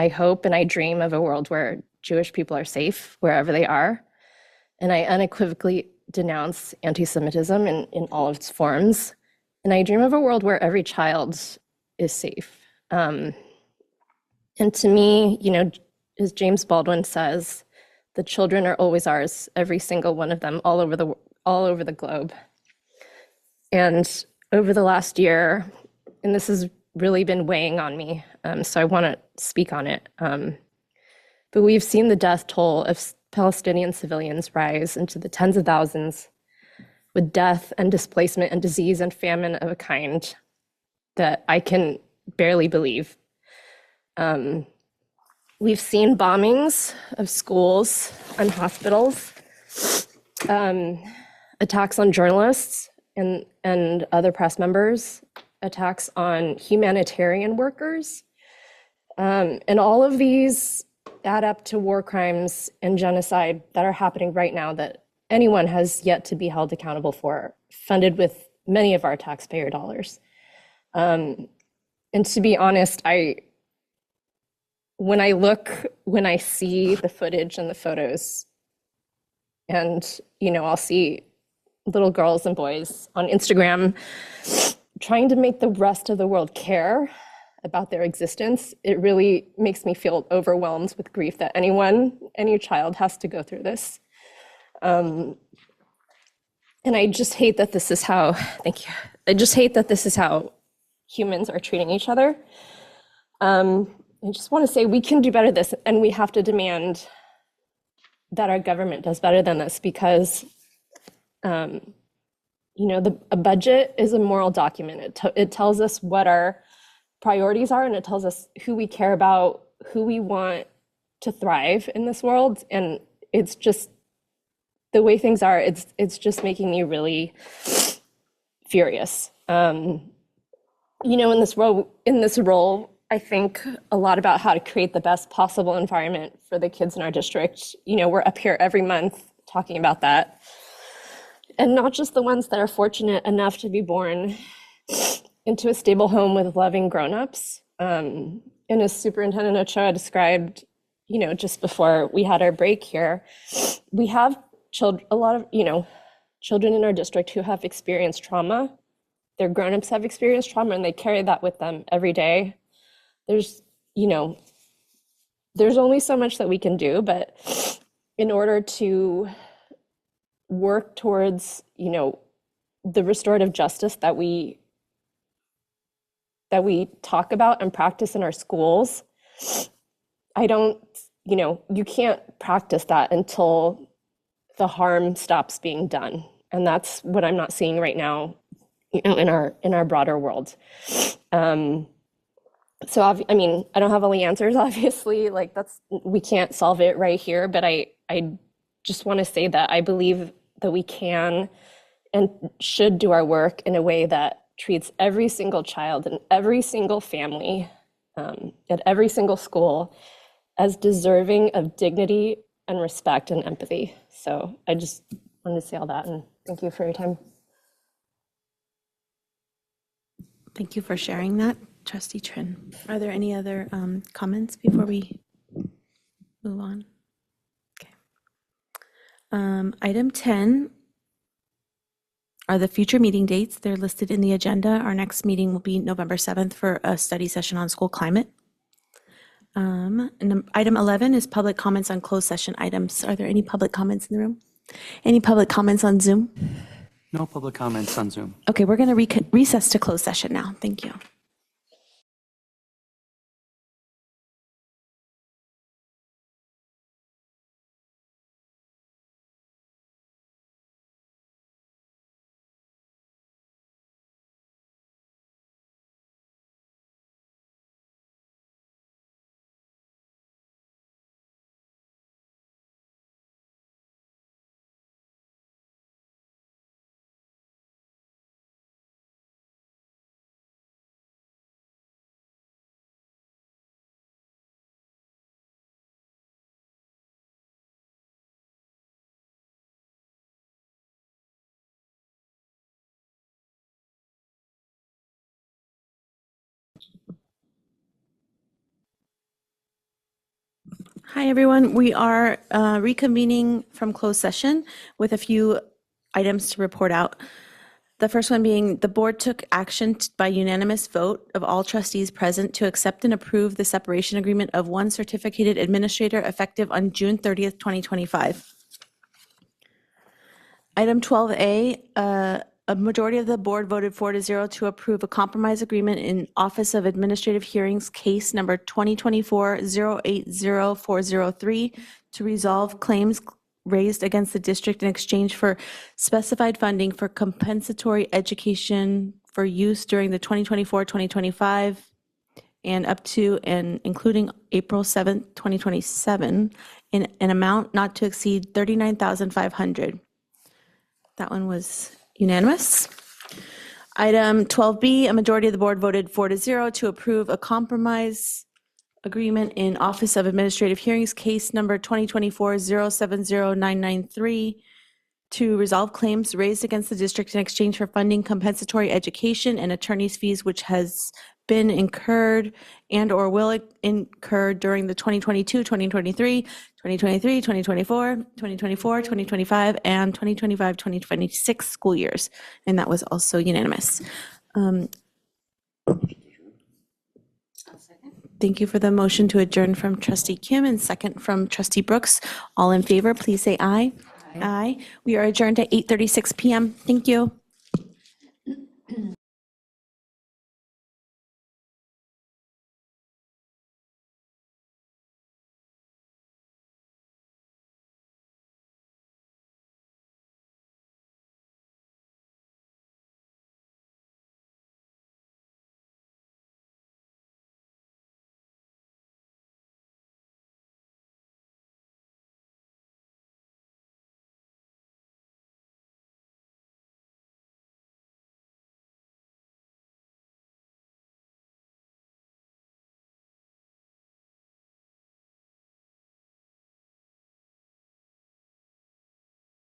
hope and I dream of a world where Jewish people are safe wherever they are. And I unequivocally denounce anti-Semitism in all of its forms. And I dream of a world where every child is safe. And to me, as James Baldwin says, the children are always ours, every single one of them, all over the globe. And over the last year, and this has really been weighing on me, so I want to speak on it. But we've seen the death toll of Palestinian civilians rise into the tens of thousands, with death and displacement and disease and famine of a kind that I can barely believe. We've seen bombings of schools and hospitals, attacks on journalists and other press members, attacks on humanitarian workers. And all of these add up to war crimes and genocide that are happening right now that anyone has yet to be held accountable for, funded with many of our taxpayer dollars. And to be honest, when I see the footage and the photos, and, I'll see little girls and boys on Instagram trying to make the rest of the world care about their existence, it really makes me feel overwhelmed with grief that any child has to go through this. And I just hate that this is how, thank you. I just hate that this is how humans are treating each other. I just want to say we can do better this, and we have to demand that our government does better than this, because a budget is a moral document. It tells us what our priorities are, and it tells us who we care about, who we want to thrive in this world. And it's just the way things are. It's just making me really furious. In this role, I think a lot about how to create the best possible environment for the kids in our district. We're up here every month talking about that. And not just the ones that are fortunate enough to be born into a stable home with loving grownups. And as Superintendent Ochoa described, just before we had our break here, we have a lot of children in our district who have experienced trauma. Their grownups have experienced trauma, and they carry that with them every day. There's only so much that we can do, but in order to work towards, the restorative justice that we talk about and practice in our schools, you can't practice that until the harm stops being done. And that's what I'm not seeing right now, in our broader world. So, I don't have all the answers, obviously, we can't solve it right here, but I just want to say that I believe that we can and should do our work in a way that treats every single child and every single family at every single school as deserving of dignity and respect and empathy. So I just wanted to say all that, and thank you for your time. Thank you for sharing that, Trustee Trin. Are there any other comments before we move on? Okay. Item 10 are the future meeting dates. They're listed in the agenda. Our next meeting will be November 7th for a study session on school climate. And item 11 is public comments on closed session items. Are there any public comments in the room? Any public comments on Zoom? No public comments on Zoom. Okay, we're going to recess to closed session now. Thank you. Hi, everyone. We are reconvening from closed session with a few items to report out. The first one being the board took action by unanimous vote of all trustees present to accept and approve the separation agreement of one certificated administrator effective on June 30th, 2025. Item 12A, a majority of the board voted 4-0 to approve a compromise agreement in Office of Administrative Hearings case number 2024-080403 to resolve claims raised against the district in exchange for specified funding for compensatory education for use during the 2024-2025 and up to and including April 7th, 2027 in an amount not to exceed $39,500. That one was unanimous. Item 12B, a majority of the board voted 4-0 to approve a compromise agreement in Office of Administrative Hearings case number 2024-070993 to resolve claims raised against the district in exchange for funding compensatory education and attorney's fees which has been incurred and or will incur during the 2022, 2023, 2023, 2024, 2024, 2025, and 2025, 2026 school years. And that was also unanimous. Thank you for the motion to adjourn from Trustee Kim and second from Trustee Brooks. All in favor, please say aye. Aye. We are adjourned at 8:36 p.m. Thank you.